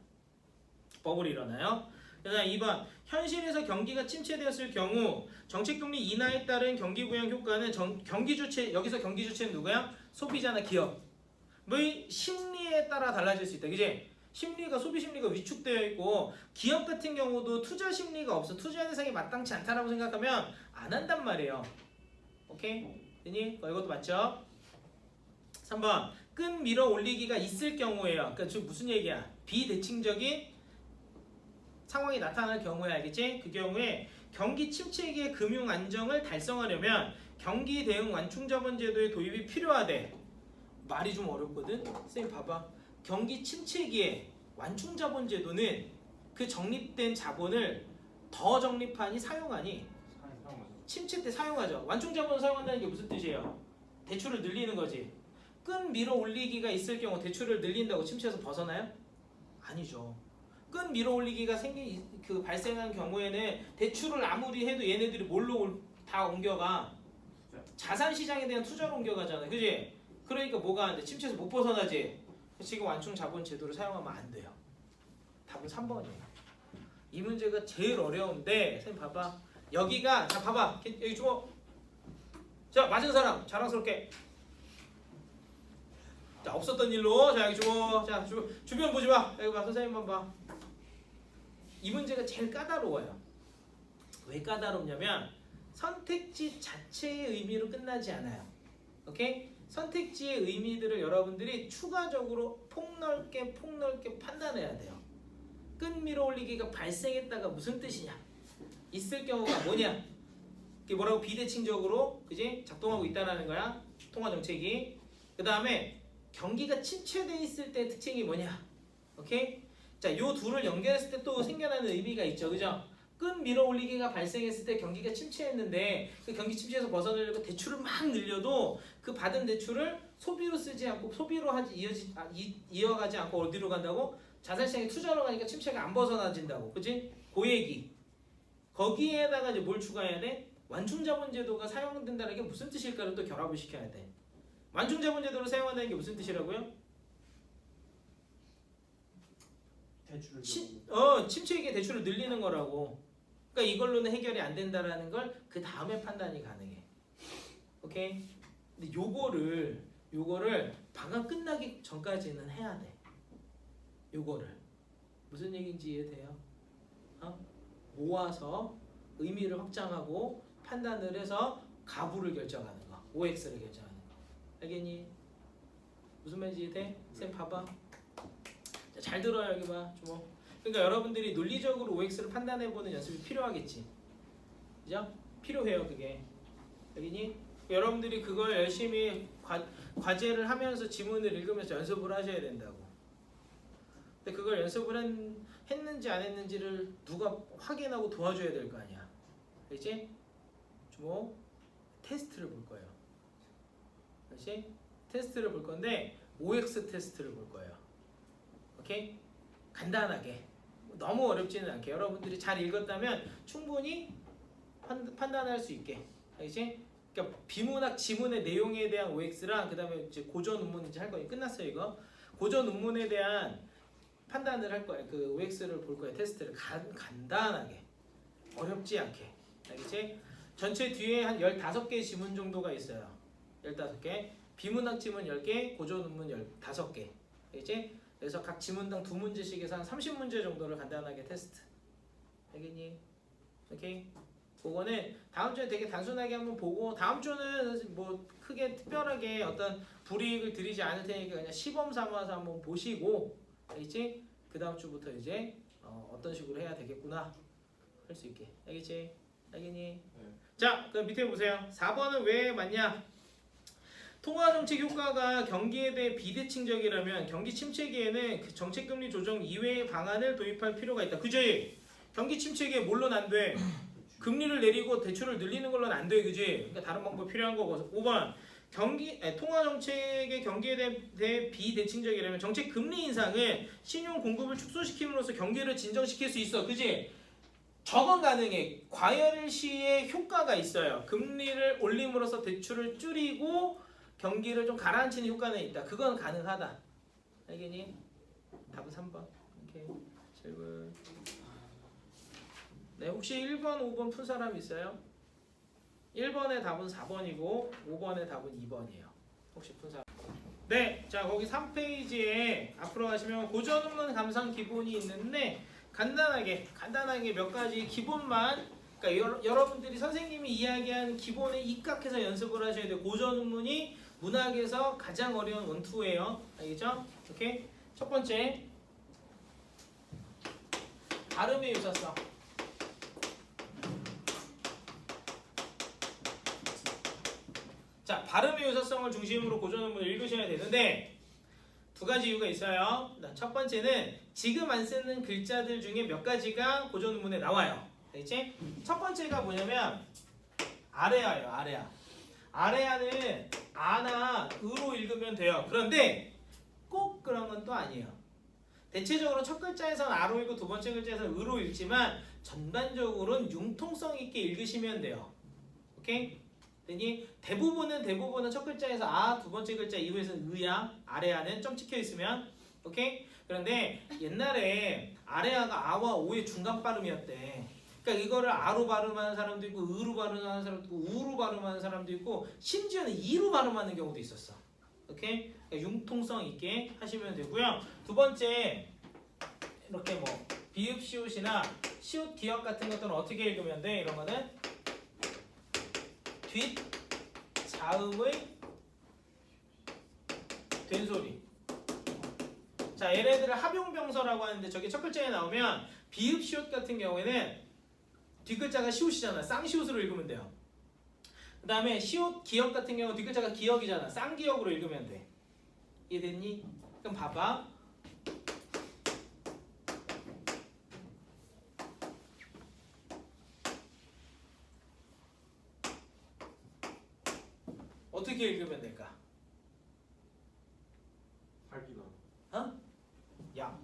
버블이 일어나요. 그다음 2번, 현실에서 경기가 침체되었을 경우 정책금리 인하에 따른 경기 부양 효과는 경기 주체, 여기서 경기 주체는 누구야? 소비자나 기업의 심리에 따라 달라질 수 있다. 그지? 심리가, 소비 심리가 위축되어 있고, 기업 같은 경우도 투자 심리가 없어. 투자 대상이 마땅치 않다라고 생각하면 안 한단 말이에요. 오케이? 되니? 이것도 맞죠? 3번, 끈 밀어 올리기가 있을 경우에요. 그러니까 지금 무슨 얘기야? 비대칭적인 상황이 나타날 경우에, 알겠지? 그 경우에 경기 침체기의 금융 안정을 달성하려면 경기 대응 완충자본 제도의 도입이 필요하대. 말이 좀 어렵거든? 쌤 봐봐. 경기 침체기에 완충자본 제도는 그 적립된 자본을 더 적립하니 사용하니 사용하죠. 침체 때 사용하죠. 완충자본을 사용한다는 게 무슨 뜻이에요? 대출을 늘리는 거지. 끈 밀어 올리기가 있을 경우 대출을 늘린다고 침체에서 벗어나요? 아니죠. 끈 밀어 올리기가 발생한 경우에는 대출을 아무리 해도 얘네들이 뭘로 다 옮겨가? 자산 시장에 대한 투자로 옮겨가잖아. 그지? 그러니까 뭐가 안 돼? 침체에서 못 벗어나지. 지금 완충 자본 제도를 사용하면 안 돼요. 답은 3번이에요. 이 문제가 제일 어려운데, 선생님 봐봐. 여기가, 자 봐봐. 여기 주워. 자, 맞은 사람 자랑스럽게. 자, 없었던 일로. 자, 여기 주워. 자, 주변 보지 마. 여기 봐. 선생님만 봐. 이 문제가 제일 까다로워요. 왜 까다롭냐면 선택지 자체의 의미로 끝나지 않아요. 오케이? 선택지의 의미들을 여러분들이 추가적으로 폭넓게 판단해야 돼요. 끈 밀어 올리기가 발생했다가 무슨 뜻이냐? 있을 경우가 뭐냐? 이게 뭐라고? 비대칭적으로, 그지? 작동하고 있다라는 거야. 통화 정책이. 그 다음에 경기가 침체돼 있을 때 특징이 뭐냐? 오케이? 자, 요 둘을 연결했을 때 또 생겨나는 의미가 있죠, 그죠? 끈 밀어 올리기가 발생했을 때 경기가 침체했는데 그 경기 침체에서 벗어나려고 대출을 막 늘려도 그 받은 대출을 소비로 쓰지 않고 소비로 이어가지 않고 어디로 간다고? 자산시장에 투자로 가니까 침체가 안 벗어나진다고, 그지? 그 얘기. 거기에다가 이제 뭘 추가해야 돼? 완충자본제도가 사용된다는 게 무슨 뜻일까를 또 결합을 시켜야 돼. 완충자본제도를 사용한다는 게 무슨 뜻이라고요? 대출을 침체기에 대출을 늘리는 거라고. 그러니까 이걸로는 해결이 안 된다라는 걸 그 다음에 판단이 가능해. 오케이? 근데 요거를 방학 끝나기 전까지는 해야 돼. 요거를 무슨 얘기인지 이해돼요? 모아서 의미를 확장하고 판단을 해서 가부를 결정하는 거, OX를 결정하는 거. 알겠니? 무슨 말인지 이해돼? 쌤 봐봐. 자, 잘 들어요. 여기 봐. 주목. 그러니까 여러분들이 논리적으로 OX를 판단해보는 연습이 필요하겠지. 그죠? 필요해요. 그게. 알겠니? 여러분들이 그걸 열심히 과제를 하면서 지문을 읽으면서 연습을 하셔야 된다고. 근데 그걸 연습을 했는지 안 했는지를 누가 확인하고 도와줘야 될 거 아니야. 알겠지? 주목. 테스트를 볼 거예요. 알겠지? 테스트를 볼 건데 OX 테스트를 볼 거예요. 오케이? 간단하게. 너무 어렵지는 않게. 여러분들이 잘 읽었다면 충분히 판단할 수 있게. 알겠지? 그러니까 비문학 지문의 내용에 대한 OX랑 그 다음에 이제 고전 논문 이제 할 거예요. 끝났어요 이거. 고전 논문에 대한 판단을 할 거예요. 그 OX를 볼 거예요. 테스트를 간단하게. 어렵지 않게. 알겠지? 전체 뒤에 한 15개 지문 정도가 있어요. 15개. 비문학 지문 10개, 고전 논문 15개. 알겠지? 그래서 각 지문당 2문제씩 해서 한 30문제 정도를 간단하게 테스트. 알겠니? 오케이? 그거는 다음 주에 되게 단순하게 한번 보고 다음 주는 뭐 크게 특별하게 어떤 불이익을 드리지 않을 테니까 그냥 시범 삼아서 한번 보시고 알겠지? 그 다음 주부터 이제 어떤 식으로 해야 되겠구나 할 수 있게 알겠지? 알겠니? 네. 자 그럼 밑에 보세요. 4번은 왜 맞냐? 통화정책 효과가 경기에 대해 비대칭적이라면 경기 침체기에는 그 정책금리 조정 이외의 방안을 도입할 필요가 있다. 그지? 경기 침체기에 뭘로는 안 돼? 금리를 내리고 대출을 늘리는 걸로는 안 돼. 그지? 그러니까 다른 방법이 필요한 거고. 5번 통화정책의 경기에 대해 비대칭적이라면 정책 금리 인상은 신용 공급을 축소시킴으로써 경기를 진정시킬 수 있어. 그지? 저건 가능해. 과열시에 효과가 있어요. 금리를 올림으로써 대출을 줄이고 경기를 좀 가라앉히는 효과는 있다. 그건 가능하다. 알겠니? 답은 3번. 오케이. 질문. 네, 혹시 1번, 5번 푼 사람 있어요? 1번의 답은 4번이고 5번의 답은 2번이에요. 혹시 푼 사람? 네, 자 거기 3페이지에 앞으로 가시면 고전문문 감상 기본이 있는데 간단하게 몇 가지 기본만 그러니까 여러분들이 선생님이 이야기한 기본에 입각해서 연습을 하셔야 돼요. 고전문문이 문학에서 가장 어려운 원투예요. 알겠죠? 오케이. 첫 번째 발음의 유사성. 자, 발음의 유사성을 중심으로 고전문문을 읽으셔야 되는데 두 가지 이유가 있어요. 첫 번째는 지금 안 쓰는 글자들 중에 몇 가지가 고전문문에 나와요. 알겠지? 첫 번째가 뭐냐면 아래아예요. 아래아. 아래아는 아나 으로 읽으면 돼요. 그런데 꼭 그런 건 또 아니에요. 대체적으로 첫 글자에서는 아로 읽고 두 번째 글자에서는 으로 읽지만 전반적으로는 융통성 있게 읽으시면 돼요. 오케이? 되니 대부분은 첫 글자에서 아, 두 번째 글자 이후에서는 으야, 아래아는 점 찍혀 있으면 오케이? 그런데 옛날에 아래아가 아와 오의 중간 발음이었대. 그러니까 이거를 아로 발음하는 사람도 있고 으로 발음하는 사람도 있고 우로 발음하는 사람도 있고 심지어는 이로 발음하는 경우도 있었어. 오케이? 그러니까 융통성 있게 하시면 되고요. 두 번째 이렇게 뭐 비읍 시옷이나 시옷 기역 같은 것들은 어떻게 읽으면 돼? 이런 거는 뒷 자음의 된소리. 자, 얘네들을 합용병서라고 하는데 저게 첫 글자에 나오면 비읍 시옷 같은 경우에는 뒷글자가 시옷이잖아. 쌍시옷으로 읽으면 돼요. 그 다음에 시옷 기역 같은 경우 뒷글자가 기역이잖아. 쌍기역으로 읽으면 돼. 이해됐니? 그럼 봐봐. 어떻게 읽으면 될까? 살기다. 어? 야.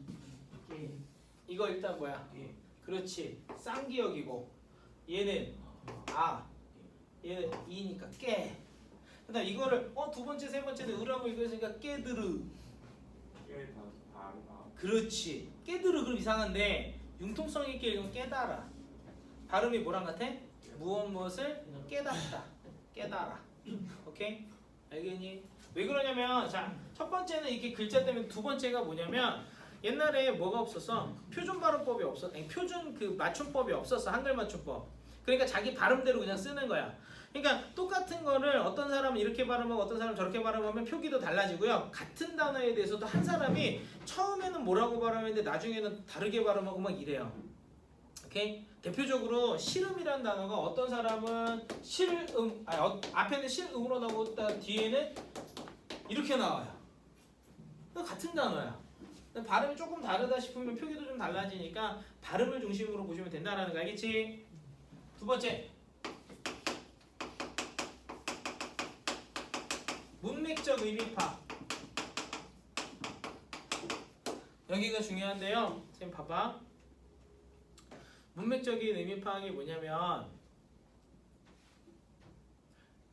이거 일단 뭐야? 그렇지. 쌍기역이고 얘는 아. 얘는 이니까 깨. 그다음 이거를 두 번째 세 번째는 으라고 읽었으니까 깨드르. 깨다 다르다. 그렇지. 깨드르 그럼 이상한데 융통성 있게 읽으면 깨달아. 발음이 뭐랑 같아? 무엇을 깨닫다. 깨달아. 오케이? 알겠니? 왜 그러냐면 자, 첫 번째는 이게 글자 때문에 두 번째가 뭐냐면 옛날에 뭐가 없었어? 표준 발음법이 없었. 아니 표준 그 맞춤법이 없었어. 한글 맞춤법. 그러니까 자기 발음대로 그냥 쓰는 거야. 그러니까 똑같은 거를 어떤 사람은 이렇게 발음하고 어떤 사람은 저렇게 발음하면 표기도 달라지고요. 같은 단어에 대해서도 한 사람이 처음에는 뭐라고 발음했는데 나중에는 다르게 발음하고 막 이래요. 오케이? 대표적으로 실음이라는 단어가 어떤 사람은 실음, 앞에는 실음으로 나오고 뒤에는 이렇게 나와요. 같은 단어야. 발음이 조금 다르다 싶으면 표기도 좀 달라지니까 발음을 중심으로 보시면 된다는 거 알겠지? 두 번째. 문맥적 의미 파악. 여기가 중요한데요. 선생님 봐봐. 문맥적인 의미 파악이 뭐냐면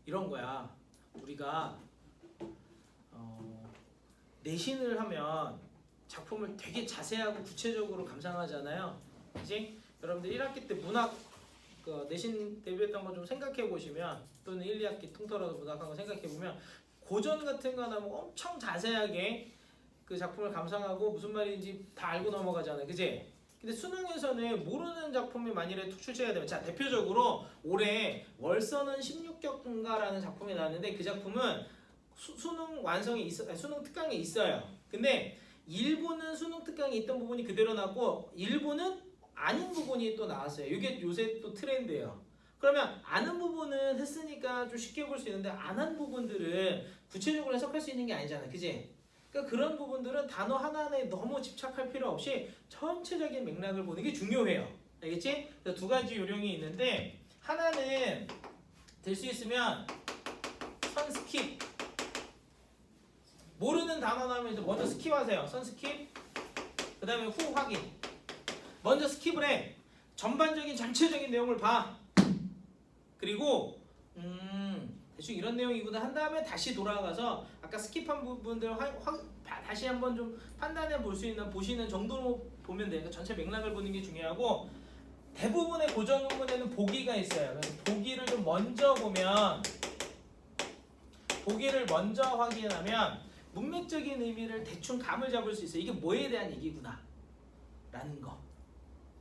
이런 거야. 우리가 내신을 하면 작품을 되게 자세하고 구체적으로 감상하잖아요. 그치? 여러분들 1학기 때 문학 내신 대비했던 거 좀 생각해 보시면 또는 1, 2학기 통틀어서 문학한 거 생각해 보면 고전 같은 거 나면 엄청 자세하게 그 작품을 감상하고 무슨 말인지 다 알고 넘어가잖아요. 그치? 근데 수능에서는 모르는 작품이 만일에 출제가 되면 자 대표적으로 올해 월서는 16격인가라는 작품이 나왔는데 그 작품은 수능 완성이 수능 특강에 있어요. 근데 일부는 수능 특강에 있던 부분이 그대로 나왔고 일부는 아닌 부분이 또 나왔어요. 이게 요새 또 트렌드예요. 그러면 아는 부분은 했으니까 좀 쉽게 볼 수 있는데 안 한 부분들은 구체적으로 해석할 수 있는 게 아니잖아. 그지? 그러니까 그런 부분들은 단어 하나하나에 너무 집착할 필요 없이 전체적인 맥락을 보는 게 중요해요. 알겠지? 그래서 두 가지 요령이 있는데 하나는 될 수 있으면 선 스킵. 모르는 단어 나오면 이제 먼저 스킵하세요. 선 스킵. 그 다음에 후 확인. 먼저 스킵을 해. 전반적인 전체적인 내용을 봐. 그리고 대충 이런 내용이구나 한 다음에 다시 돌아가서 아까 스킵한 부분들 다시 한번 좀 판단해 볼 수 있는 보시는 정도로 보면 돼요. 그러니까 전체 맥락을 보는 게 중요하고 대부분의 고전 논문에는 보기가 있어요. 그래서 보기를 좀 먼저 보면 보기를 먼저 확인하면 문맥적인 의미를 대충 감을 잡을 수 있어요. 이게 뭐에 대한 얘기구나 라는 거.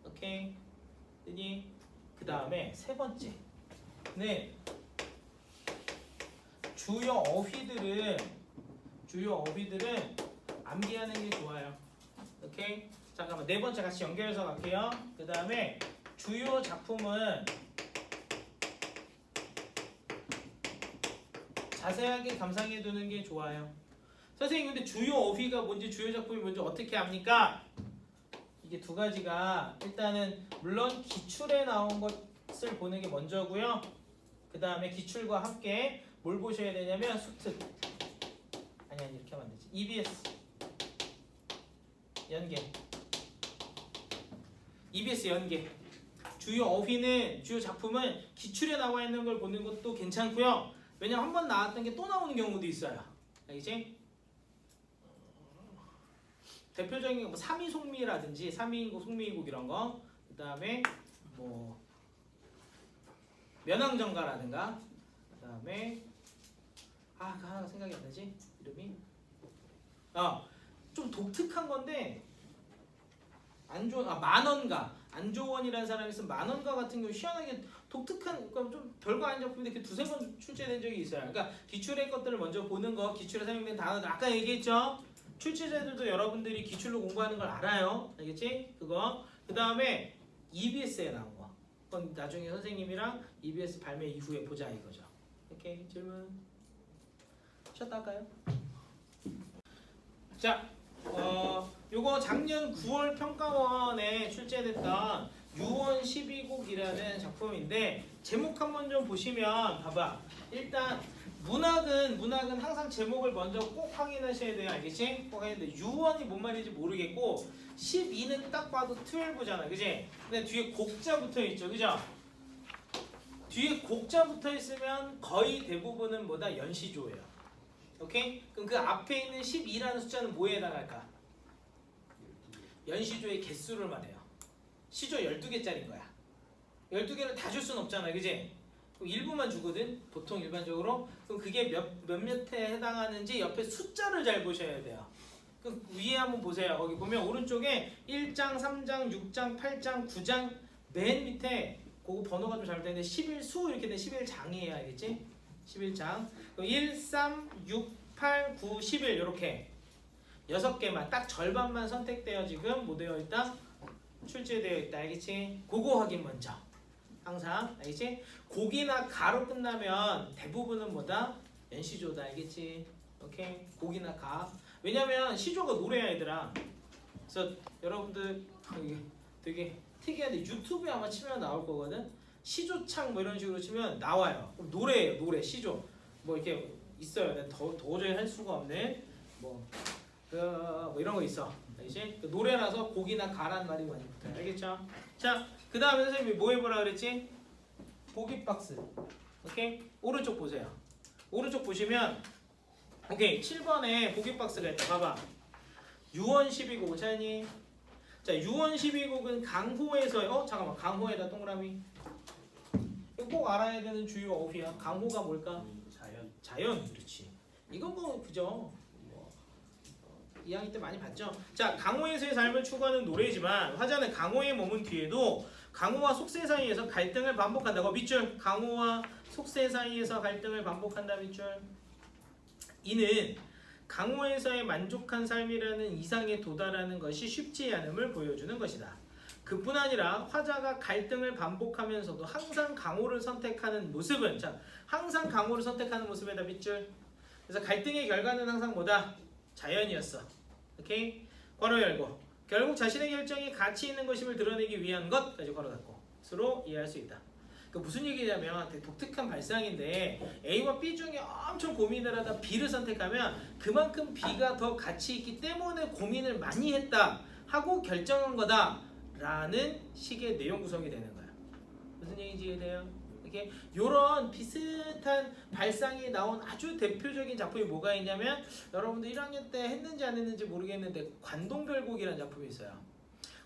오케이? 그 다음에 세 번째 네. 주요 어휘들은 암기하는 게 좋아요. 오케이? 잠깐만 네 번째 같이 연결해서 갈게요. 그 다음에 주요 작품은 자세하게 감상해 두는 게 좋아요. 선생님 근데 주요 어휘가 뭔지 주요 작품이 뭔지 어떻게 압니까? 이게 두 가지가 일단은 물론 기출에 나온 것을 보는 게 먼저고요. 그 다음에 기출과 함께 뭘 보셔야 되냐면 수특 아니 이렇게 하면 안 되지. EBS 연계 EBS 연계 주요 어휘는 주요 작품은 기출에 나와 있는 걸 보는 것도 괜찮고요. 왜냐면 한 번 나왔던 게 또 나오는 경우도 있어요. 알겠지? 대표적인 게 뭐 삼위송미라든지 삼위인국 송미인국 이런 거 그 다음에 뭐 면왕정가라든가 그 다음에 그 하나가 생각이 안 나지? 이름이 좀 독특한 건데 만원가 안조원이라는 사람이 쓴 만원가 같은 경우 희한하게 독특한 그러니까 좀 별거 아닌 작품인데 그 두세 번 출제된 적이 있어요. 그러니까 기출의 것들을 먼저 보는 거 기출에 사용된 단어들 아까 얘기했죠? 출제자들도 여러분들이 기출로 공부하는 걸 알아요. 알겠지? 그거 그 다음에 EBS에 나온 거 그건 나중에 선생님이랑 EBS 발매 이후에 보자 이거죠. 오케이 질문 쉬었다 할까요? 자 요거 작년 9월 평가원에 출제됐던 유원 12곡이라는 작품인데 제목 한번 좀 보시면 봐봐. 일단 문학은 항상 제목을 먼저 꼭 확인하셔야 돼요. 알겠지? 꼭 확인해야 돼. 유원이 뭔 말인지 모르겠고 12는 딱 봐도 12잖아. 그지? 근데 뒤에 곡자 붙어 있죠. 그죠? 뒤에 곡자 붙어 있으면 거의 대부분은 뭐다? 연시조예요. 오케이? 그럼 그 앞에 있는 12라는 숫자는 뭐에 해당할까? 연시조의 개수를 말해요. 시조 12개짜리인 거야. 12개를 다 줄 순 없잖아. 그지? 일부만 주거든. 보통 일반적으로. 그럼 그게 몇몇에 해당하는지 옆에 숫자를 잘 보셔야 돼요. 그 위에 한번 보세요. 거기 보면 오른쪽에 1장, 3장, 6장, 8장, 9장 맨 밑에 그거 번호가 좀 잘못됐는데 11수 이렇게 된 11장이에요. 알겠지? 11장. 1, 3, 6, 8, 9, 11 이렇게 6개만 딱 절반만 선택되어 지금 뭐 되어 있다? 출제되어 있다. 알겠지? 그거 확인 먼저. 항상 알겠지? 곡이나 가로 끝나면 대부분은 뭐다? 연시조다. 알겠지? 오케이? 곡이나 가. 왜냐면 시조가 노래야 얘들아. 그래서 여러분들 이게 되게 특이한데 유튜브에 아마 치면 나올 거거든. 시조창 뭐 이런 식으로 치면 나와요. 그럼 노래예요. 노래 시조 뭐 이렇게 있어요. 도저히 할 수가 없는 뭐 이런 거 있어. 알겠지? 그 노래라서 곡이나 가란 말이 많이 붙어요. 알겠죠? 자, 그 다음에 선생님이 뭐 해보라 그랬지? 보기 박스. 오케이? 오른쪽 보세요. 오른쪽 보시면 오케이 7번에 보기 박스가 있다. 봐봐. 유원 12곡 찾니? 자, 유원 12곡은 강호에서 잠깐만 강호에다 동그라미. 이거 꼭 알아야 되는 주요 어휘야. 강호가 뭘까? 자연. 그렇지. 이건 뭐 그죠? 2학년 때 많이 봤죠. 자, 강호에서의 삶을 추구하는 노래지만 화자는 강호에 머문 뒤에도 강호와 속세 사이에서 갈등을 반복한다고. 밑줄. 강호와 속세 사이에서 갈등을 반복한다. 밑줄. 이는 강호에서의 만족한 삶이라는 이상에 도달하는 것이 쉽지 않음을 보여주는 것이다. 그뿐 아니라 화자가 갈등을 반복하면서도 항상 강호를 선택하는 모습은, 자, 항상 강호를 선택하는 모습에다 밑줄. 그래서 갈등의 결과는 항상 뭐다? 자연이었어. 오케이? 괄호 열고. 결국 자신의 결정이 가치 있는 것임을 드러내기 위한 것까지 괄호 닫고. 스스로 이해할 수 있다. 그 무슨 얘기냐면 되게 독특한 발상인데 A와 B 중에 엄청 고민을 하다 B를 선택하면 그만큼 B가 더 가치 있기 때문에 고민을 많이 했다 하고 결정한 거다 라는 식의 내용 구성이 되는 거야. 무슨 얘기인지 이해돼요? 이렇게 요런 비슷한 발상이 나온 아주 대표적인 작품이 뭐가 있냐면 여러분들 1학년 때 했는지 안 했는지 모르겠는데 관동별곡이라는 작품이 있어요.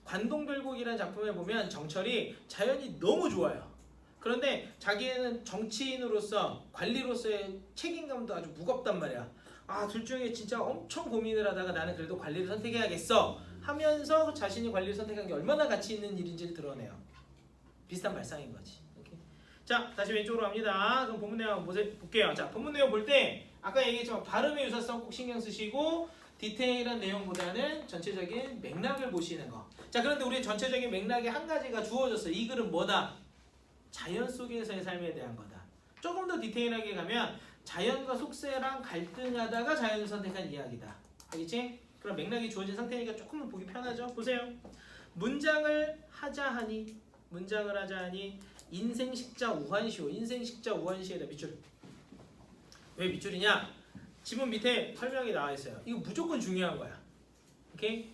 관동별곡이라는 작품에 보면 정철이 자연이 너무 좋아요. 그런데 자기는 정치인으로서 관리로서의 책임감도 아주 무겁단 말이야. 아, 둘 중에 진짜 엄청 고민을 하다가 나는 그래도 관리를 선택해야겠어 하면서 자신이 관리를 선택한 게 얼마나 가치 있는 일인지를 드러내요. 비슷한 발상인 거지. 오케이. 자, 다시 왼쪽으로 갑니다. 그럼 본문 내용 볼게요. 자, 본문 내용 볼 때 아까 얘기했지만 발음의 유사성 꼭 신경 쓰시고 디테일한 내용보다는 전체적인 맥락을 보시는 거. 자, 그런데 우리 전체적인 맥락에 한 가지가 주어졌어. 이 글은 뭐다? 자연 속에서의 삶에 대한 거다. 조금 더 디테일하게 가면 자연과 속세랑 갈등하다가 자연을 선택한 이야기다. 알겠지? 그럼 맥락이 주어진 상태니까 조금은 보기 편하죠? 보세요. 문장을 하자 하니 인생식자 우환시오. 인생식자 우환시에다 밑줄. 왜 밑줄이냐? 지문 밑에 설명이 나와 있어요. 이거 무조건 중요한 거야. 오케이?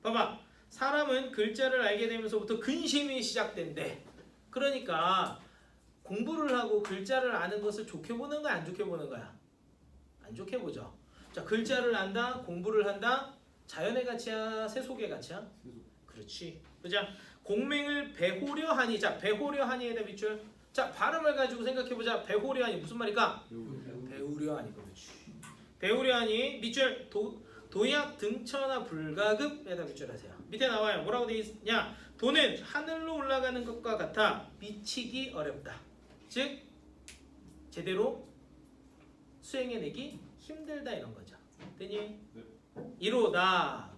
봐봐. 사람은 글자를 알게 되면서부터 근심이 시작된대. 그러니까 공부를 하고 글자를 아는 것을 좋게 보는 거야, 안 좋게 보는 거야? 안 좋게 보죠. 자, 글자를 안다, 공부를 한다. 자연의 가치야, 세속의 가치야? 그렇지. 보자. 공맹을 배호려 하니. 자, 배호려 하니에다 밑줄. 자, 발음을 가지고 생각해 보자. 배호려 하니 무슨 말일까? 배우려 하니. 그렇지. 배우려 하니 밑줄. 도약 등처나 불가급에다 밑줄 하세요. 밑에 나와요. 뭐라고 되어 있냐? 도는 하늘로 올라가는 것과 같아 미치기 어렵다. 즉 제대로 수행해내기 힘들다 이런 거죠. 되니? 네. 이로다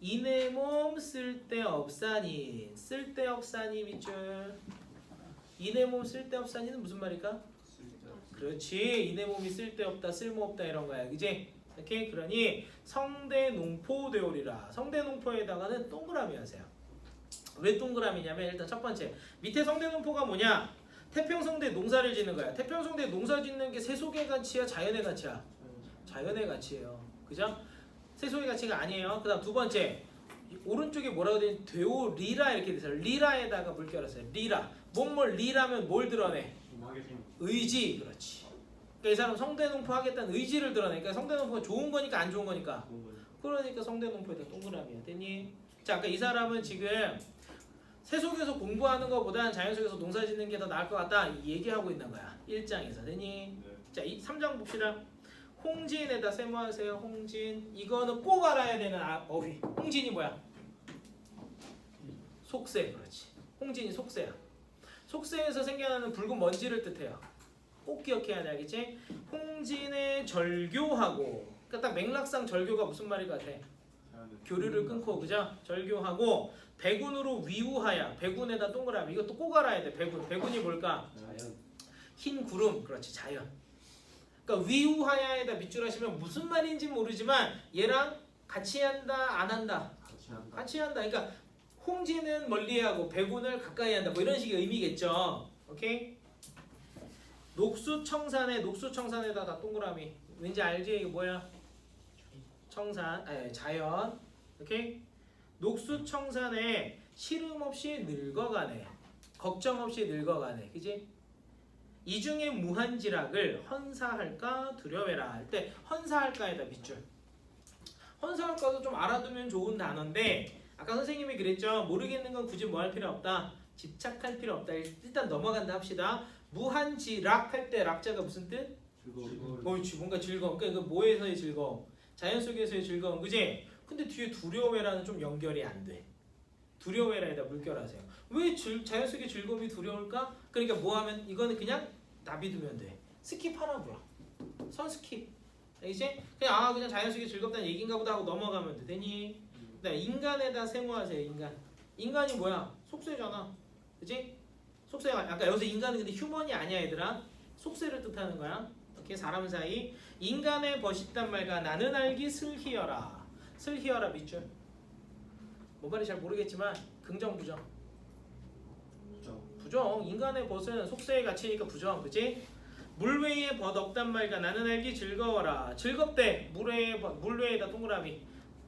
이내 몸 쓸데없사니. 쓸데없사니 밑줄. 이내 몸 쓸데없사니는 무슨 말일까? 그렇지. 이내 몸이 쓸데없다, 쓸모없다 이런 거야. 그지? 오케이? 그러니 성대농포 되오리라. 성대농포에다가는 동그라미 하세요. 왜 동그라미냐면 일단 첫 번째 밑에 성대농포가 뭐냐? 태평성대 농사를 짓는 거야. 태평성대 농사 짓는 게 세속의 가치야, 자연의 가치야? 자연의 가치예요. 그죠? 세속의 가치가 아니에요. 그 다음 두 번째 오른쪽에 뭐라고 되어 있는 되오리라 이렇게 돼서 리라에다가 물 껴놨어요. 리라. 뭐뭘 리라면 뭘 드러내? 의지. 그렇지. 그러니까 이 사람 성대농포 하겠다는 의지를 드러내. 그러니까 성대농포가 좋은 거니까 안 좋은 거니까? 그러니까 성대농포에다 동그라미야. 됐니? 자, 그러니까 이 사람은 지금 세속에서 공부하는 것보다는 자연 속에서 농사 짓는 게 더 나을 것 같다 이 얘기하고 있는 거야. 1장에서. 되니? 네. 자, 3장 봅시다. 홍진에다 세모하세요. 홍진. 이거는 꼭 알아야 되는 어휘. 홍진이 뭐야? 속세. 그렇지. 홍진이 속세야. 속세에서 생겨나는 붉은 먼지를 뜻해요. 꼭 기억해야 돼. 알겠지? 홍진의 절교하고. 그러니까 딱 맥락상 절교가 무슨 말일 것 같아? 교류를 끊고. 그죠? 절교하고 배군으로 위우하야. 배군에다 동그라미. 이것도 꼭 알아야 돼. 배군. 배군이 뭘까? 자연. 흰 구름. 그렇지. 자연. 그러니까 위우하야에다 밑줄 하시면 무슨 말인지 모르지만 얘랑 같이 한다, 안 한다? 같이 한다. 그러니까 홍지는 멀리하고 배군을 가까이 한다. 뭐 이런 식의 의미겠죠. 오케이? 녹수청산에다가 동그라미. 왠지 알지? 이거 뭐야? 청산. 아니, 자연. 오케이? 녹수청산에 시름 없이 늙어가네. 걱정 없이 늙어가네. 그지? 이 중에 무한지락을 헌사할까 두려워라 할 때 헌사할까에다 밑줄. 헌사할까도 좀 알아두면 좋은 단어인데 아까 선생님이 그랬죠. 모르겠는 건 굳이 뭐 할 필요 없다. 집착할 필요 없다. 일단 넘어간다 합시다. 무한지락 할 때 락자가 무슨 뜻? 즐거움. 옳지. 뭔가 즐거움. 그러니까 뭐에서의 즐거움? 자연 속에서의 즐거움. 그지? 근데 뒤에 두려워해라는 좀 연결이 안 돼. 두려워해라에다 물결하세요. 왜 자연 속의 즐거움이 두려울까? 그러니까 뭐 하면 이거는 그냥 나비두면 돼. 스킵하라고요. 선 스킵. 이제 그냥 자연 속이 즐겁다는 얘기인가 보다 하고 넘어가면 돼. 되니? 네, 인간에다 세모하세요. 인간. 인간이 뭐야? 속세잖아. 그치? 속세가 아까 여기서 인간은 근데 휴먼이 아니야 얘들아. 속세를 뜻하는 거야. 이렇게 사람 사이. 인간의 벗있단 말과 나는 알기 슬히여라. 슬히여라 밑줄. 뭔 말인지 잘 모르겠지만 긍정 부정. 부정. 인간의 벗은 속세의 가치니까 부정. 그치? 물외의 벗 없단 말과 나는 알기 즐거워라. 즐겁대. 물외에다 동그라미.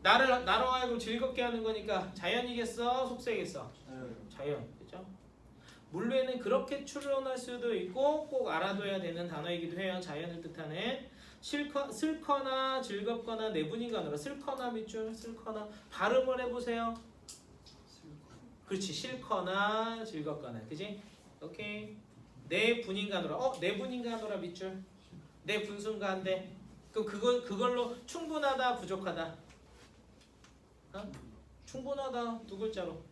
나로 하여금 즐겁게 하는 거니까 자연이겠어? 속세겠어? 자연. 그죠? 물외는 그렇게 추론할 수도 있고 꼭 알아둬야 되는 단어이기도 해요. 자연을 뜻하는 슬거나 즐겁거나 내분인간으로 슬거나 밑줄 슬거나 발음을 해보세요. 그렇지. 싫거나 즐겁거나. 그지? 오케이. 내분인간으로. 내분인간으로 밑줄. 내분순간데. 그럼 그걸로 충분하다 부족하다. 충분하다 두 글자로.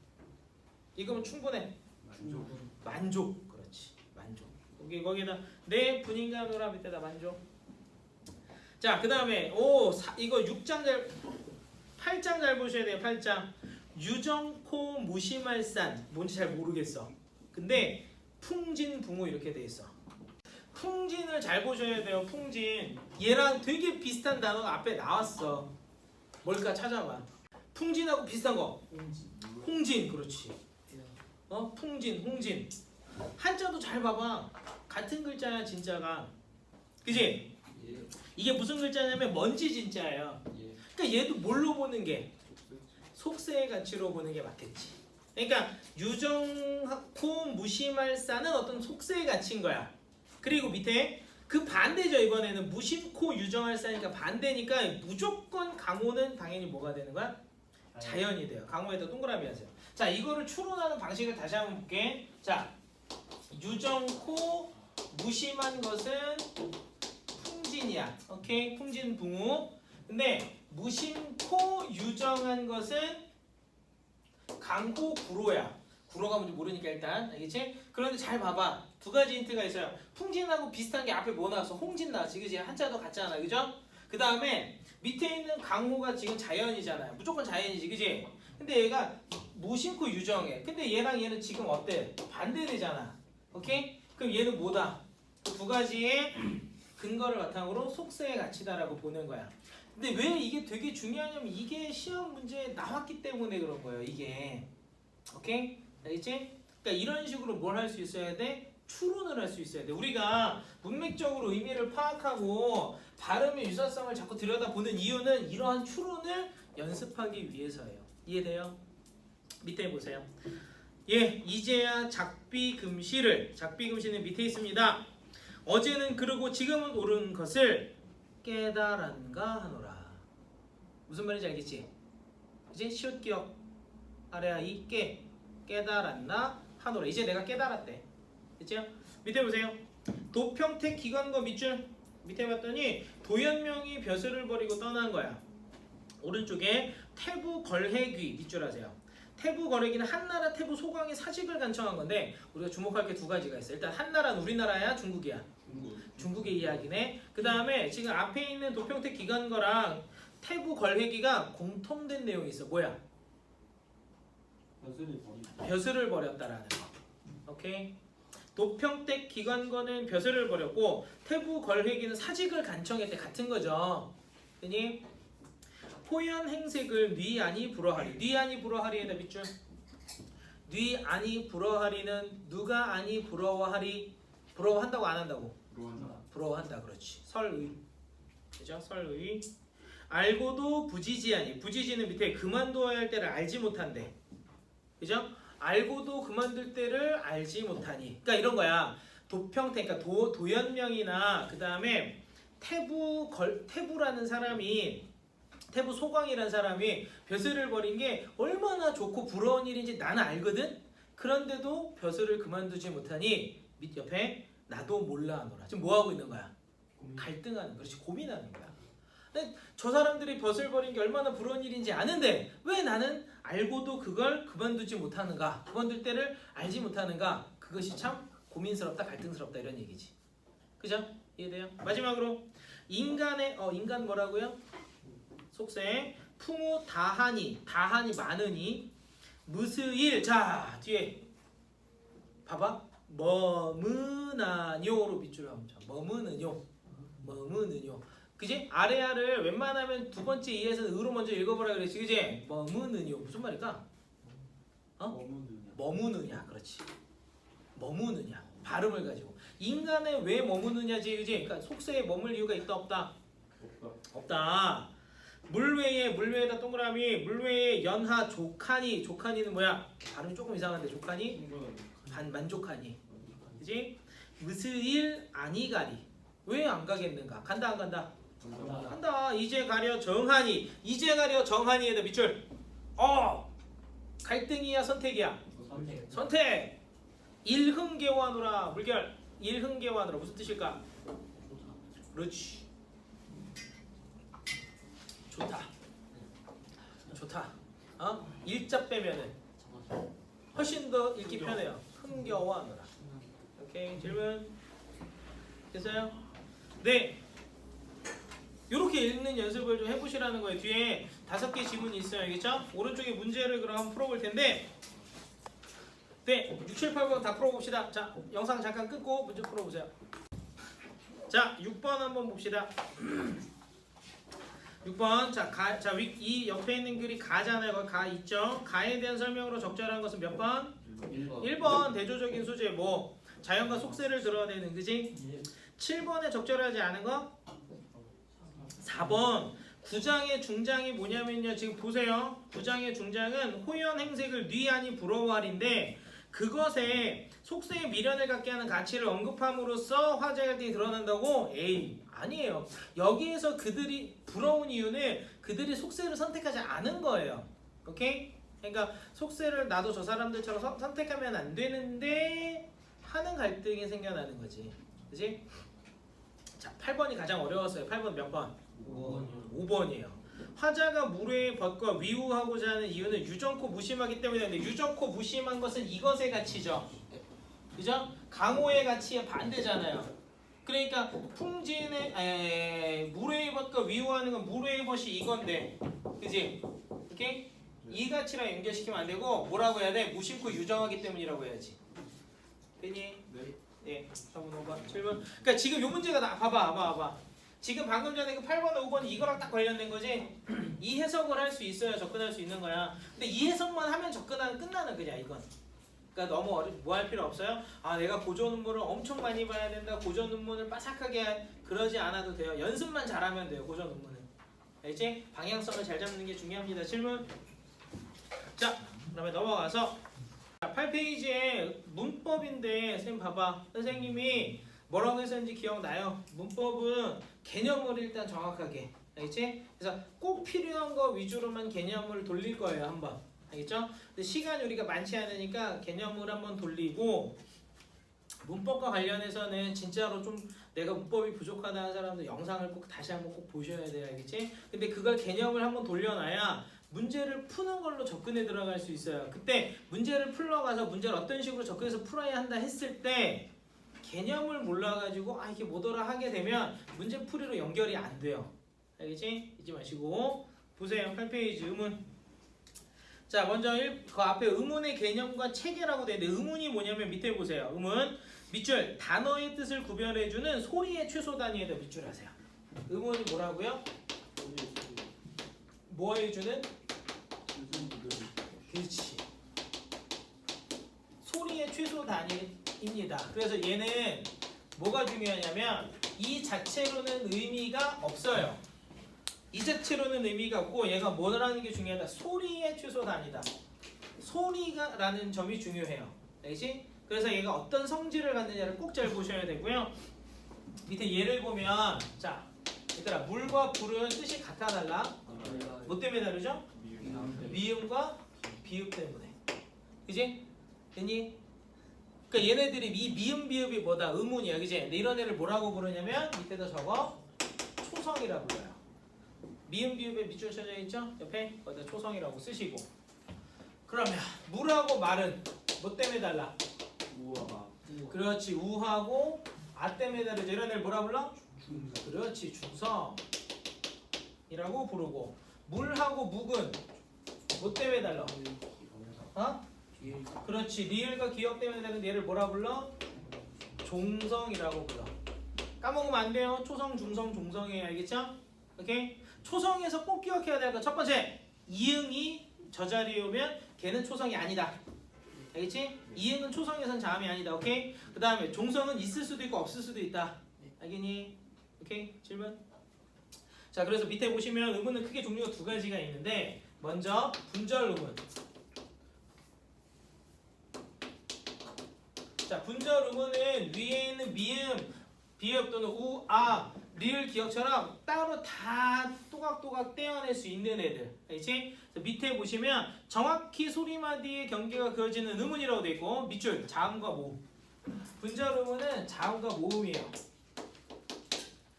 이거면 충분해. 만족. 그렇지. 만족. 거기다 내 분인간으로 밑에다 만족. 자, 그 다음에 이거 8장 잘 보셔야 돼요. 8장. 유정코 무시말산. 뭔지 잘 모르겠어. 근데 풍진붕우 이렇게 돼 있어. 풍진을 잘 보셔야 돼요. 풍진. 얘랑 되게 비슷한 단어가 앞에 나왔어. 뭘까 찾아봐. 풍진하고 비슷한 거. 홍진. 그렇지. 풍진, 홍진. 한자도 잘 봐봐. 같은 글자야 진짜가. 그지? 이게 무슨 글자냐면 먼지 진짜예요. 그러니까 얘도 뭘로 보는 게? 속세의 가치로 보는 게 맞겠지. 그러니까 유정코 무심할사는 어떤 속세의 가치인 거야. 그리고 밑에 그 반대죠. 이번에는 무심코 유정할사니까 반대니까 무조건 강호는 당연히 뭐가 되는 거야? 자연이 돼요. 강호에다 동그라미 하세요. 자, 이거를 추론하는 방식을 다시 한번 볼게. 자, 유정코 무심한 것은 풍진이야. 오케이? 풍진붕우. 근데 무심코 유정한 것은 강호 구로야. 구로가 뭔지 모르니까 일단 알겠지? 그런데 잘 봐봐. 두 가지 힌트가 있어요. 풍진하고 비슷한 게 앞에 뭐 나왔어? 홍진 나왔지. 그지? 한자도 같잖아. 그죠? 그 다음에 밑에 있는 강호가 지금 자연이잖아요. 무조건 자연이지. 그지? 근데 얘가 무심코 유정해. 근데 얘랑 얘는 지금 어때? 반대되잖아. 오케이? 그럼 얘는 뭐다? 두 가지의 근거를 바탕으로 속세의 가치다라고 보는 거야. 근데 왜 이게 되게 중요하냐면 이게 시험 문제에 나왔기 때문에 그런 거예요. 이게. 오케이? 알겠지? 그러니까 이런 식으로 뭘 할 수 있어야 돼? 추론을 할 수 있어야 돼. 우리가 문맥적으로 의미를 파악하고 발음의 유사성을 자꾸 들여다보는 이유는 이러한 추론을 연습하기 위해서예요. 이해돼요? 밑에 보세요. 이제야 작비금시를. 작비금시는 밑에 있습니다. 어제는 그러고 지금은 옳은 것을 깨달은가 하노라. 무슨 말인지 알겠지? 이제 시옷 기억 아래야 이 깨달았나 하노라. 이제 내가 깨달았대. 됐죠? 밑에 보세요. 도평택 기관거 밑줄. 밑에 봤더니 도연명이 벼슬을 버리고 떠난 거야. 오른쪽에 태부 걸해귀 밑줄 하세요. 태부 걸해귀는 한나라 태부 소강의 사직을 간청한 건데 우리가 주목할 게 두 가지가 있어. 일단 한나라는 우리나라야 중국이야? 중국의 이야기네. 그 다음에 지금 앞에 있는 도평택 기관거랑 태부 걸해귀가 공통된 내용이 있어. 뭐야? 벼슬을 버렸다라는 거. 오케이? 도평택 기관거는 벼슬을 버렸고 태부 걸해귀는 사직을 간청했대. 같은 거죠. 그니 호연 행색을 뉘 아니 불어하리. 뉘 아니 불어하리에다 밑줄. 뉘 아니 불어하리는 누가 아니 부러워하리. 부러워한다고 안 한다고? 부러워한다. 그렇지. 설의. 그죠? 설의. 알고도 부지지하니. 부지지는 밑에 그만둬야 할 때를 알지 못한대. 그죠? 알고도 그만둘 때를 알지 못하니. 그러니까 이런 거야. 도평택, 그러니까 도연명이나 그 다음에 태부라는 사람이 태부 소광이라는 사람이 벼슬을 버린 게 얼마나 좋고 부러운 일인지 나는 알거든. 그런데도 벼슬을 그만두지 못하니 밑 옆에 나도 몰라 하노라. 지금 뭐 하고 있는 거야? 갈등하는. 그렇지. 고민하는 거야. 근데 저 사람들이 벼슬 버린 게 얼마나 부러운 일인지 아는데 왜 나는 알고도 그걸 그만두지 못하는가? 그만둘 때를 알지 못하는가? 그것이 참 고민스럽다, 갈등스럽다 이런 얘기지. 그죠? 이해돼요? 마지막으로 인간의 인간 뭐라고요? 속세 풍우 다하니 많으니 무스일. 자 뒤에 봐봐. 머무나뇨로 밑줄을 하면 자 머무는요. 그지? 아래아를 웬만하면 두 번째 이에서는 으로 먼저 읽어보라 그랬지, 그지? 머무는요 무슨 말일까? 머무느냐, 그렇지. 머무느냐 발음을 가지고 인간에 왜 머무느냐지, 그지? 그러니까 속세에 머물 이유가 있다 없다? 없다. 물외에다 동그라미 물외에 연하 조카니는 뭐야? 발음 조금 이상한데 조카니? 만족하니, 그지? 무스일 아니가리 왜 안 가겠는가? 간다 안 간다? 간다. 이제 가려 정하니에다 밑줄. 갈등이야 선택이야? 선택. 일흥계화노라 물결. 일흥계화노라 무슨 뜻일까? 그렇지. 좋다. 일자 빼면은 훨씬 더 읽기 편해요. 흥겨워하노라. 오케이, 질문 됐어요? 네. 이렇게 읽는 연습을 좀 해보시라는 거예요. 뒤에 5개 지문이 있어요, 알겠죠? 오른쪽에 문제를 그럼 한번 풀어볼 텐데, 네, 6, 7, 8번 다 풀어봅시다. 자, 영상 잠깐 끊고 문제 풀어보세요. 자, 6번 한번 봅시다. 6번. 이 옆에 있는 글이 가잖아요. 거기 가 있죠? 가에 대한 설명으로 적절한 것은 몇 번? 1번. 대조적인 소재 뭐 자연과 속세를 드러내는, 그지? 7번에 적절하지 않은 거? 4번. 구장의 중장이 뭐냐면요. 지금 보세요. 구장의 중장은 호연 행색을 뉘 아니 부러워할인데 그것에 속세의 미련을 갖게 하는 가치를 언급함으로써 화제 갈등이 드러난다고? 에이, 아니에요. 여기에서 그들이 부러운 이유는 그들이 속세를 선택하지 않은 거예요. 오케이? 그러니까 속세를 나도 저 사람들처럼 선택하면 안 되는데 하는 갈등이 생겨나는 거지. 그치? 자, 8번이 가장 어려웠어요. 8번 몇 번? 5번이에요. 화자가 물의 벗과 위우하고자 하는 이유는 유정코 무심하기 때문인데 유정코 무심한 것은 이것의 가치죠. 그죠? 강호의 가치에 반대잖아요. 그러니까 풍진의 물의 벗과 위우하는 건 물의 벗이 이건데, 그지? 오케이? 이 가치랑 연결시키면 안 되고 뭐라고 해야 돼? 무심코 유정하기 때문이라고 해야지. 됐니? 네. 4번, 5번, 7번. 그러니까 지금 요 문제가 봐봐. 지금 방금 전에 그 8번, 5번 이거랑 딱 관련된 거지. 이 해석을 할 수 있어야 접근할 수 있는 거야. 근데 이 해석만 하면 끝나는 그냥 이건. 그러니까 너무 뭐 할 필요 없어요. 내가 고전 논문을 엄청 많이 봐야 된다. 고전 논문을 빠삭하게 그러지 않아도 돼요. 연습만 잘하면 돼요. 고전 논문은. 알지? 방향성을 잘 잡는 게 중요합니다. 질문. 자, 그다음에 넘어가서 8페이지에 문법인데 선생님 봐봐. 선생님이 뭐라고 했었는지 기억나요? 문법은 개념을 일단 정확하게, 알겠지? 그래서 꼭 필요한 거 위주로만 개념을 돌릴 거예요, 한번. 알겠죠? 근데 시간이 우리가 많지 않으니까 개념을 한번 돌리고 문법과 관련해서는 진짜로 좀 내가 문법이 부족하다는 사람들 영상을 꼭 다시 한번 꼭 보셔야 돼요, 알겠지? 근데 그걸 개념을 한번 돌려놔야 문제를 푸는 걸로 접근해 들어갈 수 있어요. 그때 문제를 풀러가서 문제를 어떤 식으로 접근해서 풀어야 한다 했을 때 개념을 몰라가지고 이게 뭐더라 하게 되면 문제 풀이로 연결이 안 돼요. 알겠지? 잊지 마시고 보세요. 8페이지 의문. 자, 먼저 그 앞에 의문의 개념과 체계라고 되어 있는데 의문이 뭐냐면 밑에 보세요. 의문 밑줄 단어의 뜻을 구별해주는 소리의 최소 단위에다 밑줄 하세요. 의문이 뭐라고요? 뭐 해주는? 그렇지. 소리의 최소 단위입니다. 그래서 얘는 뭐가 중요하냐면 이 자체로는 의미가 없어요. 이 자체로는 의미가 없고 얘가 뭐라는 게 중요하다. 소리의 최소 단위다. 소리가라는 점이 중요해요. 알겠지? 그래서 얘가 어떤 성질을 갖느냐를 꼭 잘 보셔야 되고요. 밑에 예를 보면 자, 얘들아 물과 불은 뜻이 같아 달라? 뭐 때문에 다르죠? 미음과 비읍 때문에. 그지? 됐니? 그러니까 얘네들이 이 미음 비읍이 뭐다? 의문이야. 그지? 근데 이런 애를 뭐라고 부르냐면 밑에다 적어 초성이라 불러요. 미음 비읍에 밑줄 쳐져 있죠? 옆에 거기다 초성이라고 쓰시고. 그러면 물하고 말은 뭐 때문에 달라? 우와. 그렇지. 우하고 아 때문에 다르죠. 이런 애를 뭐라 불러? 중사. 그렇지. 중성이라고 부르고. 물하고 묵은 뭐 때문에 달라? 어? 그렇지. 리을과 기역 때문에 다른 얘를 뭐라 불러? 종성이라고 불러. 까먹으면 안 돼요. 초성, 중성, 종성이에요. 알겠죠? 오케이? 초성에서 꼭 기억해야 될 거 첫 번째, 이응이 저 자리에 오면 걔는 초성이 아니다. 알겠지? 이응은 초성에선 자음이 아니다. 오케이? 그 다음에 종성은 있을 수도 있고 없을 수도 있다. 알겠니? 오케이? 질문? 자, 그래서 밑에 보시면 의문은 크게 종류가 두 가지가 있는데, 먼저 분절 의문. 자, 분절 의문은 위에 있는 미음, 비읍 또는 우, 아, 리을, 기역처럼 따로 다 또각또각 떼어낼 수 있는 애들. 알겠지? 밑에 보시면 정확히 소리마디의 경계가 그어지는 의문이라고 되어 있고 밑줄, 자음과 모음. 분절 의문은 자음과 모음이에요.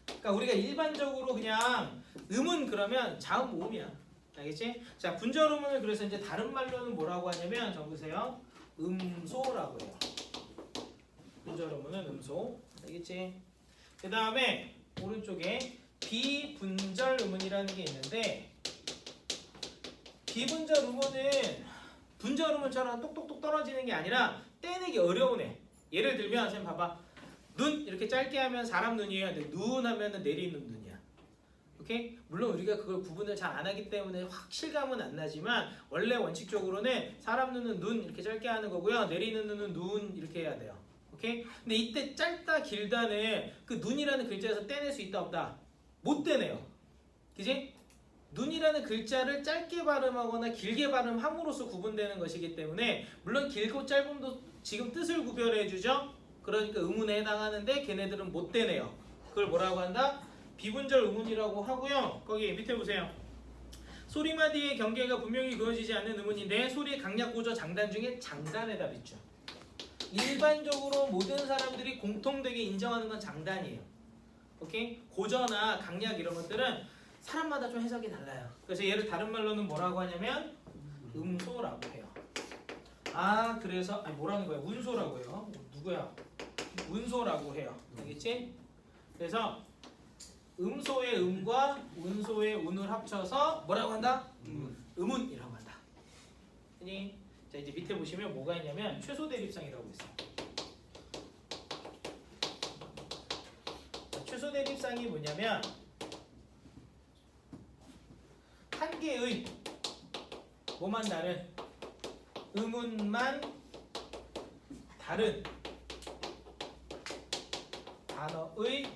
그러니까 우리가 일반적으로 그냥 음은 그러면 자음, 모음이야. 알겠지? 자, 분절 의문을 그래서 이제 다른 말로는 뭐라고 하냐면 적으세요. 음소라고 해요. 분절 의문은 음소. 알겠지? 그 다음에 오른쪽에 비분절 의문이라는 게 있는데, 비분절 의문은 분절 의문처럼 똑똑똑 떨어지는 게 아니라 떼내기 어려운 애. 예를 들면 선생님 봐봐. 눈 이렇게 짧게 하면 사람 눈이에요. 근데 눈 하면은 내리는 눈이야. 오케이? 물론 우리가 그걸 구분을 잘 안 하기 때문에 확실감은 안 나지만 원래 원칙적으로는 사람 눈은 눈 이렇게 짧게 하는 거고요. 내리는 눈은 눈 이렇게 해야 돼요. 오케이? 근데 이때 짧다 길다는 그 눈이라는 글자에서 떼낼 수 있다 없다? 못 떼내요. 그지? 눈이라는 글자를 짧게 발음하거나 길게 발음함으로써 구분되는 것이기 때문에 물론 길고 짧음도 지금 뜻을 구별해 주죠. 그러니까 의문에 해당하는데 걔네들은 못 떼내요. 그걸 뭐라고 한다? 비분절 의문이라고 하고요. 거기 밑에 보세요. 소리마디의 경계가 분명히 그어지지 않는 의문인데 소리의 강약, 고저, 장단 중에 장단에다 비추. 일반적으로 모든 사람들이 공통되게 인정하는 건 장단이에요. 오케이? 고저나 강약 이런 것들은 사람마다 좀 해석이 달라요. 그래서 얘를 다른 말로는 뭐라고 하냐면 음소라고 해요. 아, 그래서 아니 뭐라는 거야? 운소라고 해요. 누구야? 운소라고 해요. 알겠지? 그래서 음소의 음과 운소의 운을 합쳐서 뭐라고 한다? 음운이라고 한다. 아니? 자, 이제 밑에 보시면 뭐가 있냐면 최소 대립상이라고 있어요. 최소 대립상이 뭐냐면 한 개의 뭐만 다른 음운만 다른 단어의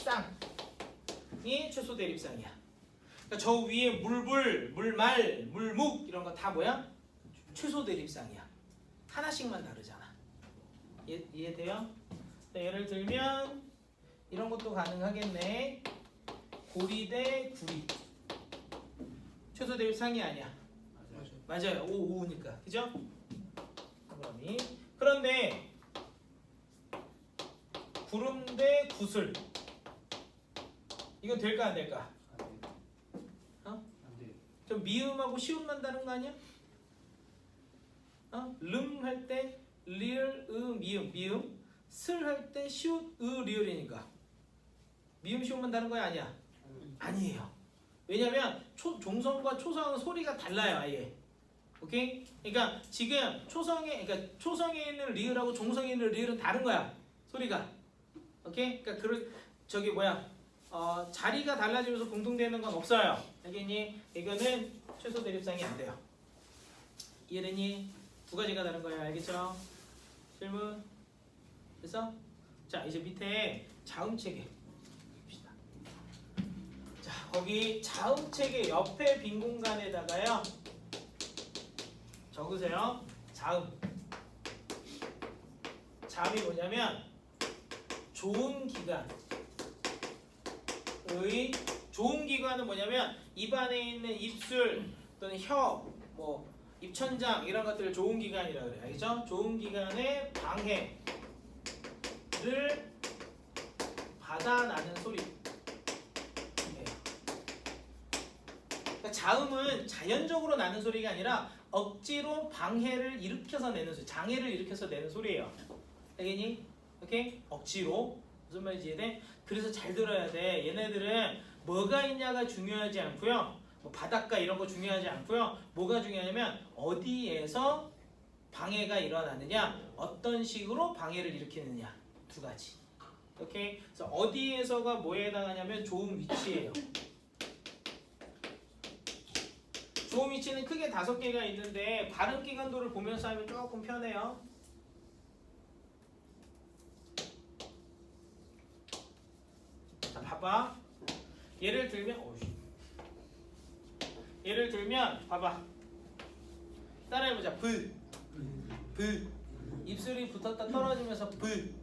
쌍이 최소 대립상이야. 그러니까 저 위에 물불, 물말, 물묵 이런 거 다 뭐야? 최소 대립상이야. 하나씩만 다르잖아. 이해돼요? 예를 들면 이런 것도 가능하겠네. 고리 대 구리. 최소 대립상이 아니야. 맞아요. 오우니까. 그죠? 그런데 구름 대 구슬. 이건 될까 안 될까? 어? 안 돼. 좀 미음하고 시음만 다른 거 아니야? 어? 름 할 때 리을, 미음, 미음. 슬 할 때 시옷, 리을이니까. 미음, 시음만 다른 거야 아니야? 아니에요. 왜냐면 종성과 초성은 소리가 달라요, 아예. 오케이? 그러니까 지금 초성에 있는 리을하고 종성에 있는 리을은 다른 거야, 소리가. 오케이? 그러니까 저기 뭐야? 자리가 달라지면서 공통되는 건 없어요. 알겠니? 이거는 최소 대립상이 안 돼요. 이해되니? 두 가지가 다른 거예요. 알겠죠? 질문? 됐어? 자, 이제 밑에 자음체계. 자, 거기 자음체계 옆에 빈 공간에다가요. 적으세요. 자음. 자음이 뭐냐면 좋은 기관의 좋은 기관은 뭐냐면 입안에 있는 입술 또는 혀, 뭐 입천장 이런 것들을 좋은 기관이라 그래요. 알겠죠? 좋은 기관의 방해를 받아나는 소리. 그러니까 자음은 자연적으로 나는 소리가 아니라 억지로 방해를 일으켜서 내는 소리, 장애를 일으켜서 내는 소리예요. 알겠니? 오케이? 억지로. 무슨 말인지 이해돼? 그래서 잘 들어야 돼. 얘네들은 뭐가 있냐가 중요하지 않고요. 뭐 바닷가 이런 거 중요하지 않고요. 뭐가 중요하냐면 어디에서 방해가 일어나느냐, 어떤 식으로 방해를 일으키느냐, 두 가지. 오케이? 그래서 어디에서가 뭐에 해당하냐면 조음 위치예요. 조음 위치는 크게 5개가 있는데 발음 기간도를 보면서 하면 조금 편해요. 자, 봐봐. 예를 들면 봐봐. 따라해보자. 브 입술이 붙었다 떨어지면서 브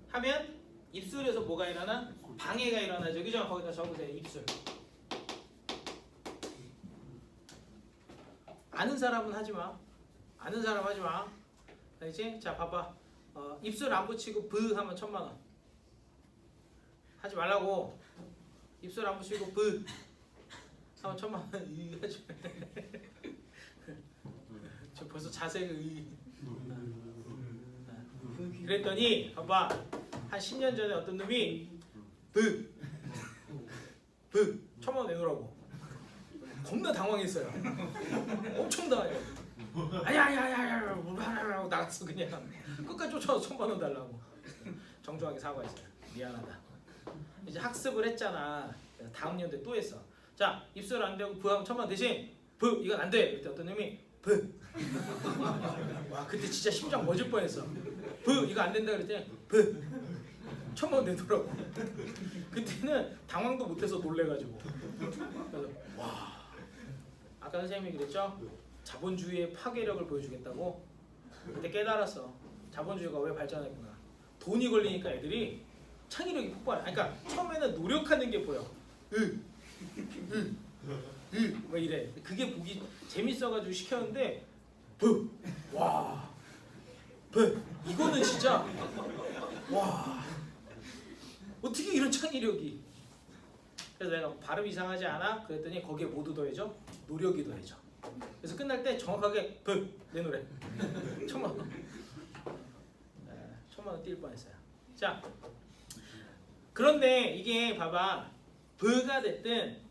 하면 입술에서 뭐가 일어나? 방해가 일어나죠. 그죠? 거기다 적으세요. 입술. 아는 사람은 하지 마. 아는 사람 하지 마. 알겠지? 자, 봐봐. 입술 안 붙이고 브 하면 1000만 원. 하지 말라고. 입술 안 붙이고 브 하면 1000만 원. 하지 마. 저 벌써 자세가 그랬더니 봐봐. 한 10년 전에 어떤 놈이 브 1000만 원 내놓으라고. 겁나 당황했어요. 엄청 당황해요. 아야 하고 나갔어. 그냥 끝까지 쫓아와서 1000만 원 달라고. 정중하게 사과했어요. 미안하다. 이제 학습을 했잖아. 그래서 다음 연도에 또 했어. 자, 입술 안 되고 브 하면 1000만 원 대신 브 이건 안 돼. 그때 어떤 놈이 브. 와, 그때 진짜 심장 멎을 뻔했어. 브 이거 안 된다 그랬더니 브 1000만 원 내더라고. 그때는 당황도 못해서 놀래가지고. 그래서 와. 아까 선생님이 그랬죠? 자본주의의 파괴력을 보여주겠다고. 그때 깨달았어. 자본주의가 왜 발전했구나. 돈이 걸리니까 애들이 창의력이 폭발해. 그러니까 처음에는 노력하는 게 보여. 뭐 이래. 그게 보기 재밌어가지고 시켰는데 와 이거는 진짜 와 어떻게 이런 창의력이. 그래서 내가 발음 이상하지 않아? 그랬더니 거기에 모두 더해져? 노력이 더해져. 그래서 끝날 때 정확하게 내 노래 1000만 원 1000만 원 뛸 뻔했어요. 자, 그런데 이게 봐봐. 브가 됐든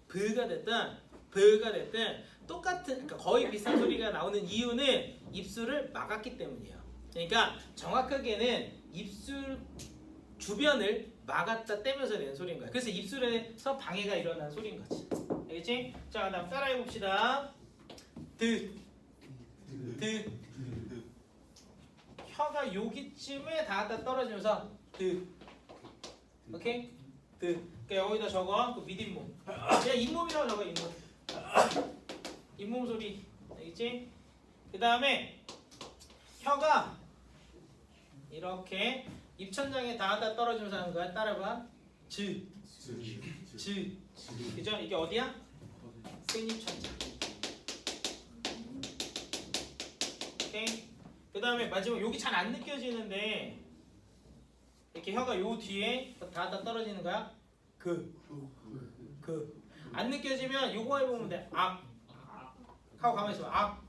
똑같은, 그러니까 거의 비슷한 소리가 나오는 이유는 입술을 막았기 때문이에요. 그러니까 정확하게는 입술 주변을 막았다 떼면서 내는 소리인 거야. 그래서 입술에서 방해가 일어나는 소리인 거지. 알겠지? 자, 그다음 따라해 봅시다. 혀가 여기쯤에 닿았다 떨어지면서 오케이? 그러니까 여기다 적어. 그 밑잇몸. 그냥 잇몸이라고 적어. 잇몸 소리. 알겠지? 그 다음에 혀가 이렇게 입천장에 닿았다 떨어지면서 하는 거야. 따라봐. 즈. 그죠? 이게 어디야? 승입천장. 오케이? 그 다음에 마지막 여기 잘 안 느껴지는데 이렇게 혀가 요 뒤에 닿았다 떨어지는 거야. 안 느껴지면 요거 해보면 돼. 악 하고 가만히 있으면 악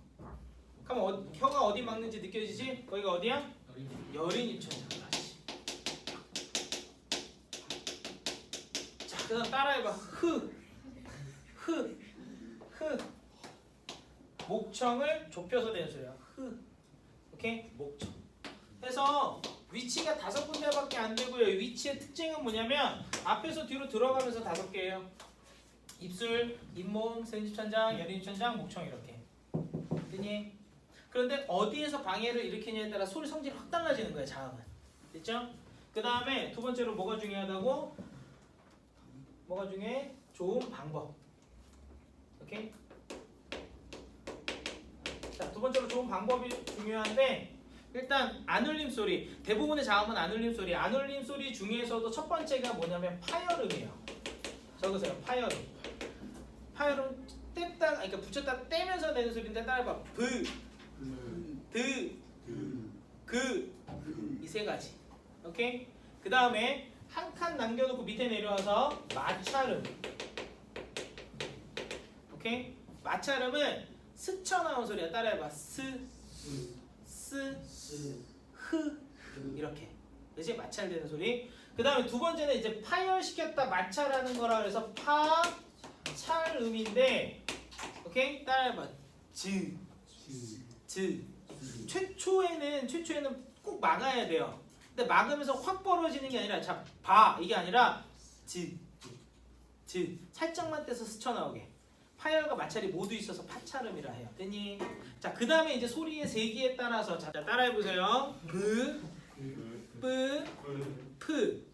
하면 혀가 어디 막는지 느껴지지? 거기가 어디야? 여린 입천장. 자, 그 다음 따라해봐. 목청을 좁혀서 내는 소리야. 오케이? 목청. 그래서 위치가 5군데밖에 안 되고요. 위치의 특징은 뭐냐면 앞에서 뒤로 들어가면서 5개예요. 입술, 잇몸, 승입천장, 여린입천장, 목청 이렇게. 됐니? 그런데 어디에서 방해를 일으키냐에 따라 소리 성질이 확 달라지는 거예요. 자음은. 됐죠? 그 다음에 두 번째로 뭐가 중요하다고? 뭐가 중요해? 좋은 방법. 오케이? 자, 두 번째로 좋은 방법이 중요한데 일단 안울림 소리. 대부분의 자음은 안울림 소리. 안울림 소리 중에서도 첫 번째가 뭐냐면 파열음이에요. 적으세요. 파열음. 파열음 뗐다, 그러니까 붙였다 떼면서 내는 소리인데 따라해봐. 이 세 가지. 오케이? 그 다음에 한 칸 남겨놓고 밑에 내려와서 마찰음. 오케이? 마찰음은 스쳐 나온 소리야. 따라해봐. 스, 흐 이렇게. 그렇지? 마찰되는 소리. 그 다음에 두 번째는 이제 파열시켰다 마찰하는 거라 그래서 파찰음인데, 오케이? 따라해봐. 즈. 최초에는 꼭 막아야 돼요. 근데 막으면서 확 벌어지는 게 아니라 자, 이게 아니라 즈 살짝만 떼서 스쳐 나오게. 파열과 마찰이 모두 있어서 파찰음이라 해요. 됐니? 자, 그 다음에 이제 소리의 세기에 따라서 자 따라해보세요. 브, 뿌, 프.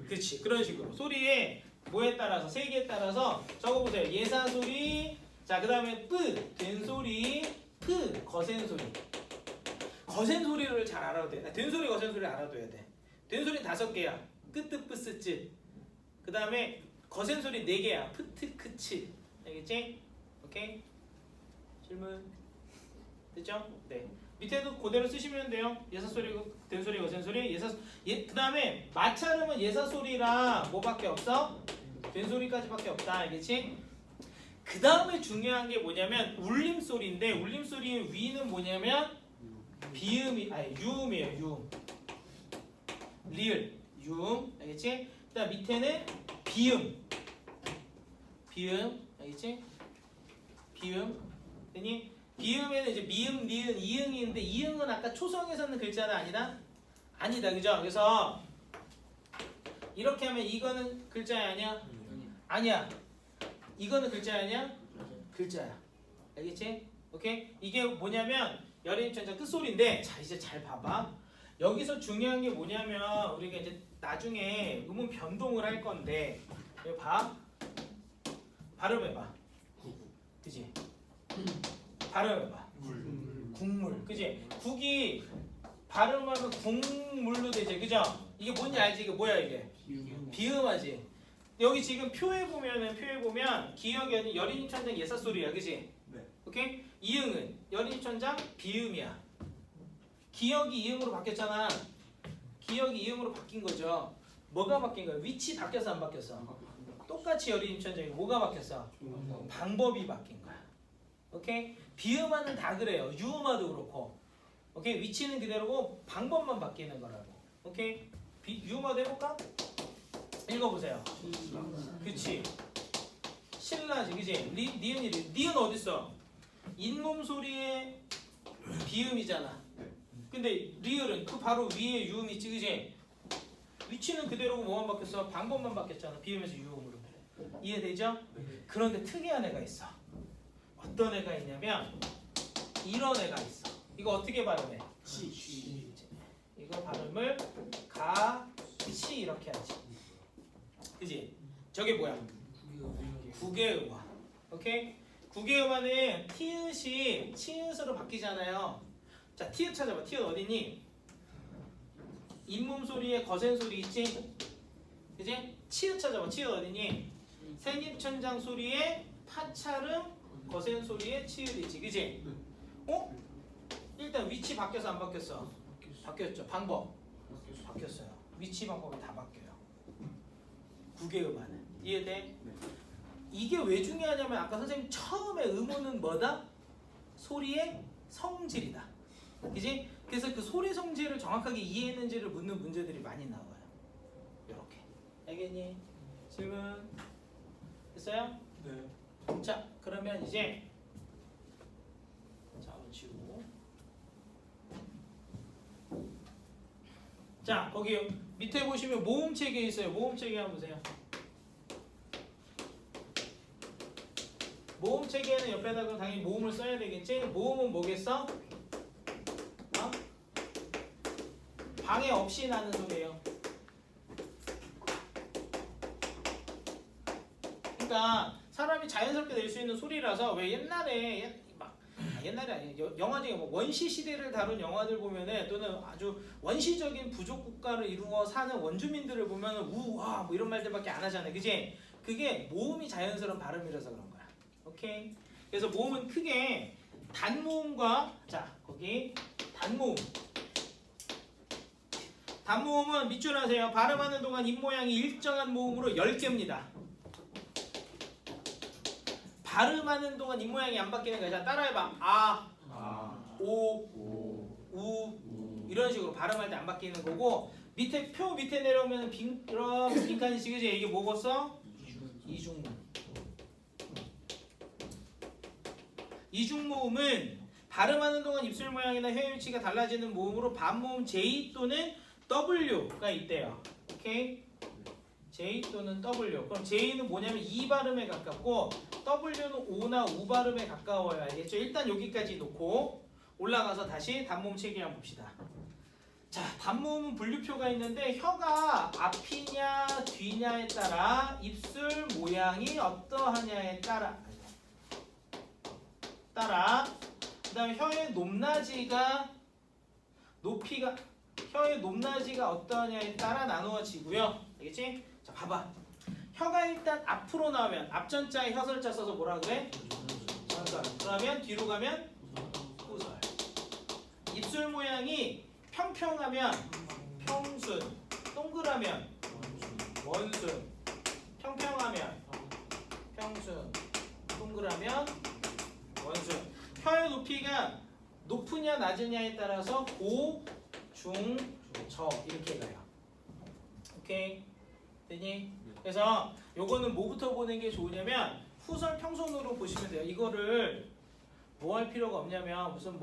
그렇지. 그런 식으로 소리의 뭐에 따라서 세기에 따라서 적어보세요. 예사 소리. 자, 그 다음에 뿌, 된 소리. 프, 거센 소리. 거센 소리를 잘 알아도 돼. 된 소리, 거센 소리 알아둬야 돼. 된 소리 5개야. 끄뜨, 뿌스, 쯔. 그 다음에 거센 소리 4개야. 프트, 크치. 알겠지? 오케이? 질문 됐죠? 네. 밑에도 그대로 쓰시면 돼요. 예사 소리, 된 소리, 거센 소리. 그 다음에 마찰음은 예사 소리랑 뭐밖에 없어? 된 소리까지밖에 없다. 알겠지? 그 다음에 중요한 게 뭐냐면 울림 소리인데, 울림 소리의 위는 뭐냐면 유음이에요. 유음. 리을, 유음. 알겠지? 그다음 밑에는 비음. 알겠지? 비음. 되니? 비음에는 이제 미음, 니은, 이응이 있는데 이응은 아까 초성에서는 글자는 아니다. 그죠? 그래서 이렇게 하면 이거는 글자야 아니야? 아니야. 이거는 글자야 아니야? 글자야. 알겠지? 오케이? 이게 뭐냐면 열인천자 끝소리인데, 자 이제 잘 봐봐. 여기서 중요한 게 뭐냐면 우리가 이제 나중에 음운 변동을 할 건데, 여기 봐. 발음해봐. 그지? 발음해봐. 국물. 그지? 국이 발음하면 국물로 되지. 그죠? 이게 뭔지 알지? 이게 뭐야 이게? 비음하지. 여기 지금 표에 보면 기역이 열인천장 예사 소리야. 그지? 네. 오케이? 이응은 열인천장 비음이야. 기역이 이응으로 바뀌었잖아. 기역이 이응으로 바뀐 거죠. 뭐가 바뀐 거야? 위치 바뀌었어 안 바뀌었어? 똑같이 열인천장이 뭐가 바뀌었어? 방법이 바뀐 거야. 오케이? 비음화는 다 그래요. 유음화도 그렇고. 오케이? 위치는 그대로고 방법만 바뀌는 거라고. 오케이? 유음화도 해볼까? 읽어보세요. 그치? 신라지, 그치? 니은 어딨어? 잇몸 소리의 비음이잖아. 근데 리을은 그 바로 위에 유음이 있지, 그치? 위치는 그대로고 뭐만 바뀌었어? 방법만 바뀌었잖아. 비음에서 유음으로. 이해되죠? 그런데 특이한 애가 있어. 어떤 애가 있냐면 이런 애가 있어. 이거 어떻게 발음해? 치. 이거 발음을 치 이렇게 하지. 그지? 저게 뭐야? 국외음화. 오케이? 국외음화는 티읕이 치읕으로 바뀌잖아요. 자, 티읕 찾아봐. 티읕 어디니? 잇몸 소리에 거센 소리 있지? 그지? 치읕 찾아봐. 치읕 어디니? 생입천장 소리에 파찰음, 거센 소리에 치읕 있지. 그지? 어? 일단 위치 바뀌어서 안 바뀌었어? 바뀌었죠. 방법 바뀌었어요. 위치 방법이 다 바뀌어요. 국외음화는. 이해돼? 이게 왜 중요하냐면 아까 선생님 처음에 음운은 뭐다? 소리의 성질이다. 그지? 그래서 그 소리 성질을 정확하게 이해했는지를 묻는 문제들이 많이 나와요. 이렇게. 알겠니? 질문 됐어요? 네. 자, 그러면 이제 자, 지우고. 자, 거기 밑에 보시면 모음 체계 있어요. 모음 체계 한번 보세요. 모음 체계는 옆에다 그럼 당연히 모음을 써야 되겠지? 모음은 뭐겠어? 어? 방해 없이 나는 소리예요. 그러니까 사람이 자연스럽게 낼 수 있는 소리라서 왜 옛날에 아니에요. 영화 중에 뭐 원시 시대를 다룬 영화들 보면은 또는 아주 원시적인 부족 국가를 이루어 사는 원주민들을 보면은 우와 뭐 이런 말들밖에 안 하잖아요. 그지? 그게 모음이 자연스러운 발음이라서 그런 거야. 오케이? 그래서 모음은 크게 단모음과 자 거기 단모음. 단모음은 밑줄 하세요. 발음하는 동안 입모양이 일정한 모음으로 10개입니다. 발음하는 동안 입 모양이 안 바뀌는 거야. 자, 따라해봐. 우 이런 식으로 발음할 때 안 바뀌는 거고 밑에 표 밑에 내려오면 이런 빈칸이 지그지 이게 뭐겠어? 이중모음. 이중모음은 발음하는 동안 입술 모양이나 혀 위치가 달라지는 모음으로 반모음 J 또는 W가 있대요. 오케이? J 또는 W. 그럼 J는 뭐냐면 이 발음에 가깝고 W는 오나 우 발음에 가까워요. 알겠죠? 일단 여기까지 놓고 올라가서 다시 단모음 체계 한번 봅시다. 자, 단모음은 분류표가 있는데 혀가 앞이냐 뒤냐에 따라 입술 모양이 어떠하냐에 따라 그다음에 혀의 높낮이가 어떠하냐에 따라 나누어지고요. 알겠지? 자, 봐봐. 혀가 일단 앞으로 나오면 앞전자에 혀설자 써서 뭐라 그래? 전설. 그러면 뒤로 가면 후설. 입술 모양이 평평하면 평순, 동그라면 원순, 평평하면 평순, 동그라면 원순. 혀의 높이가 높으냐 낮으냐에 따라서 고, 중, 저 이렇게 가요. 오케이? 되니? 그래서 요거는 뭐부터 보는 게 좋으냐면 후설 평순으로 보시면 돼요. 이거를 뭐 할 필요가 없냐면 무슨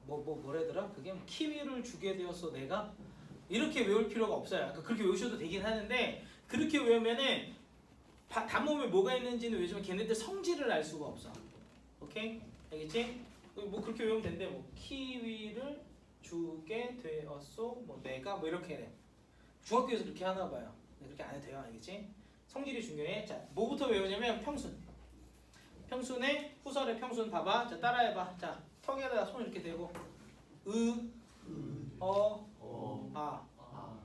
뭐래더라? 그게 키위를 주게 되었어 내가? 이렇게 외울 필요가 없어요. 그러니까 그렇게 외우셔도 되긴 하는데 그렇게 외우면은 단모음에 뭐가 있는지는 외우지만 걔네들 성질을 알 수가 없어. 오케이? 알겠지? 뭐 그렇게 외우면 된대. 뭐 키위를 주게 되었어 뭐 내가 뭐 이렇게 해. 중학교에서 그렇게 하나 봐요. 그렇게 안 해도 돼요. 알겠지? 성질이 중요해. 자, 뭐부터 외우냐면 평순. 평순의 후설의 평순 봐봐. 자, 따라해봐. 자, 턱에다 손 이렇게 대고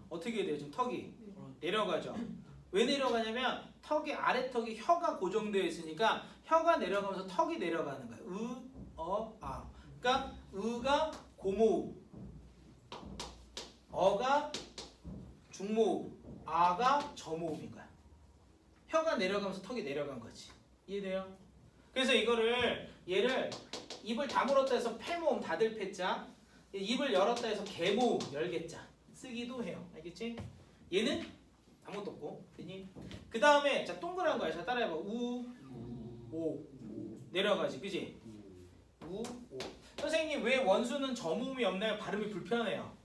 어떻게 돼요? 지금 턱이 내려가죠. 왜 내려가냐면 턱의 아래 턱이 혀가 고정되어 있으니까 혀가 내려가면서 턱이 내려가는 거예요. 그러니까 으가 고모음, 어가 중모음, 아가 저모음인 거야. 혀가 내려가면서 턱이 내려간 거지. 이해돼요? 그래서 얘를 입을 다물었다 해서 폐모음 닫을 폐자, 입을 열었다 해서 개모음 열개자 쓰기도 해요. 알겠지? 얘는 아무것도 없고, 그 다음에 자 동그란 거야. 자 따라해봐. 우, 오 내려가지, 그지? 우, 오. 선생님 왜 원수는 저모음이 없나요? 발음이 불편해요.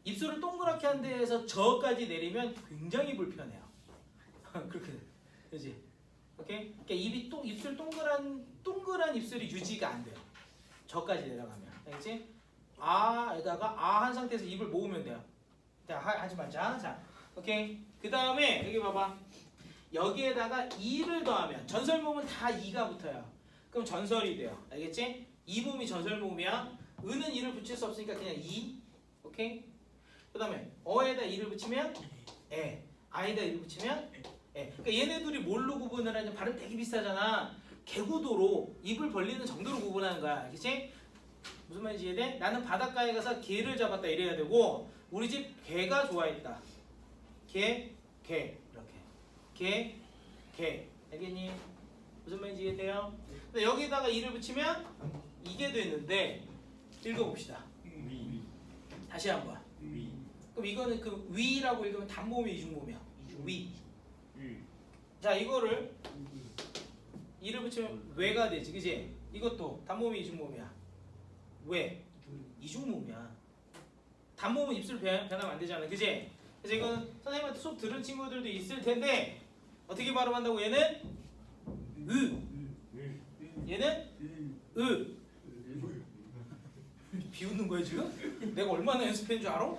입술을 동그랗게 한 데에서 저까지 내리면 굉장히 불편해요. 그렇게, 그지? 오케이? 그러니까 입술 동그란 입술이 유지가 안 돼요. 저까지 내려가면, 알겠지? 에다가 한 상태에서 입을 모으면 돼요. 자, 하지 말자. 자, 오케이. 그 다음에 여기 봐봐. 여기에다가 이를 더하면 전설모음은 다 이가 붙어요. 그럼 전설이 돼요. 알겠지? 이 모음이 전설모음이야. 은은 이를 붙일 수 없으니까 그냥 이. 오케이? 그 다음에 어에다 이를 붙이면 에. 아에다 이를 붙이면 에. 그러니까 얘네 둘이 뭘로 구분을 하냐? 발음 되게 비슷하잖아. 개구도로 입을 벌리는 정도로 구분하는 거야. 알겠지? 무슨 말인지 이해돼? 나는 바닷가에 가서 개를 잡았다 이래야 되고 우리 집 개가 좋아했다. 개 이렇게. 개 알겠니? 무슨 말인지 이해돼요? 근데 여기다가 이를 붙이면 이게 되는데 읽어봅시다. 다시 한번. 그럼 이거는 그 위라고 읽으면 단모음이 이중모음이야. 위. 자 이거를 이를 붙이면 왜가 되지, 그지? 이것도 단모음이 이중모음이야. 왜? 이중모음이야. 단모음은 입술 변하면 안 되잖아, 그지? 그래서 이거는 선생님한테 수업 들은 친구들도 있을 텐데 어떻게 발음한다고? 얘는 얘는 비웃는 거야 지금? 내가 얼마나 연습한 줄 알아?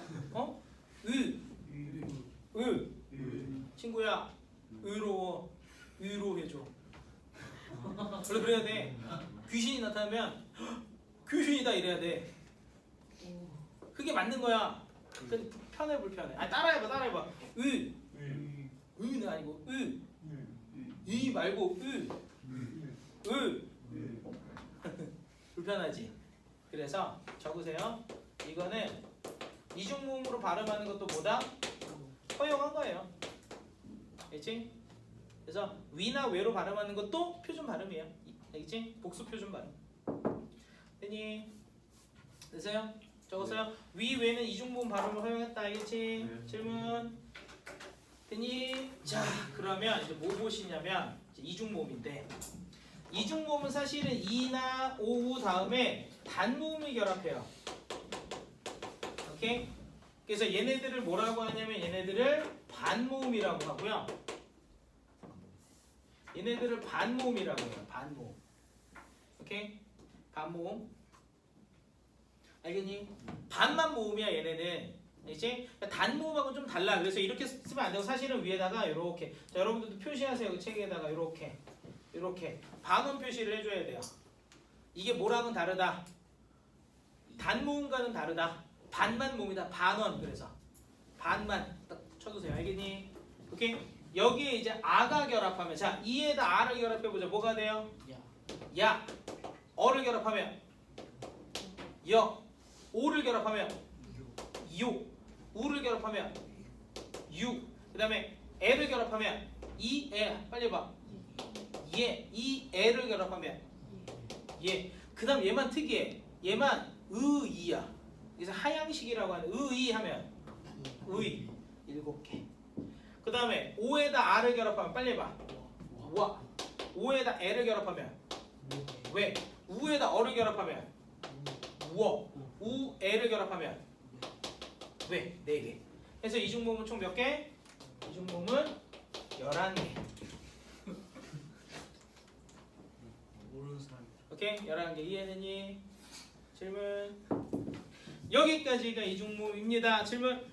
친구야, 의로워. 의로 해줘. 원래 그래야 돼. 귀신이 나타나면 귀신이다 이래야 돼. 그게 맞는 거야. 근데 편해 불편해. 따라해봐. 의는 아니고 이 말고 불편하지. 그래서 적으세요. 이거는 이중모음으로 발음하는 것도 보다 허용한 거예요. 그렇지? 그래서 위나 외로 발음하는 것도 표준 발음이에요. 알겠지? 복수 표준 발음. 됐니? 됐어요? 적었어요? 위 외는 이중보험 발음을 허용했다. 알겠지? 네. 질문. 됐니? 자, 그러면 이제 뭐 보시냐면 이제 이중모음인데 이중모음은 사실은 이나 오우 다음에 단모음이 결합해요. 오케이? 그래서 얘네들을 뭐라고 하냐면 얘네들을 반모음이라고 하고요. 얘네들을 반모음이라고 해요. 반모음. 오케이? 반모음. 알겠니? 반만 모음이야 얘네는. 알겠지? 단모음하고는 좀 달라. 그래서 이렇게 쓰면 안 되고 사실은 위에다가 이렇게. 자, 여러분들도 표시하세요. 그 책에다가 이렇게. 이렇게 반음 표시를 해줘야 돼요. 이게 뭐랑은 다르다. 단모음과는 다르다. 반만 모음이다. 반원. 그래서 반만 딱 쳐두세요. 알겠니? 오케이? 여기에 이제 아가 결합하면 자 이에다 아를 결합해보자. 뭐가 돼요? 야. 어를 결합하면 여. 오를 결합하면 요. 우를 결합하면 유. 그 다음에 애를 결합하면 이, 애. 빨리 봐. 예. 이, 애를 결합하면 예. 그 다음 얘만 특이해. 얘만 의이야. 그래서 하향식이라고 하는 의이 하면 의. 7개. 그 다음에 오에다 아를 결합하면 빨리 봐. 와. 오에다 애를 결합하면 왜. 우에다 어를 결합하면 우어. 우, 애를 결합하면 왜? 4개. 그래서 이중모음은 총 몇 개? 이중모음은 11개. 모르는 사람. 오케이? 11개 이해되니? 질문. 여기까지가 이중모음입니다. 질문.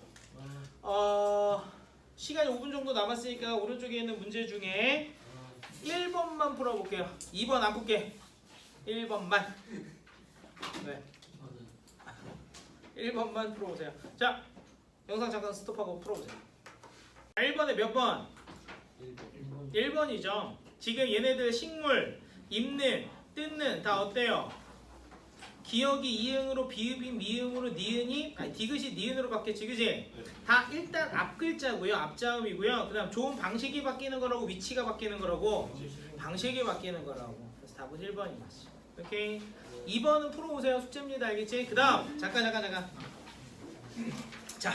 시간이 5분 정도 남았으니까 오른쪽에 있는 문제 중에 1번만 풀어볼게요. 2번 안 풀게. 1번만. 네. 1번만 풀어보세요. 자, 영상 잠깐 스톱하고 풀어보세요. 1번에 몇 번? 1번이죠. 지금 얘네들 식물, 입는, 뜯는 다 어때요? 기억이 이응으로 비읍이 미음으로 니은이 아니 디귿이 니은으로 바뀌었지, 그지? 다 일단 앞 글자고요, 앞자음이고요. 그다음 좋은 방식이 바뀌는 거라고 위치가 바뀌는 거라고 방식이 바뀌는 거라고. 그래서 답은 1번이 맞죠. 오케이. 2번은 풀어보세요. 숙제입니다, 알겠지? 그다음 잠깐. 자,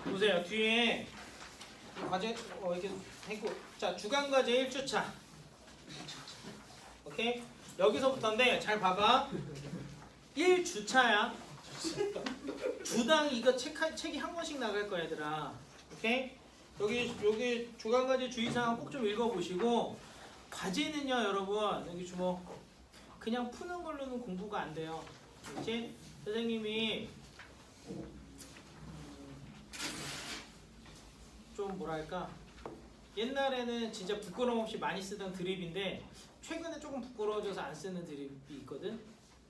보세요. 뒤에 과제 이렇게 했고, 자 주간 과제 1주차. 오케이. 여기서부터인데 잘 봐봐. 1주차야. 주당 이거 책이 한 권씩 나갈 거야, 얘들아. 오케이? 여기 주간과제 주의사항 꼭 좀 읽어보시고 과제는요, 여러분 여기 주목. 그냥 푸는 걸로는 공부가 안 돼요. 이제 선생님이 좀 뭐랄까 옛날에는 진짜 부끄러움 없이 많이 쓰던 드립인데 최근에 조금 부끄러워져서 안 쓰는 드립이 있거든.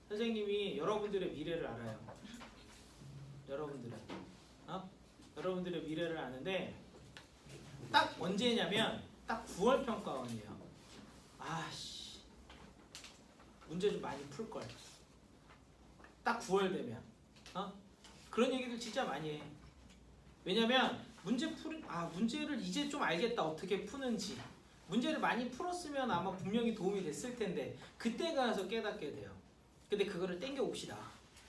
선생님이 여러분들의 미래를 알아요. 여러분들의 미래를 아는데 딱 언제냐면 딱 9월 평가원이에요. 아씨 문제 좀 많이 풀걸. 딱 9월 되면 그런 얘기들 진짜 많이 해. 왜냐면 문제를 이제 좀 알겠다, 어떻게 푸는지. 문제를 많이 풀었으면 아마 분명히 도움이 됐을 텐데 그때 가서 깨닫게 돼요. 근데 그거를 땡겨 옵시다.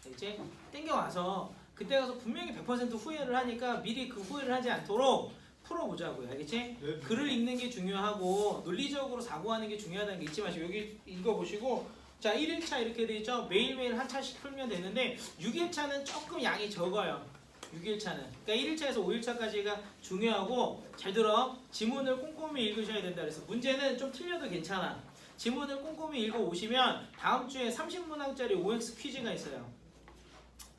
알겠지? 땡겨 와서 그때 가서 분명히 100% 후회를 하니까 미리 그 후회를 하지 않도록 풀어보자고요. 알겠지? 네. 글을 읽는 게 중요하고 논리적으로 사고하는 게 중요하다는 게 잊지 마시고 여기 읽어보시고. 자, 1일차 이렇게 돼 있죠? 매일매일 한 차씩 풀면 되는데 6일차는 조금 양이 적어요. 6일차는. 그러니까 1일차에서 5일차까지가 중요하고, 잘 들어. 지문을 꼼꼼히 읽으셔야 된다. 그래서 문제는 좀 틀려도 괜찮아. 지문을 꼼꼼히 읽어 오시면 다음 주에 30문항짜리 OX 퀴즈가 있어요.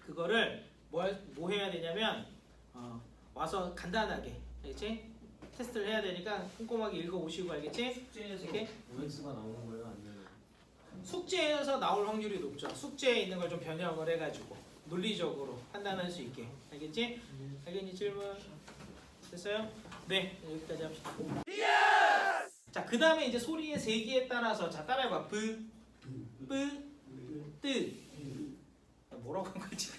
그거를 뭐 해야 되냐면 와서 간단하게, 알겠지? 테스트를 해야 되니까 꼼꼼하게 읽어 오시고, 알겠지? 숙제에서 이렇게 OX가 나오는 거예요, 아니면? 숙제에서 나올 확률이 높죠. 숙제에 있는 걸 좀 변형을 해가지고 논리적으로 판단할 수 있게. 알겠지? 알겠니? 질문 됐어요? 네, 여기까지 합시다. 자, 그 다음에 이제 소리의 세기에 따라서, 자, 따라해봐. 브, 뿌, 뜨. 뭐라고 한 거지?